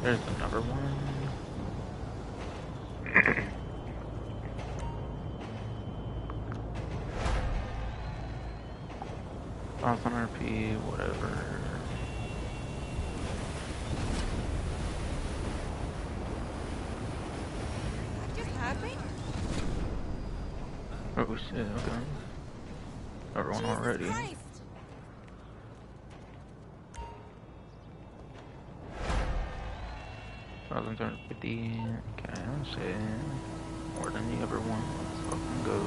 There's another one. 1000 RP, whatever. Just happy? Oh shit, okay. Everyone Jesus already. Christ! 1,250. Okay, shit. More than you ever want. Let's fucking go.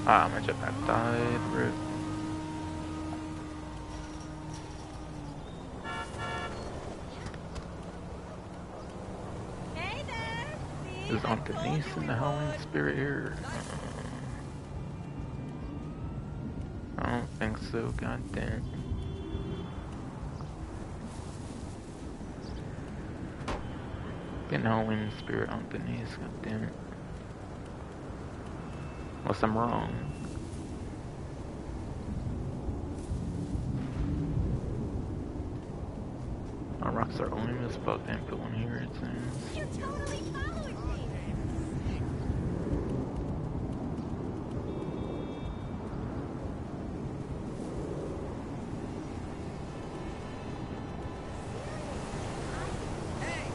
Ah, my jetpack died. Rip. Hey there! See, Is I Aunt told Denise you in we the Halloween would. spirit here? I don't think so, goddamn. Getting Halloween spirit, Aunt Denise, goddamn it. Unless I'm wrong. Our rocks are only as fuck, and put one here, it seems. You're totally following me.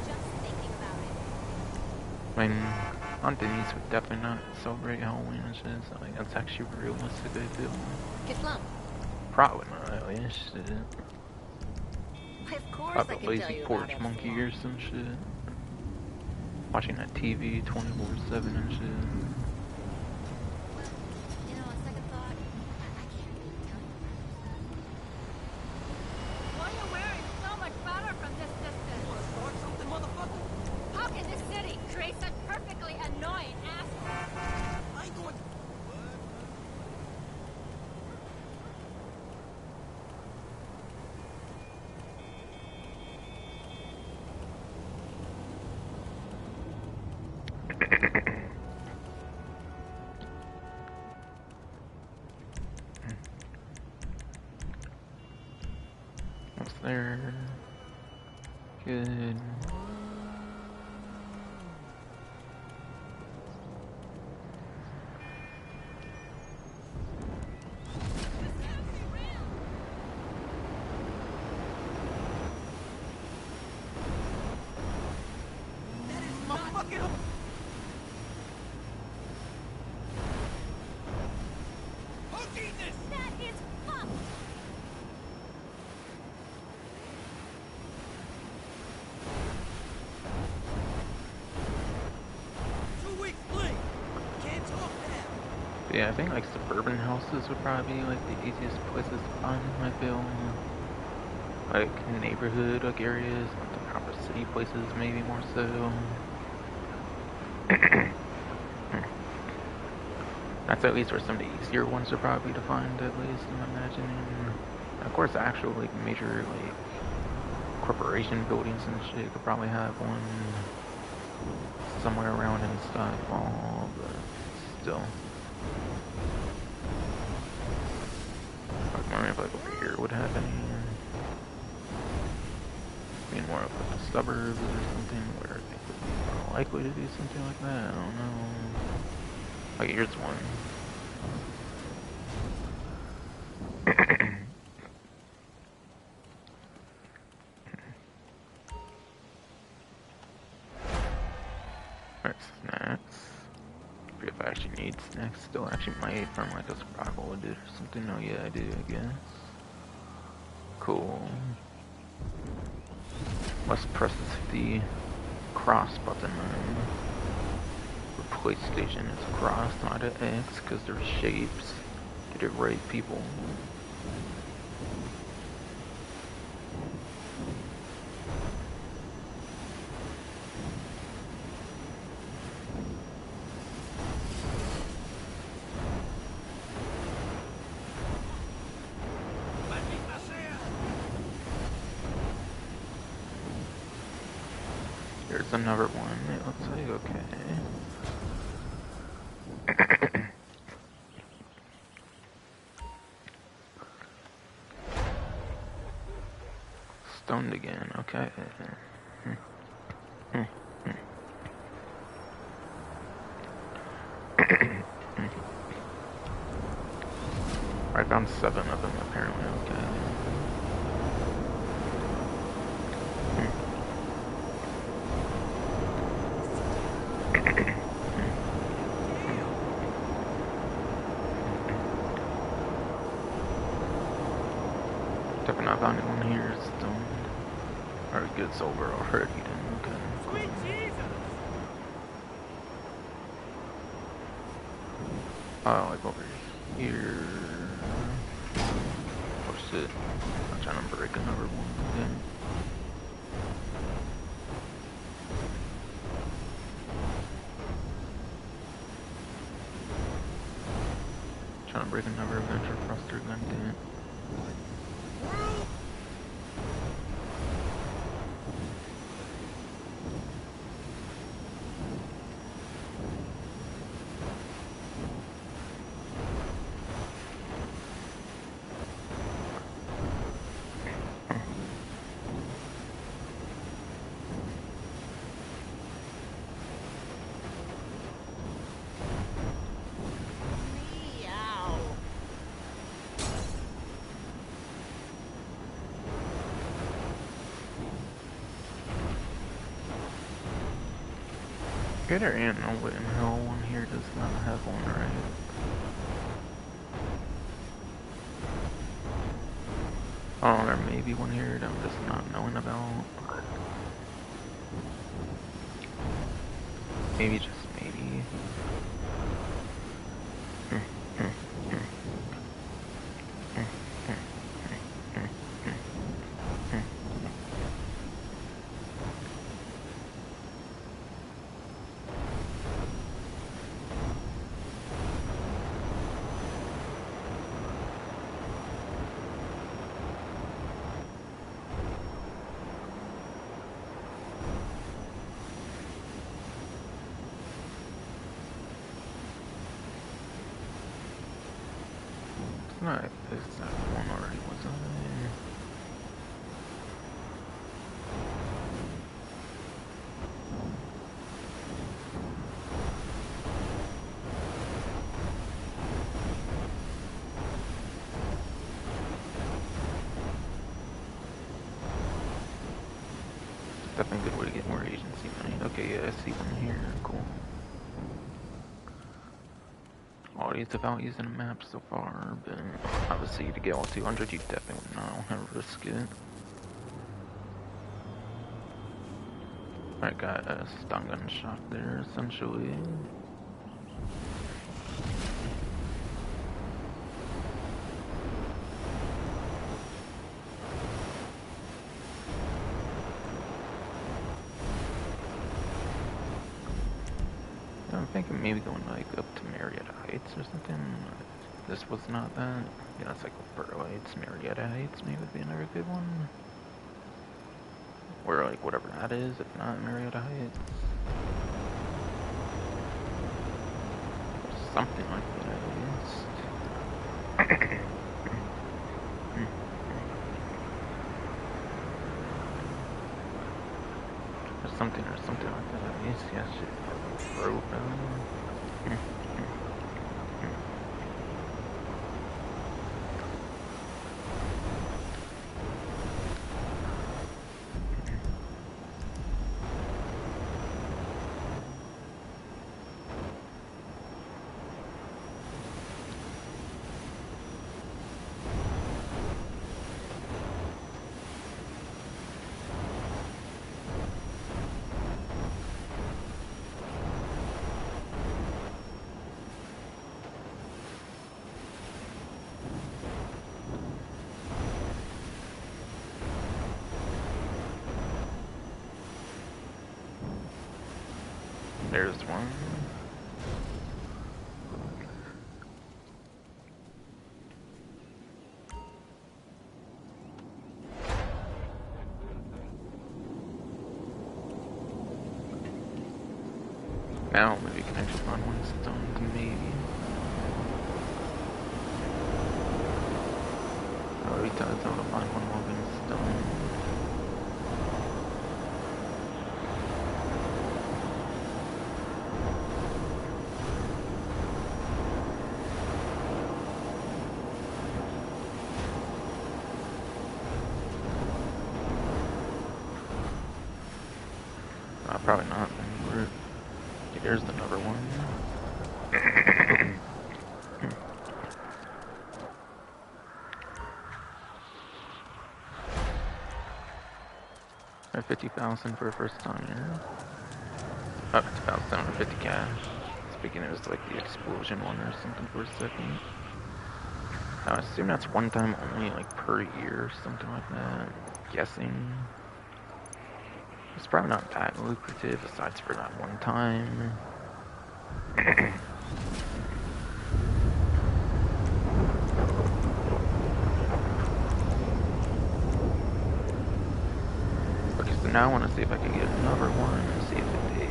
Just thinking about it. I mean, Aunt Denise would definitely not celebrate Halloween and shit, so like, that's actually realistic, I feel. Islam. Probably not, at least. Shit. Of course I Probably can a tell lazy you porch about monkey Epsilon. or some shit. Watching that TV 24/7 and shit. You know, on second thought, I can't really tell you. Why are you wearing so much better from this distance? You wanna start something, motherfucker? How can this city create such perfectly annoying assholes? I ain't going. What's there? Good. That is fucked. Yeah, I think like suburban houses would probably be like the easiest places to find, I feel. Like neighborhood like areas, like the proper city places maybe more so. That's at least where some of the easier ones are probably to find, at least, I'm imagining. Of course, actual like major like corporation buildings and shit could probably have one somewhere around and stuff, all, but still. I wonder if like over here would have any. Being more of like the suburbs or something where I think would be more likely to do something like that. I don't know. Like here's one. Alright, snacks. If I actually need snacks, still actually might from like a survival would do or something. Oh yeah, I do, I guess. Cool. Let's press the cross button. For PlayStation, it's cross, not an X, because they're shapes. Get it right, people. Here's another one. It looks like okay. stoned again, okay. I found 7 of them apparently, okay. Definitely not found anyone here stoned. Alright, good, it's over already then, okay. Sweet Jesus! Like over here. Oh shit. I'm trying to break another one again. Trying to break another adventure thruster gun didn't. Okay, there ain't no way in hell one here does not have one, right? Oh, there may be one here that I'm just not knowing about. Maybe, just maybe. It's not this that one already was on there. Definitely a good way to get more agency money. Okay, yeah, I see one here. Cool. All these the values in the map so far, but obviously to get all 200, you definitely would not want to risk it. I got a stun gun shot there, essentially. I'm thinking maybe going like up to Marietta Heights or something. This was not that. Yeah, it's like Burrow Heights, Marietta Heights maybe would be another good one. Or like whatever that is, if not Marietta Heights. Something like that at least. Or something like that at least. Yeah, shit. Road. There's one. Now maybe we can actually find one stone, maybe. Oh, we thought I was able to find one more stone. Probably not. Okay, there's another one. At 50,000 for a first time here. Oh, 2,750 cash. Speaking, it was like the explosion one or something for a second. I assume that's one time only, like per year, something like that. Guessing. It's probably not that lucrative, aside for that one time. Okay, so now I want to see if I can get another one and see if they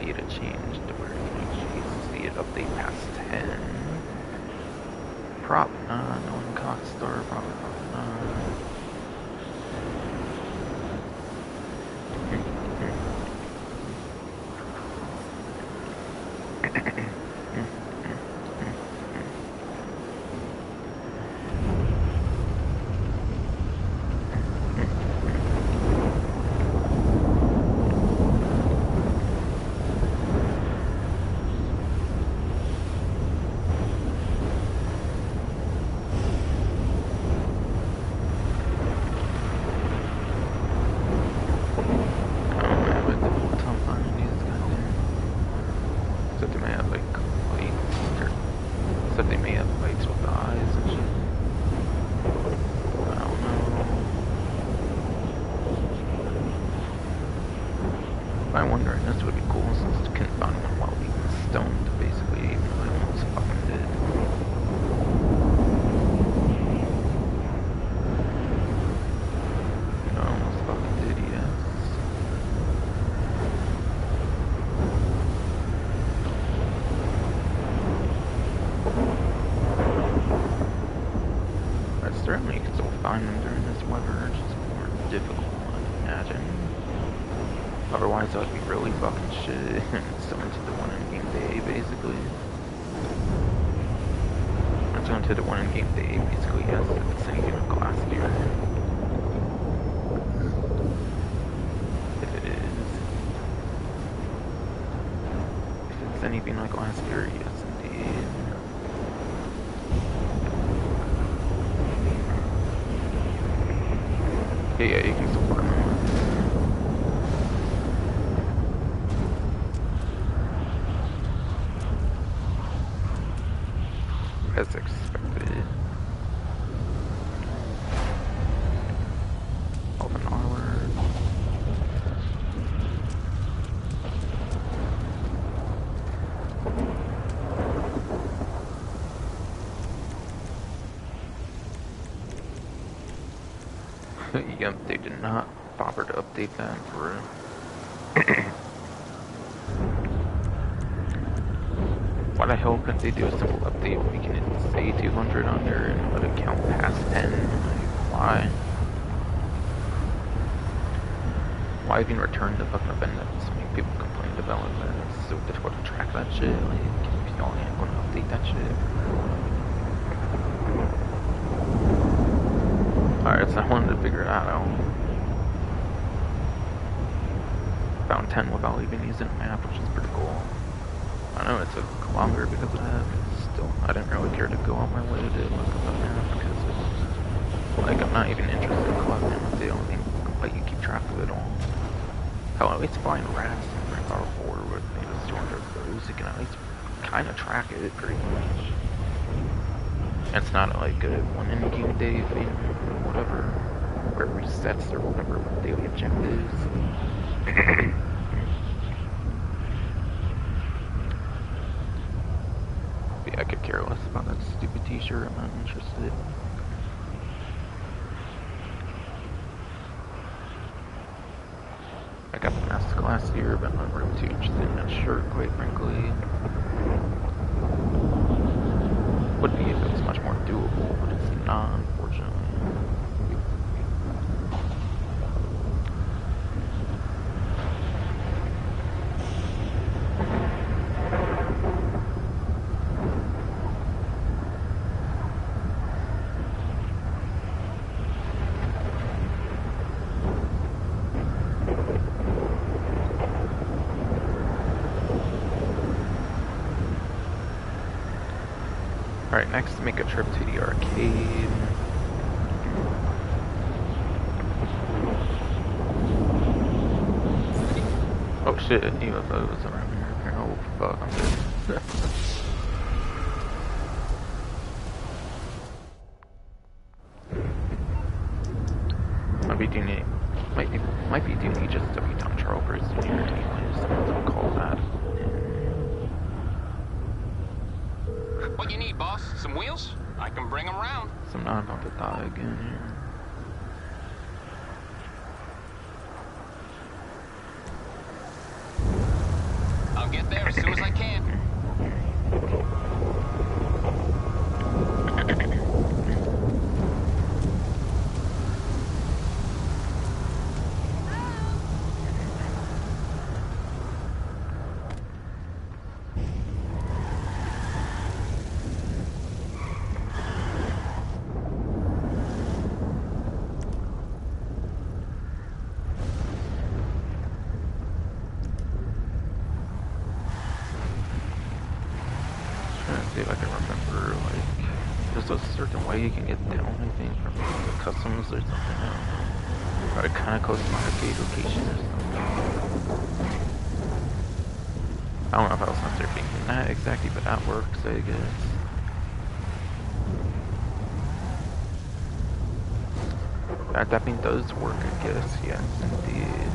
made a change to where you actually see it update past 10. Probably not. No one caught star, probably not. I'm wondering, this would be cool since you couldn't find one while being stoned, basically, even though I almost fucking did. I almost fucking did, yes. I certainly could still find them during this weather, it's just more difficult than I imagine. Otherwise, that would be really fucking shit. Similar to the one in game day, basically. That's going to the one in game day, basically, yes, it's anything like last year. If it is. If it's anything like last year, yes, indeed. Yeah, you can still farm them. As expected. Open armor. Yep, they did not bother to update that for real. Why the hell couldn't they do a simple update making it say 200 on there and let it count past 10? Like, why? Why even return the fucking event that so many people complained about it? It's so difficult to track that shit. Like, y'all ain't gonna update that shit. Alright, so I wanted to figure that out. Found 10 without even using a map, which is pretty cool. I know it took longer because of that, but still, I didn't really care to go out my way to look up a map because it's like I'm not even interested in collecting it. They don't even let you keep track of it all. Hell, at least find rats and bring our 4 with just 200 of those. You can at least kind of track it pretty much. And it's not like a one in game day thing or whatever, where it resets or whatever with daily objectives. I could care less about that stupid t-shirt, I'm not interested. I got the mask last year, but I'm not really too interested in that shirt, quite frankly. Would be if it was much more doable, but it's not, unfortunately. Alright, next make a trip to the arcade. Oh shit, UFOs around here. Oh fuck, I'm dead. Might be doing just W Tom Charles here anyways, don't call that. What you need, boss? Some wheels? I can bring them round. So I'm not about to die again here. I'll get there as soon as I can. See if I can remember, like, there's a certain way you can get down, I think, from the customs or something, I don't know. Or kind of close to my arcade location or something. I don't know if I was necessarily thinking that exactly, but that works, I guess. That tapping does work, I guess, yes, indeed.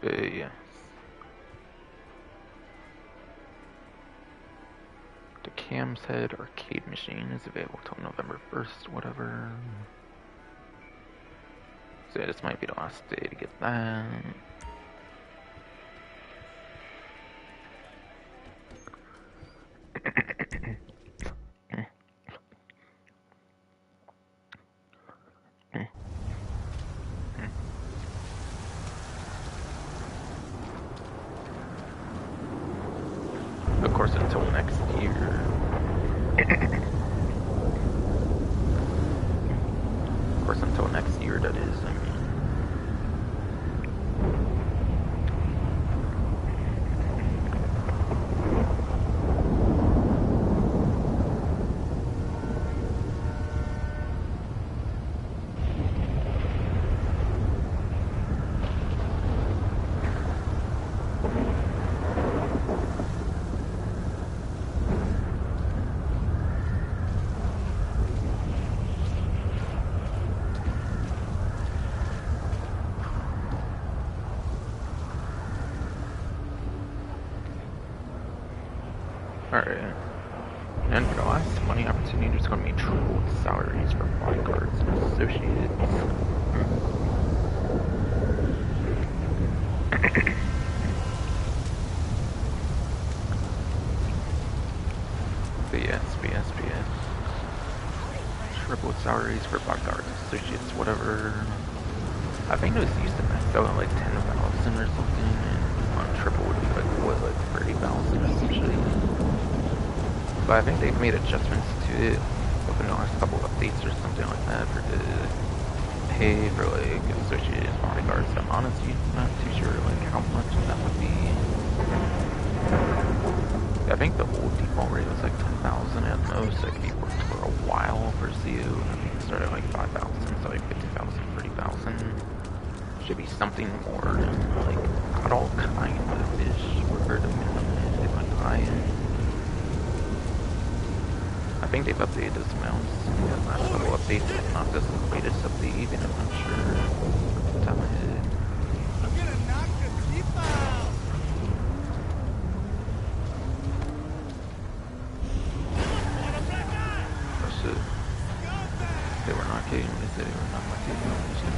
Yes. The Cam's Head arcade machine is available till November 1st, whatever. So yeah, this might be the last day to get that. Of course, until next year. Of course, until next year, that is, I mean. Alright. And for the last money opportunity, there's going to be triple salaries for bodyguards and associates. BS. Triple salaries for bodyguards, associates, whatever. I think it was used to max out at like 10,000 or something, and on triple would be like, what, like 30,000 or some shit. But I think they've made adjustments to it within the last couple of updates or something like that for the pay for like associated bodyguards. I'm honestly not too sure like how much that would be. I think the old default rate was like 10,000 at most. Like if you worked for a while for CU, I think it started at like 5,000, so like 50,000, 30,000. Should be something more than like got all kind of ish for the minimum if like high-end. I think they've updated those amounts in the last couple updates, but not this latest update, even if I'm sure off the top of my head. I'm gonna knock the teeth out. Oh shit. They were not kidding when they said they were not kidding on this shit.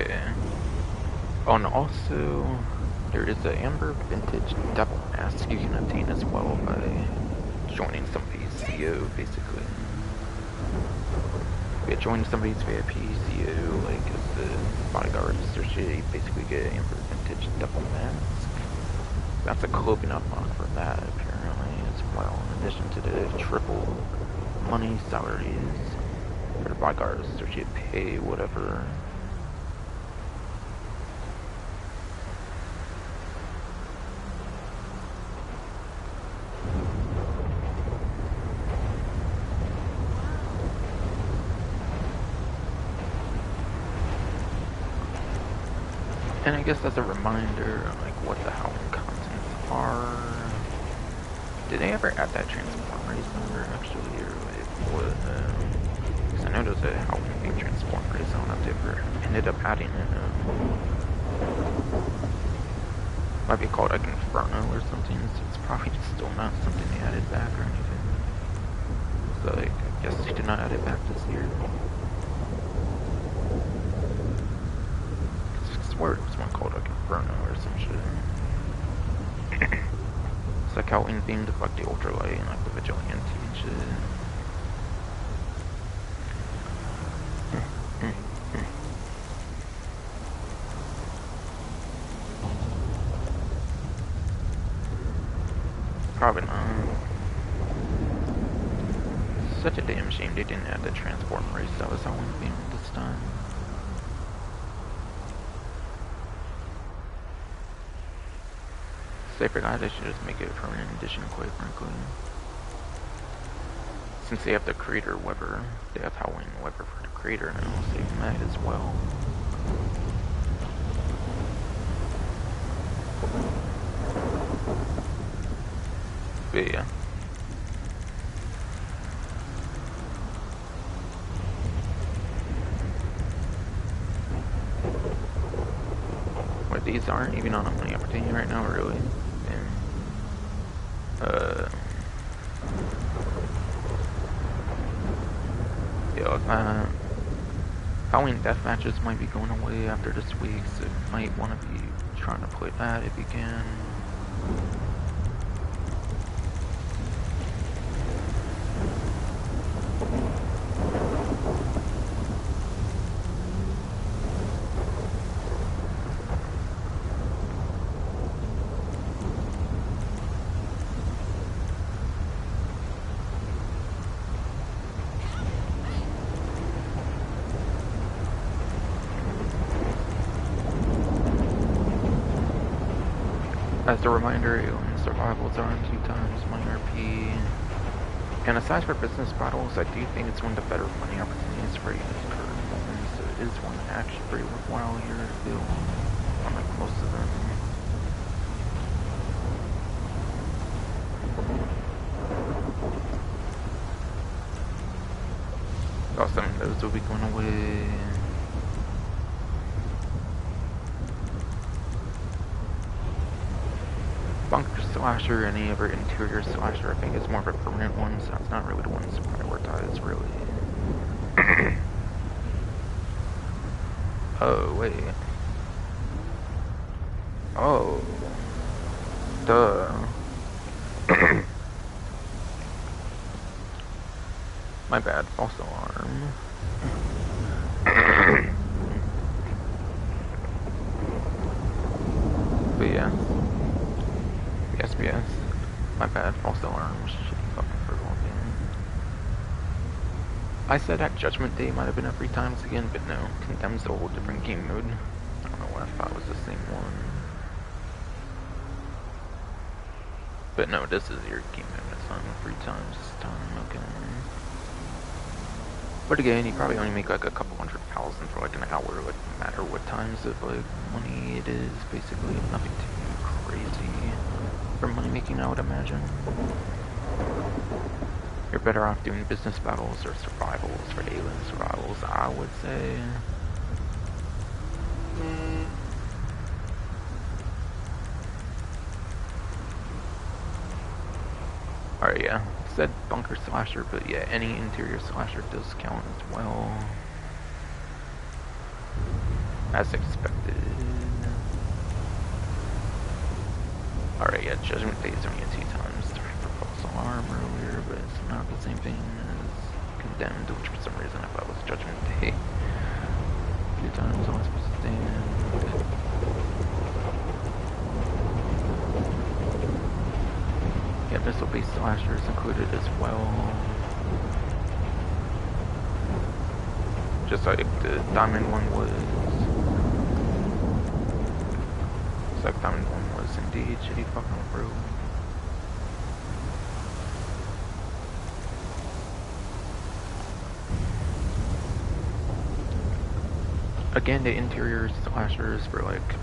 Yeah. Oh, and also, there is an Amber Vintage Devil Mask you can obtain as well by joining somebody's CO, basically. Yeah, join somebody's VIP CO, like, as the bodyguard or shit, you basically get an Amber Vintage Devil Mask. That's a clothing unlock for that, apparently, as well, in addition to the triple money salaries for the bodyguard associate pay, whatever. And I guess as a reminder, like, what the Howling contents are. Did they ever add that transform race number, actually, or like, what? Because I know there's a Howling thing transform race, I don't know if they ever ended up adding it. Might be called like Inferno or something, so it's probably still not something they added back or anything. So, like, I guess they did not add it back this year. I swear it was one called like Inferno or some shit. It's like Halloween themed with like the ultralight and like the vigilante and shit. Probably not. Such a damn shame they didn't add the transform race that was Halloween themed this time. They forgot they should just make it a permanent edition, quite frankly. Since they have the creator Weber, they have Halloween Weber for the creator now, so they might as well. But yeah. Wait, these aren't even on a money opportunity right now, really? Yeah, Halloween death matches might be going away after this week, so you might want to be trying to play that if you can. As a reminder, alien survivals are on 2 times money RP. And aside for business battles, I do think it's one of the better money opportunities for you in this current moment, so it is one actually pretty worthwhile here to feel, unlike most of them. Also, those will be going away. Bunker Slasher, any other interior slasher, I think is more of a permanent one, so that's not really the ones to prioritize, really. Oh, wait. Oh. Duh. My bad, false alarm. But yeah. Yes. My bad, false alarm. Shitty fucking purple game. I said that Judgment Day might have been every times again, but no. Condemn's a whole different game mode. I don't know what I thought was the same one. But no, this is your game mode. It's not 3 times this time, okay. But again, you probably only make like a couple $100,000 for like an hour, like no matter what times of like money it is. Basically, nothing too crazy for money making, I would imagine. You're better off doing business battles or survivals for alien survivals, I would say. Alright, yeah. Said bunker slasher, but yeah, any interior slasher does count as well. As expected. Alright, yeah, Judgment Day is only a 2 times for false alarm earlier, but it's not the same thing as Condemned, which for some reason I thought was Judgment Day. 2 times on supposed to stand. Yeah, missile-based slashers included as well. Just like the Diamond one was. Looks like Diamond one was indeed shitty fucking road. Again, the interior slashers for like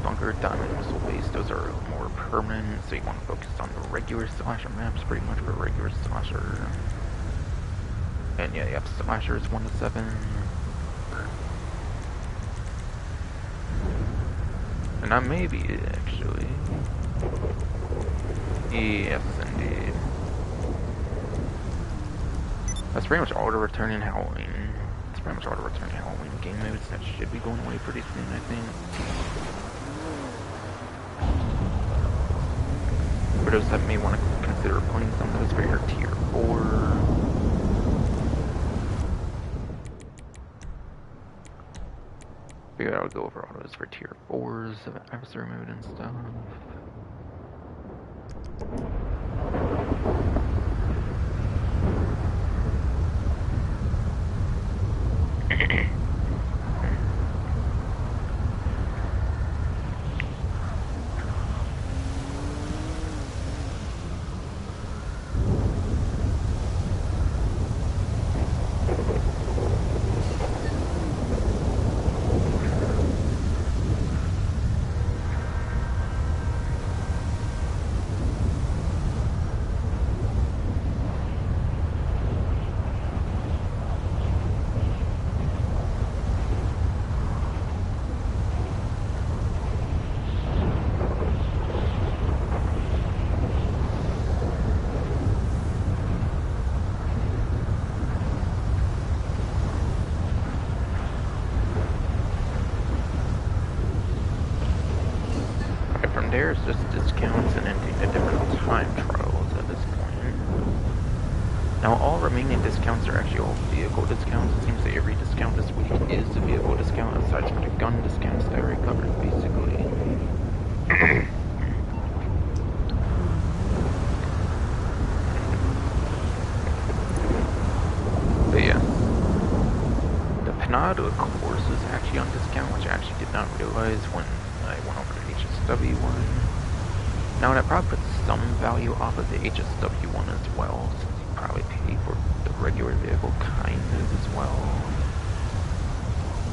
Bunker, Diamond, Missile Base, those are more permanent, so you want to focus on the regular slasher maps pretty much for regular slasher. And yeah, you have slashers 1 to 7. And that may be it, actually. Yes, indeed. That's pretty much all the returning Halloween. That's pretty much all the returning Halloween game modes that should be going away pretty soon, I think. For those that may want to consider playing some of those for your tier 4. Figured I would go over all those for tier 4s of adversary mode and stuff. There's just discounts and ending the different time trials at this point. Now all remaining discounts are actually all vehicle discounts. It seems that every discount this week is a vehicle discount, aside from the gun discounts that I already covered, basically. But yeah. The Panada course is actually on discount, which I actually did not realize when I went over to HSW one. Now that probably puts some value off of the HSW one as well, since you probably pay for the regular vehicle kind of as well.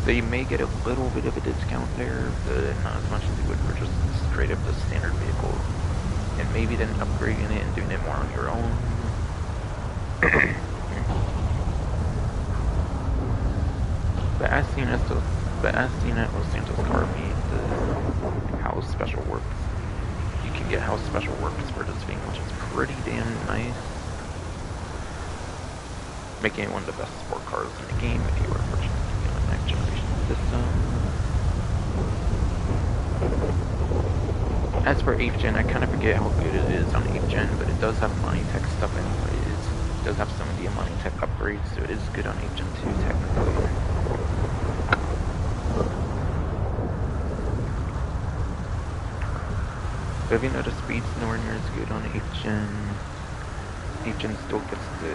So you may get a little bit of a discount there, but not as much as you would for just straight up the standard vehicle. And maybe then upgrading it and doing it more on your own. But as seen at Los Santos Car Meet, the house special works. You can get house special works for this thing, which is pretty damn nice. Making it one of the best sport cars in the game if you are fortunate to get a next generation system. As for 8th gen, I kind of forget how good it is on 8th gen, but it does have Moneytech stuff anyways. It does have some of the Moneytech upgrades, so it is good on 8th gen too, technically. So if you know the speed's nowhere near as good on 8th gen, 8th gen still gets the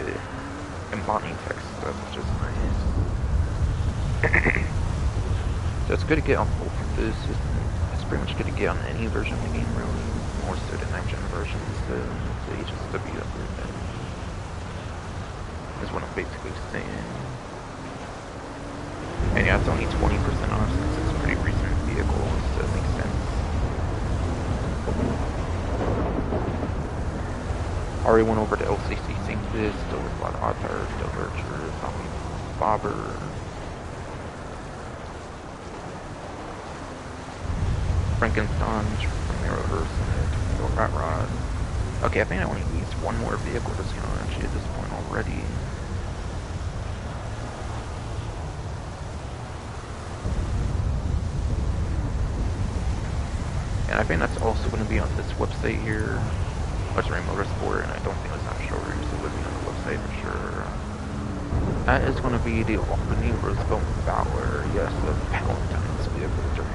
Moneytech stuff, which is nice. So it's good to get on both of those systems. It's pretty much good to get on any version of the game, really. More so the 9th gen versions, the HSW upgrade. Is what I'm basically saying. And yeah, it's only 20% off since it's a pretty recent vehicle, so it makes sense. Already went over to LCC St. Louis, still with a lot of Otter, Del Virtue, Tommy Bobber. Frankenstein, Mirrorverse, and Rat Rod. Okay, I think I only need one more vehicle discount actually at this point already. And I think that's also going to be on this website here, Mercenary Motorsport, and I don't think it's on showroom, so it would be on the website for sure. That is going to be the Albany Roosevelt Valor, yes, the Palatine's vehicle during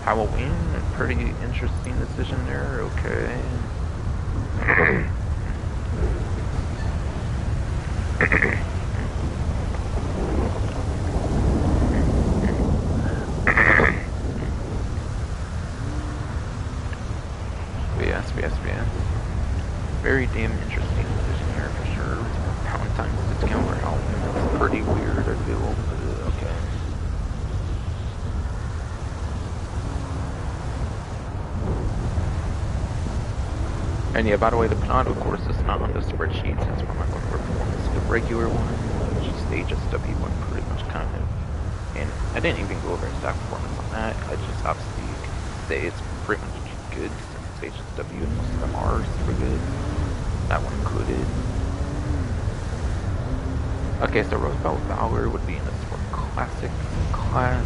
Halloween. Pretty interesting decision there, okay. yes. Very damn interesting decision here for sure. Palatine's discount for Halloween, that's pretty weird, I feel. Okay. And yeah, by the way, the Panado course is not on the spreadsheet since we're not going to performance. The regular one, which is the HSW one, pretty much kind of. And I didn't even go over exact performance on that. I just obviously can say it's pretty much good since it's HSW and most of them are super good. That one included. Okay, so Roosevelt Valor would be in the Sport Classic class.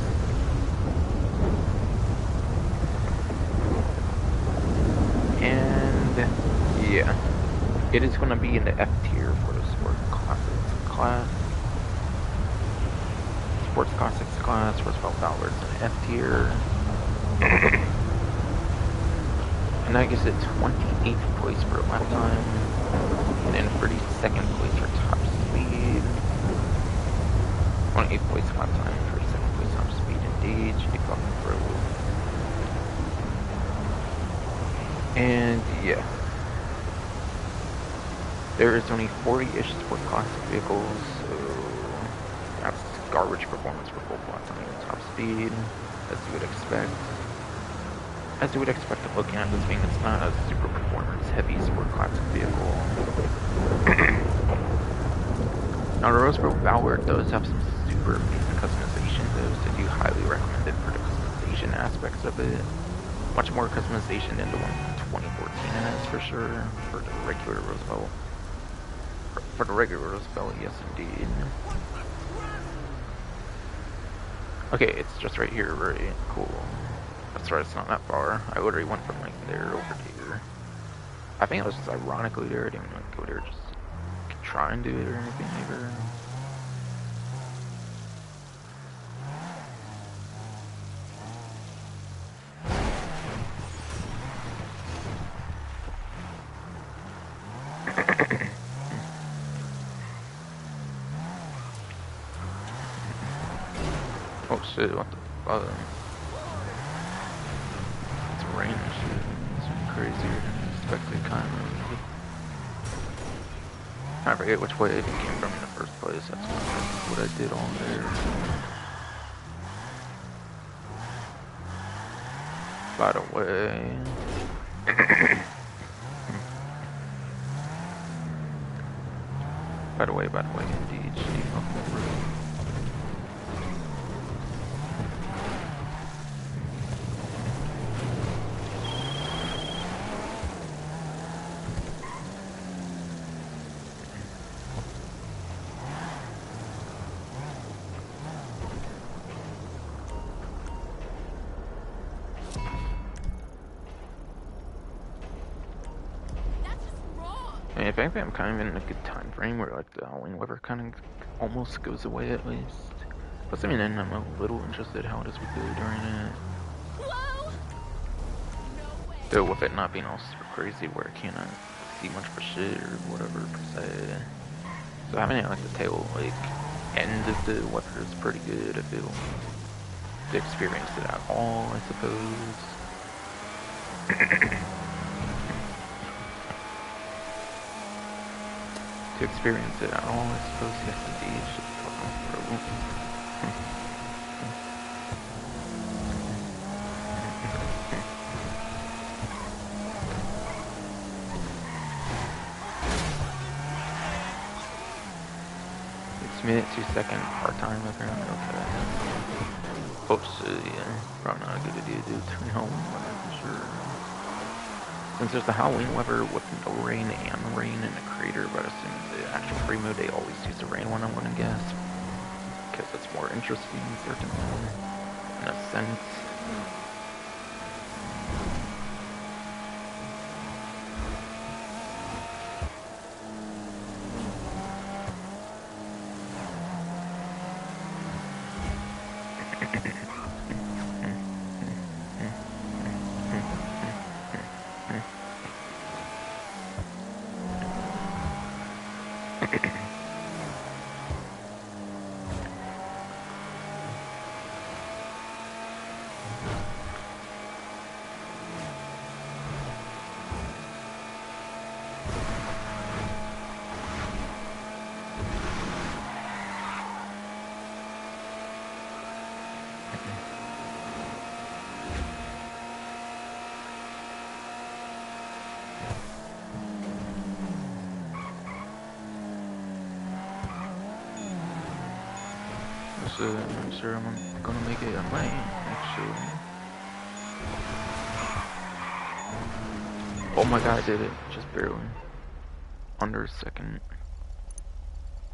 And yeah, it is going to be in the F tier for the Sport Classics class. Sports Classics class, Roosevelt Valor is in F tier. And that gives it 28th place for lap time. And then 32nd place for top speed. 28th place lap time, 32nd place top speed, indeed. Should be fucking thrilled. And yeah. There is only 40-ish Sport Classic vehicles, so that's garbage performance for full lap time and top speed, as you would expect. As you would expect of looking at this thing, it's not a super performance heavy Sport Classic vehicle. Now the Roosevelt Valor does have some super amazing customization though, so I do highly recommend it for the customization aspects of it. Much more customization than the one from 2014 has for sure, for the regular Roosevelt. For the regular Roosevelt, yes indeed. Okay, it's just right here, right? Cool. That's right, it's not that far. I literally went from like there over here. I think it was just ironically there. I didn't even like, go there just try and do it or anything either. Oh shit, what the fuck? It's raining shit. It's crazier than expected, kind of. I forget which way it came from in the first place. That's what I did on there. By the way. By the way, indeed. If anything, I'm kind of in a good time frame where like the Halloween weather kind of almost goes away at least. Plus, I mean, then I'm a little interested how it is we go during it. Though with it not being all super crazy where I cannot see much for shit or whatever per se. So having it like the tail like end of the weather is pretty good. I feel to experience it at all, I suppose. To experience it at all, I suppose, yes indeed. Shit, fucking minute, 2 second part time background, okay. Oops, yeah. Probably not a good idea to do between Halloween weather for sure. Since there's the Halloween weather with no rain and rain in the crater, but assuming the actual free mode, they always use the rain one, I want to guess. Because it's more interesting, certainly, in a sense. Actually, I'm not sure I'm gonna make it. I might, actually. Oh my god, I did it. Just barely. Under a second.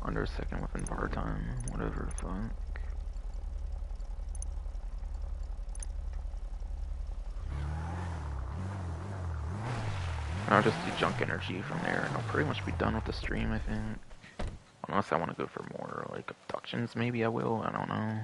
Under a second within bar time. Whatever the fuck. And I'll just do junk energy from there, and I'll pretty much be done with the stream, I think. Unless I want to go for more, like, abductions, maybe I will. I don't know.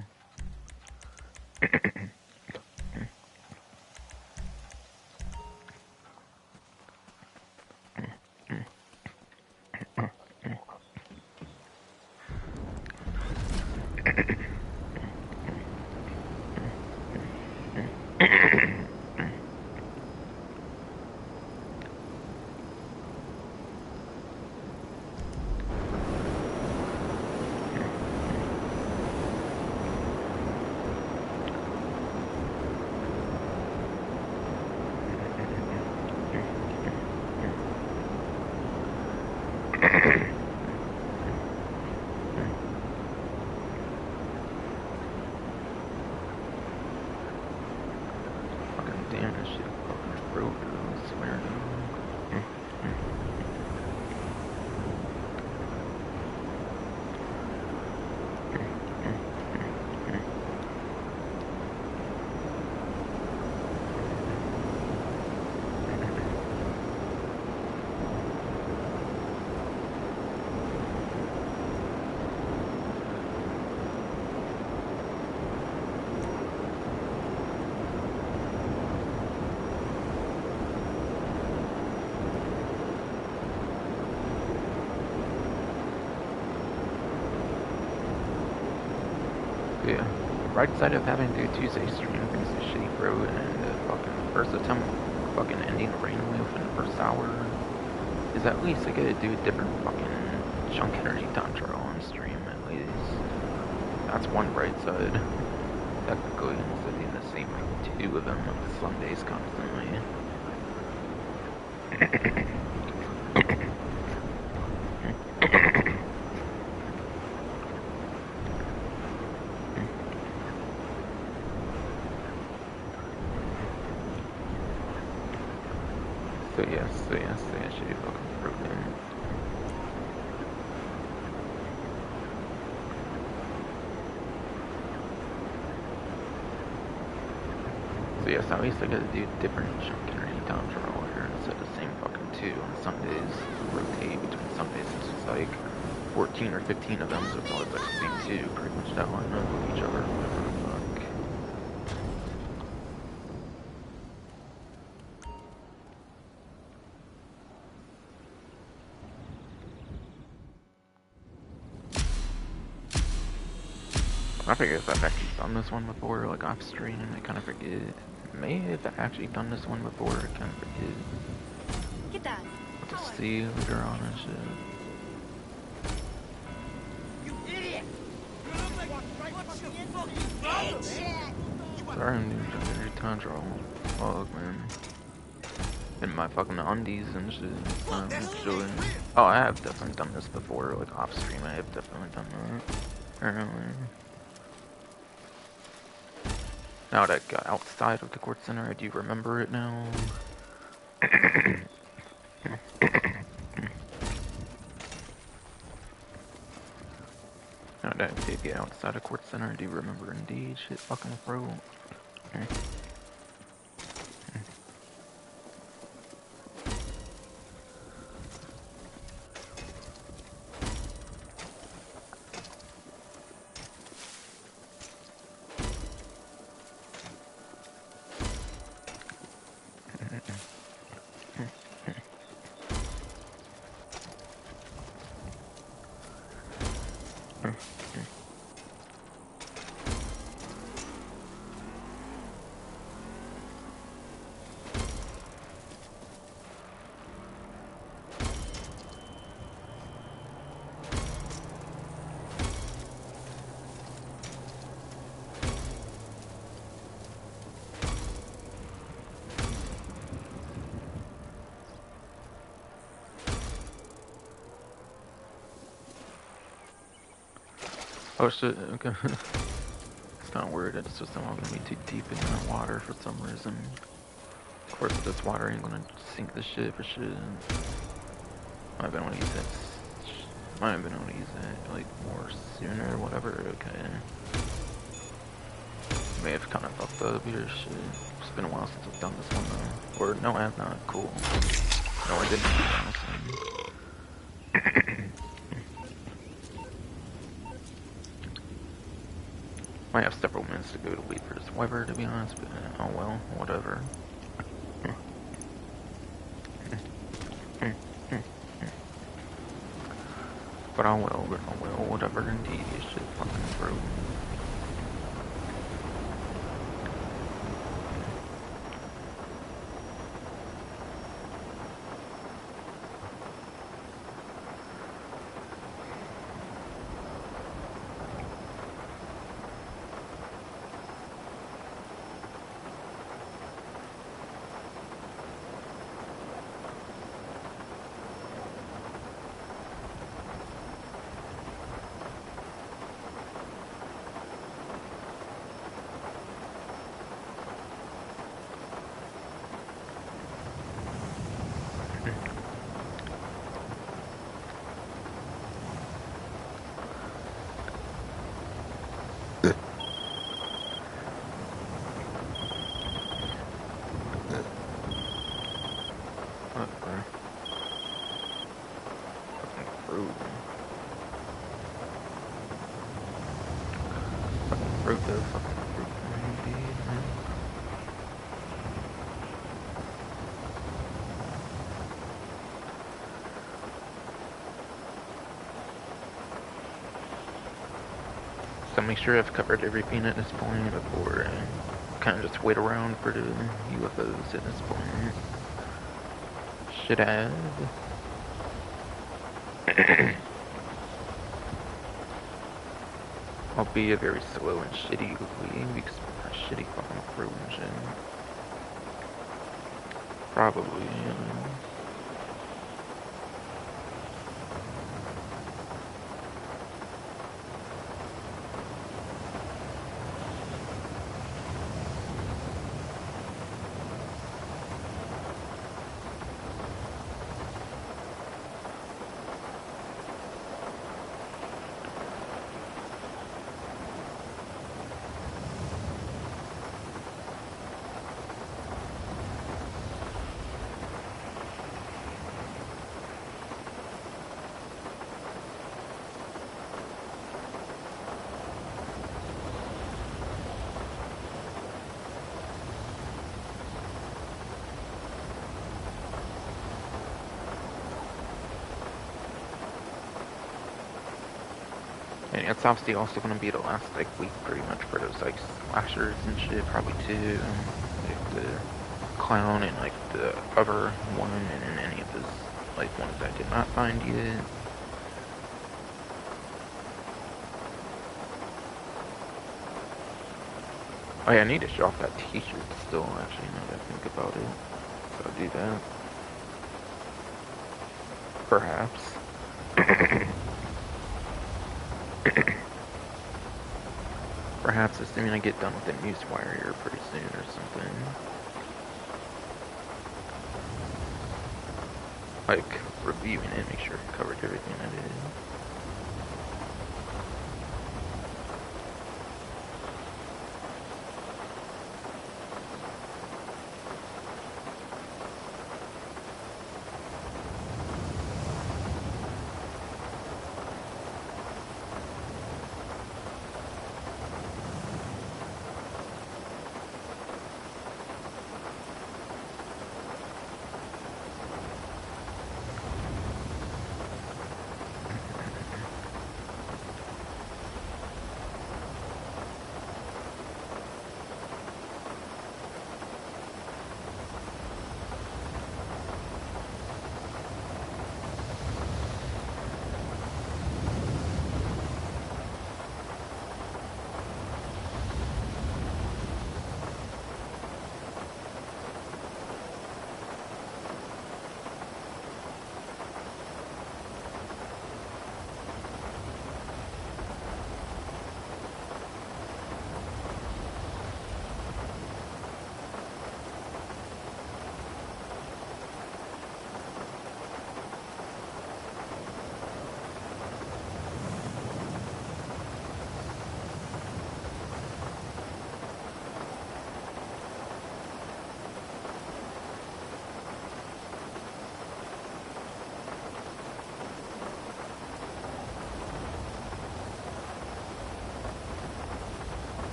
Damn, this shit fucking broke, I swear to Yeah. The right side of having to do Tuesday stream is a shitty road, and the fucking first attempt fucking ending the rain wheel in the first hour is at least I gotta do a different fucking chunk energy time trial on stream at least. That's one bright side. Technically, instead of doing the same like 2 of them on Sundays constantly. So yes, I should be fucking broken. So yes, at least I gotta do different chunk energy time trial here instead of the same fucking 2 on Sundays. Rotate between Sundays, it's just like 14 or 15 of them, so it's always like the same 2, pretty much that line up with each other, whatever the fuck. I figure if I've actually done this one before, like off stream, I kind of forget. Maybe if I've actually done this one before, I kind of forget. Get that. We'll just see later on and shit. You idiot! You look like what's your fucking Sorry, I'm doing every time trial. Fuck, man. In my fucking undies and shit. Chilling. Oh, I have definitely done this before, like off stream. I have definitely done that. Apparently. Now that I got outside of the court center, I do remember it now. Now that I did get outside of court center, I do remember indeed. Shit fucking pro. Oh shit, okay. It's not worried, it's just I'm gonna be too deep in the water for some reason. Of course, this water ain't gonna sink the ship for shit. Might have been able to use that. Might have been able to use that, like, more sooner or whatever, okay. May have kind of fucked up here, shit. It's been a while since I've done this one, though. Or, no, I have not. Cool. No, I didn't. Might have several minutes to go to wait for this weather, to be honest, but oh well, whatever. But oh well, whatever, indeed, you should fucking through. Whatever. Fucking fruit. Fucking fruit though, fucking fruit. Indeed, man. So make sure I've covered everything at this point before I kind of just wait around for the UFOs at this point. Should have. I'll be a very slow and shitty way because of that shitty fucking crew and shit. Probably, yeah. And it's obviously also going to be the last, like, week pretty much for those, like, slashers and shit, probably too. Like, the clown and, like, the other one, and then any of those, like, ones I did not find yet. Oh yeah, I need to show off that t-shirt still, actually, now that I think about it. So I'll do that. Perhaps. Perhaps assuming I get done with the newswire here pretty soon or something. Like, reviewing it, make sure I covered everything I did.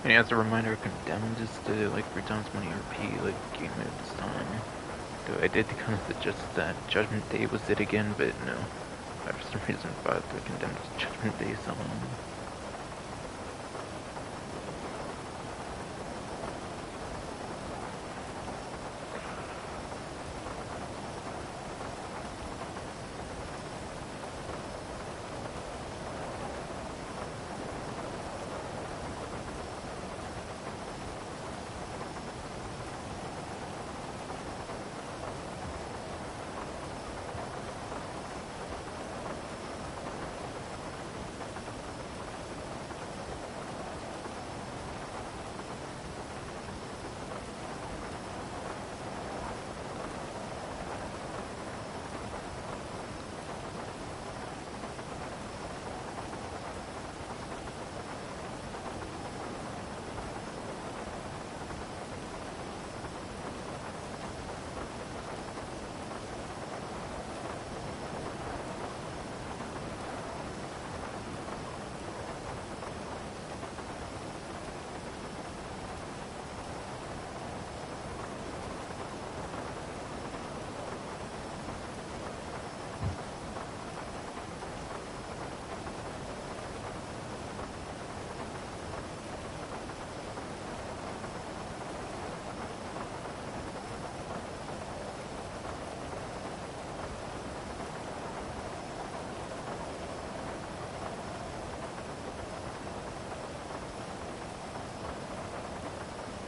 And as a reminder, condemned is to like 3 times money RP, like game mode this time. Though I did kind of suggest that Judgment Day was it again, but no. I for some reason thought the condemned was Judgment Day somehow.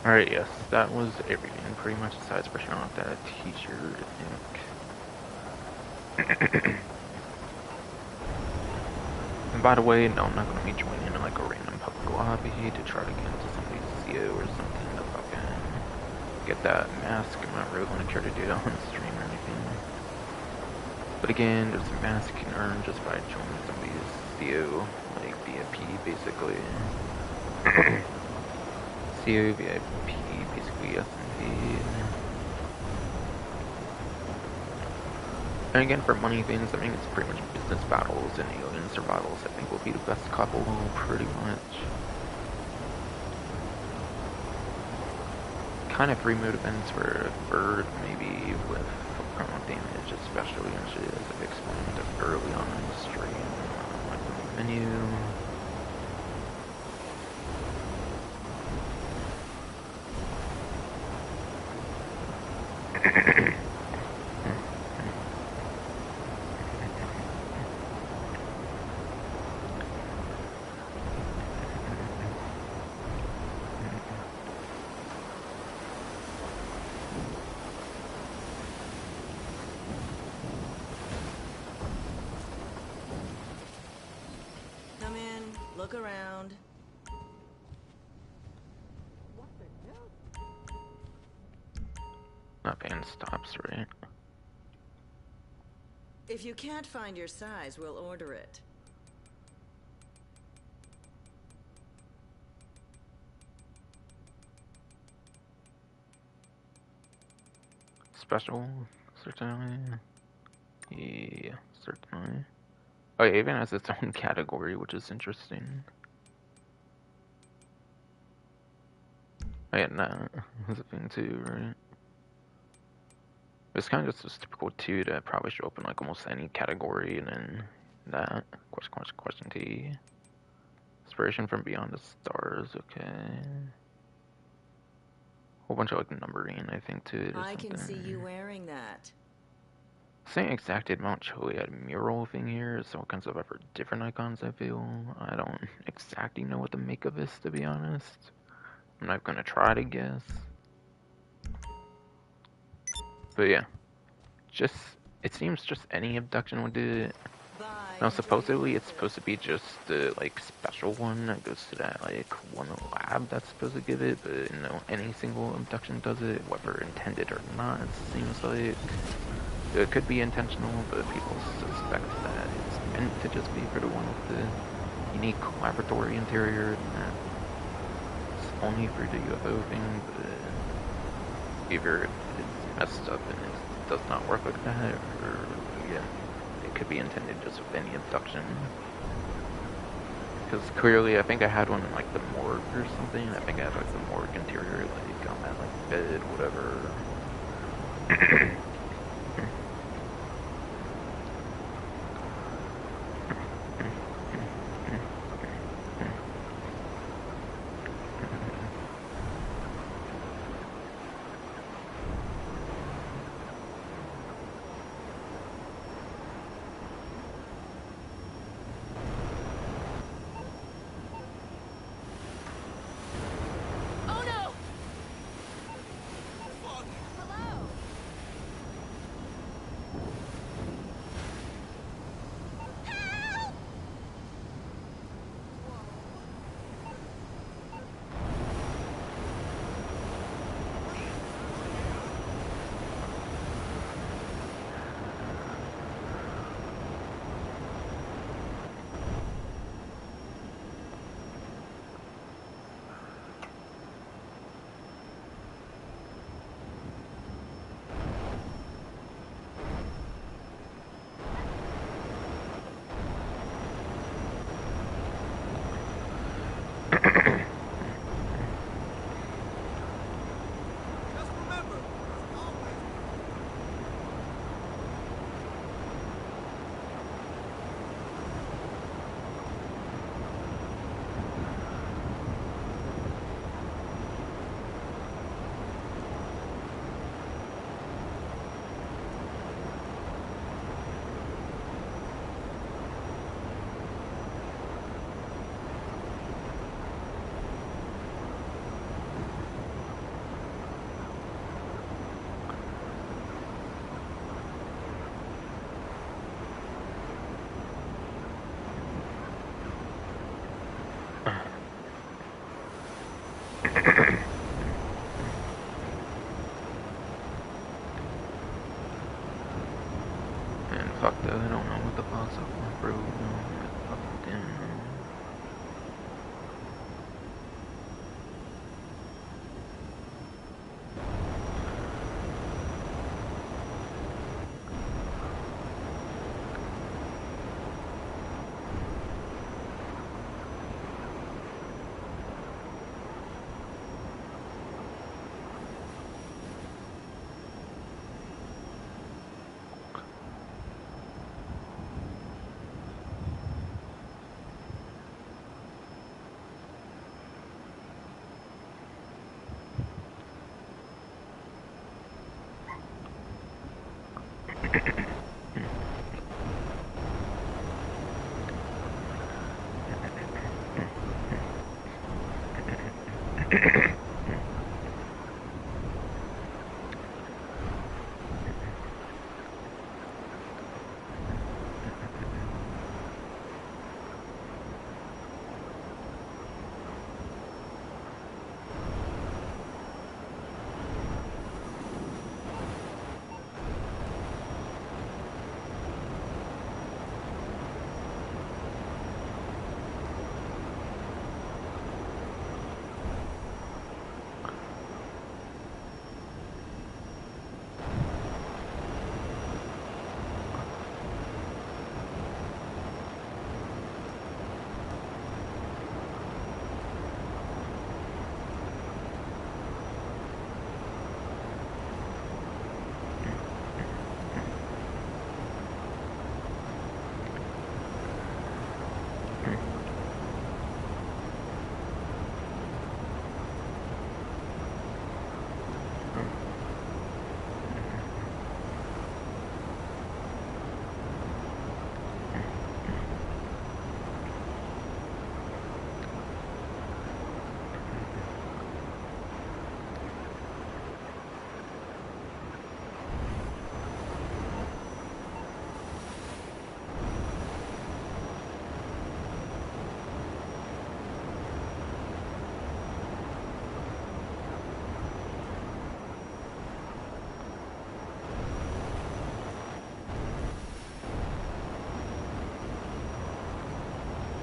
Alright, yes, that was everything pretty much besides brushing off that t-shirt, I think. And by the way, no, I'm not going to be joining in like a random public lobby to try to get into somebody's CO or something to fucking get that mask. I'm not really going to care to do that on stream or anything. But again, there's a mask you can earn just by joining somebody's CO, like VIP basically. CO, VIP, basically S&P. And again, for money things, I mean, it's pretty much business battles and alien survivals, I think will be the best couple, pretty much. Kind of free mode events for bird, maybe with criminal damage, especially, and shit, as I've explained early on in the stream. Like the menu. Come in, look around. That band stops, right? If you can't find your size, we'll order it. Special, certainly. Yeah, certainly. Oh, it even has its own category, which is interesting. Oh, yeah, no, that's a thing too, right? It's kind of just typical too to probably show up in like almost any category, and then that question T. Inspiration from Beyond the Stars, okay. Whole bunch of like numbering, I think too. I can see you wearing that. Same exact Mount Chiliad mural thing here, so all kinds of other different icons, I feel. I don't exactly know what to make of this, to be honest. I'm not gonna try to guess. But yeah. It seems just any abduction would do it. Bye, Now supposedly it's supposed to be just the like special one that goes to that like one lab that's supposed to give it, but you know, any single abduction does it, whether intended or not, it seems like. It could be intentional, but people suspect that it's meant to just be for the one with the unique laboratory interior, and that it's only for the UFO thing, but either it's messed up and it does not work like that, or yeah, it could be intended just with any abduction. Because clearly, I think I had one in like the morgue or something. I think I had like the morgue interior, like on that like bed, whatever. Oh no! Hello? Help! Just remember, there's always And fuck that, I don't know what the fuck's up with bro. Fuck them.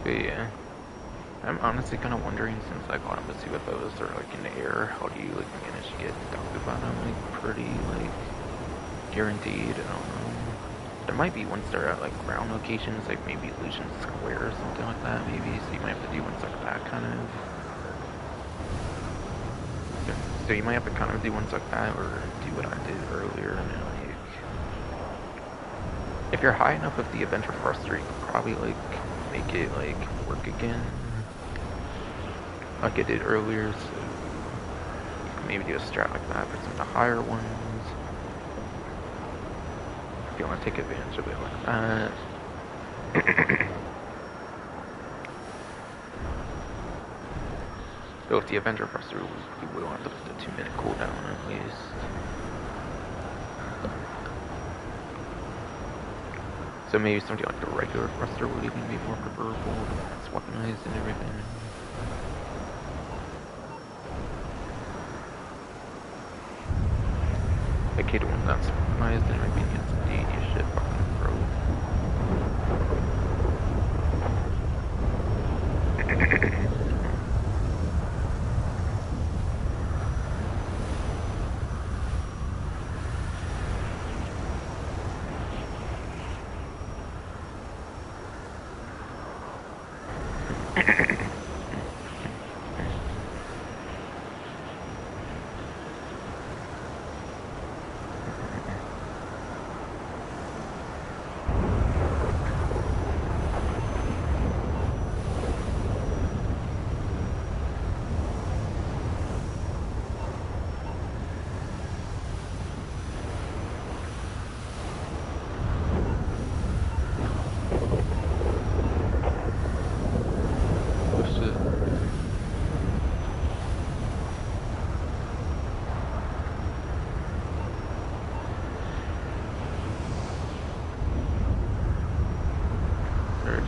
But yeah, I'm honestly kind of wondering, since like honestly with those are like in the air, how do you like manage to get knocked about them like pretty like guaranteed? I don't know. There might be ones that are at like ground locations, like maybe Illusion Square or something like that, maybe. So you might have to do ones like that, kind of. So you might have to kind of do ones like that, or do what I did earlier. And like, if you're high enough with the Adventure Thruster, you could probably like make it like work again, like I did earlier. So you can maybe do a strat like that for some of the higher ones. If you want to take advantage of it like that. So with the Avenger Thruster, you will have to put the 2-minute cooldown at least. So maybe something like the regular Thruster would even be more preferable. It's weaponized and everything. Like the one that's weaponized and everything, it's indeed shit fucking broke.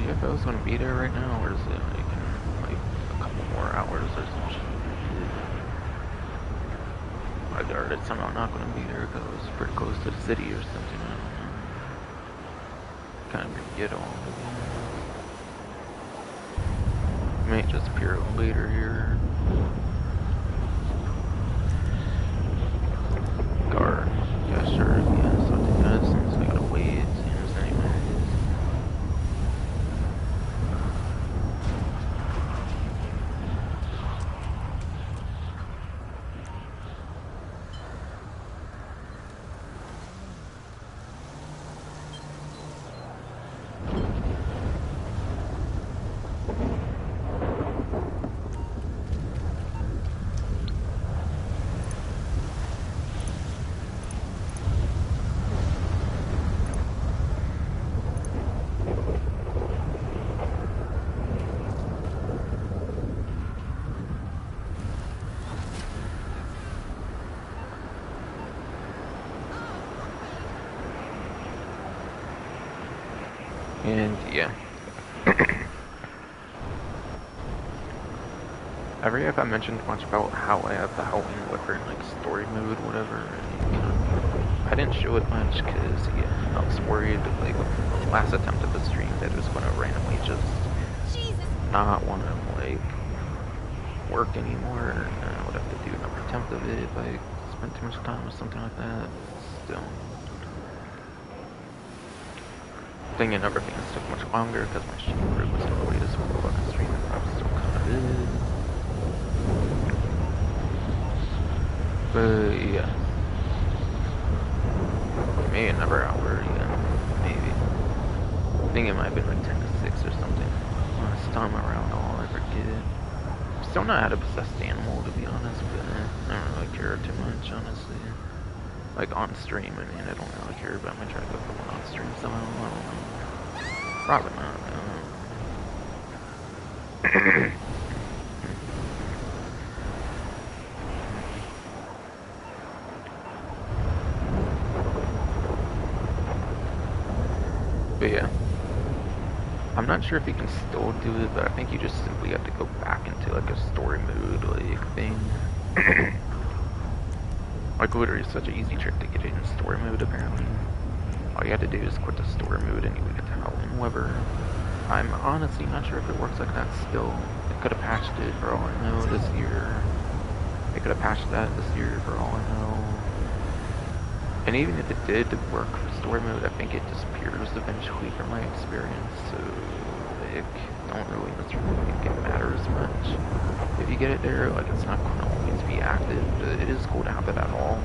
If I was gonna be there right now, or is it like in like a couple more hours or some shit? I guard it's somehow not gonna be there because it's pretty close to the city or something. I don't know. Kind of get all of it. Might just appear later here. Guard. Yeah, sure. Yeah, something does. So I gotta wait. It seems anyways. And yeah. Ever have I mentioned much about how I have the Halloween Whipper in like story mode, whatever? I didn't show it much because yeah, I was worried like last attempt at the stream that it was gonna randomly just not want to like work anymore, and I would have to do another attempt of it if I spent too much time or something like that. Still. Thing and everything took much longer because my stream crew was always as well on the stream as I was still kind of is. But yeah. Maybe another hour, yeah. Maybe. I think it might have been like 10 to 6 or something. Last time around, all I ever did. Still not how to possess the animal, to be honest, but I don't really care too much, honestly. Like on stream, I mean, I don't really care, but I'm gonna try to go for one on stream somehow. I don't know. Probably not. But yeah. I'm not sure if you can still do it, but I think you just simply have to go back into like a story mode like thing. Like literally such an easy trick to get it in story mode apparently. All you have to do is quit the story mode and you would get the Halloween Weather. I'm honestly not sure if it works like that still. They could have patched it for all I know this year. They could have patched that this year for all I know. And even if it did work for story mode, I think it disappears eventually from my experience, so like, don't really necessarily think it matters much. If you get it there, like, it's not going to always be active, but it is cool to have it at all.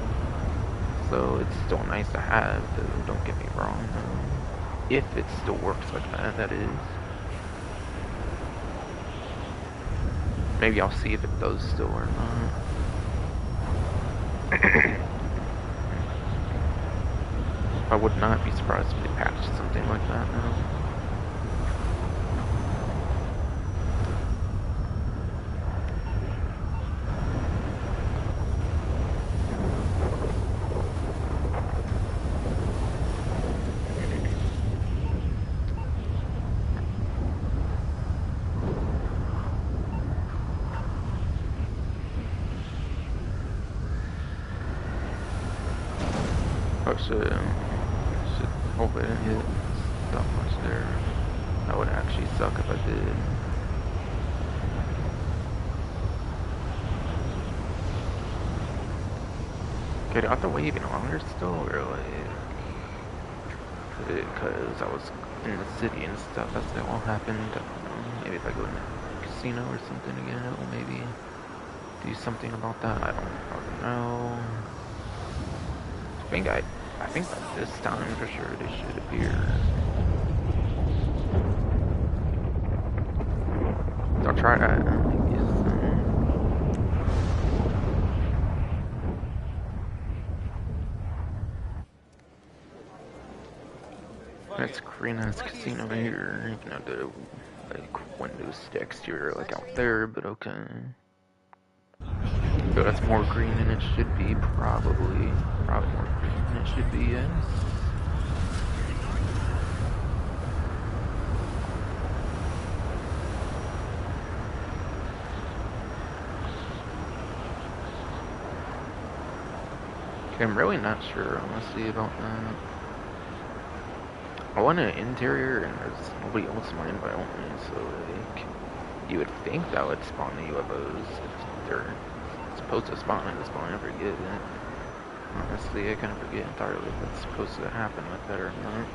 So it's still nice to have, though, don't get me wrong, if it still works like that, that is. Maybe I'll see if it does still or not. I would not be surprised if they patched something like that now. Oh shit. Hopefully I didn't hit that much there. That would actually suck if I did. Okay, do I have to wait even longer still, or like... Because I was in the city and stuff as they all happened. I don't know. Maybe if I go in the casino or something again, it will maybe do something about that. I don't know. I think by this time for sure they should appear. So I'll try that. That's Karina's casino here, even though the like windows exterior like out there, but okay. So that's more green than it should be, probably more green than it should be, yes. Okay, I'm really not sure, honestly, about that. I want an interior, and there's nobody else in my environment, so like, you would think that would spawn the UFOs if they're supposed to spawn in this point. I forget it. Honestly, I kind of forget entirely if it's supposed to happen like that or not.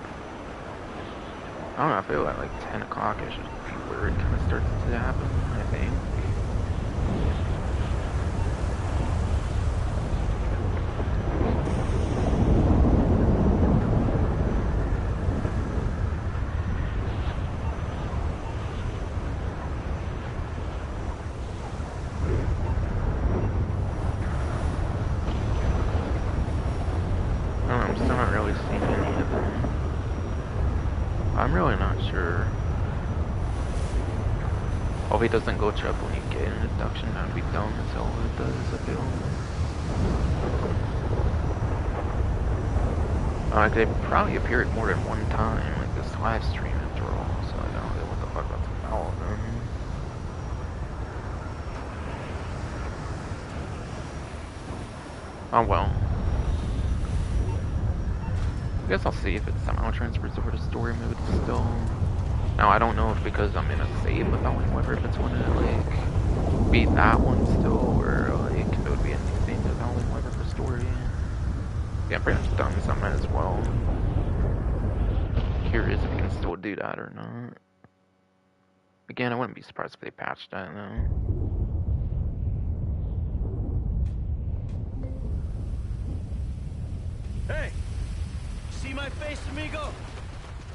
I don't know, I feel like 10 o'clock it should be where it kind of starts to happen, I think. I'm still not really seeing any of them. I'm really not sure. Hope he doesn't glitch up when you get an abduction. That would be dumb as hell if it does, I feel. Like, they probably appeared more than one time, like this live stream after all, so I don't know what the fuck that's about them. Oh well. I guess I'll see if it somehow transfers over to story mode still. Now, I don't know if because I'm in a save with Howling Weather, if it's going to, like, be that one still, or, like, it would be a new thing with Howling Weather for story. Yeah, I'm pretty much done with some as well. Curious if you can still do that or not. Again, I wouldn't be surprised if they patched that, though. Hey! See my face, amigo?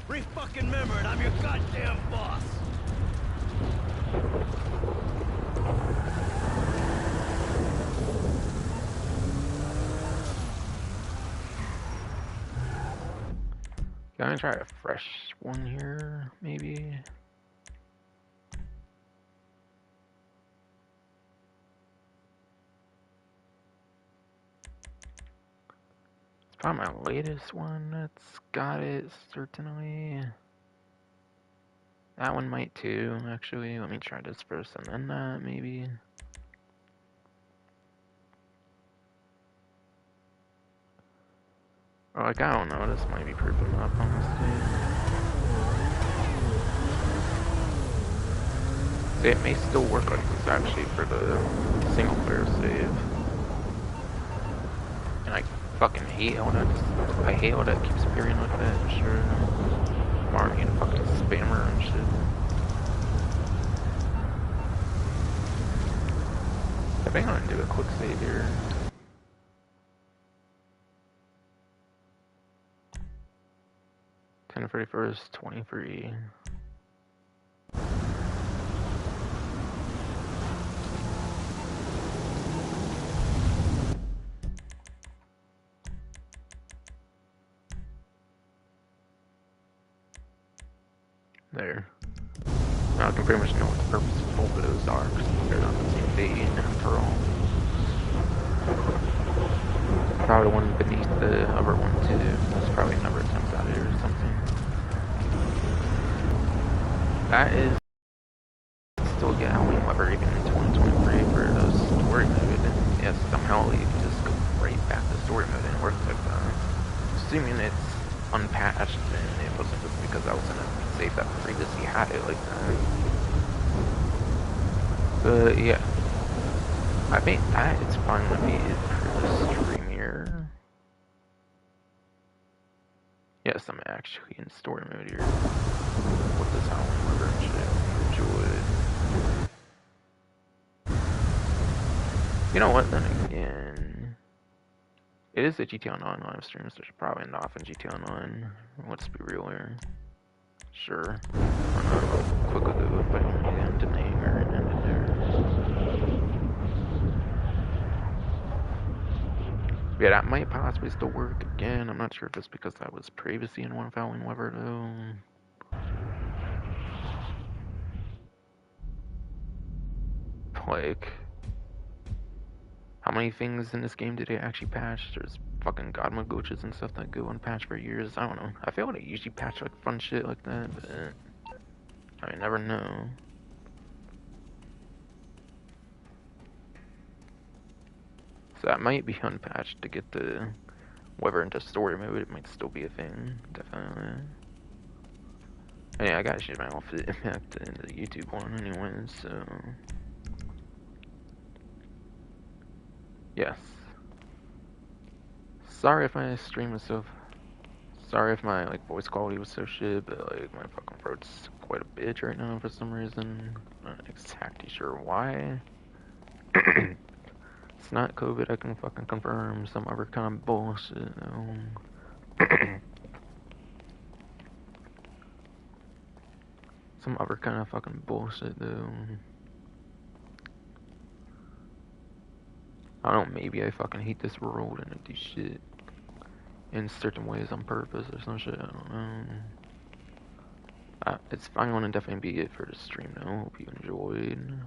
Re-fucking-member it, I'm your goddamn boss! Can I try a fresh one here, maybe? It's probably my latest one that's got it, certainly. That one might too, actually. Let me try this first and then that, maybe. Or like, I don't know, this might be creeping up, honestly. See, it may still work like this, actually, for the single player save. And I Fucking hate how that. I hate how that keeps appearing like that. Sure. Marmy and fucking spammer and shit. I think I'm gonna do a quick save here. Ten 31st, 23. There. Now I can pretty much know what the purpose of both of those are, because they're not the same day after all. Probably the one beneath the other one too. That's probably another attempt at it or something. That is still get Halloween Weather even in 2023 for those story mode. Yes, somehow you can just go right back to story mode and work like that. Assuming it's unpatched and it wasn't just because I was in a save that previously had it like that. But yeah. I think that is fine with me for the stream here. Yes, I'm actually in story mode here. What does Halloween Weather enjoy? You know what, then again, it is a GTA Online live stream, so I should probably end off in GTA Online. Let's be real here. Sure. Quickly go if I don't need to name or end it there. Yeah, that might possibly still work again. I'm not sure if it's because I was previously in one Halloween Weather though. Like, how many things in this game did they actually patch? There's fucking Godma glitches and stuff that go unpatched for years. I don't know. I feel like they usually patch like fun shit like that, but I mean, never know. So that might be unpatched to get the weather into story mode. It might still be a thing, definitely. And yeah, I gotta change my outfit back to the YouTube one anyway, so yes. Sorry if my stream was so. Sorry if my like voice quality was so shit, but like my fucking throat's quite a bitch right now for some reason. Not exactly sure why. It's not COVID, I can fucking confirm. Some other kind of bullshit. Some other kind of fucking bullshit though. I don't know, maybe I fucking hate this world and I do shit in certain ways on purpose or some shit, I don't know. It's fine and definitely be it for the stream though. Hope you enjoyed.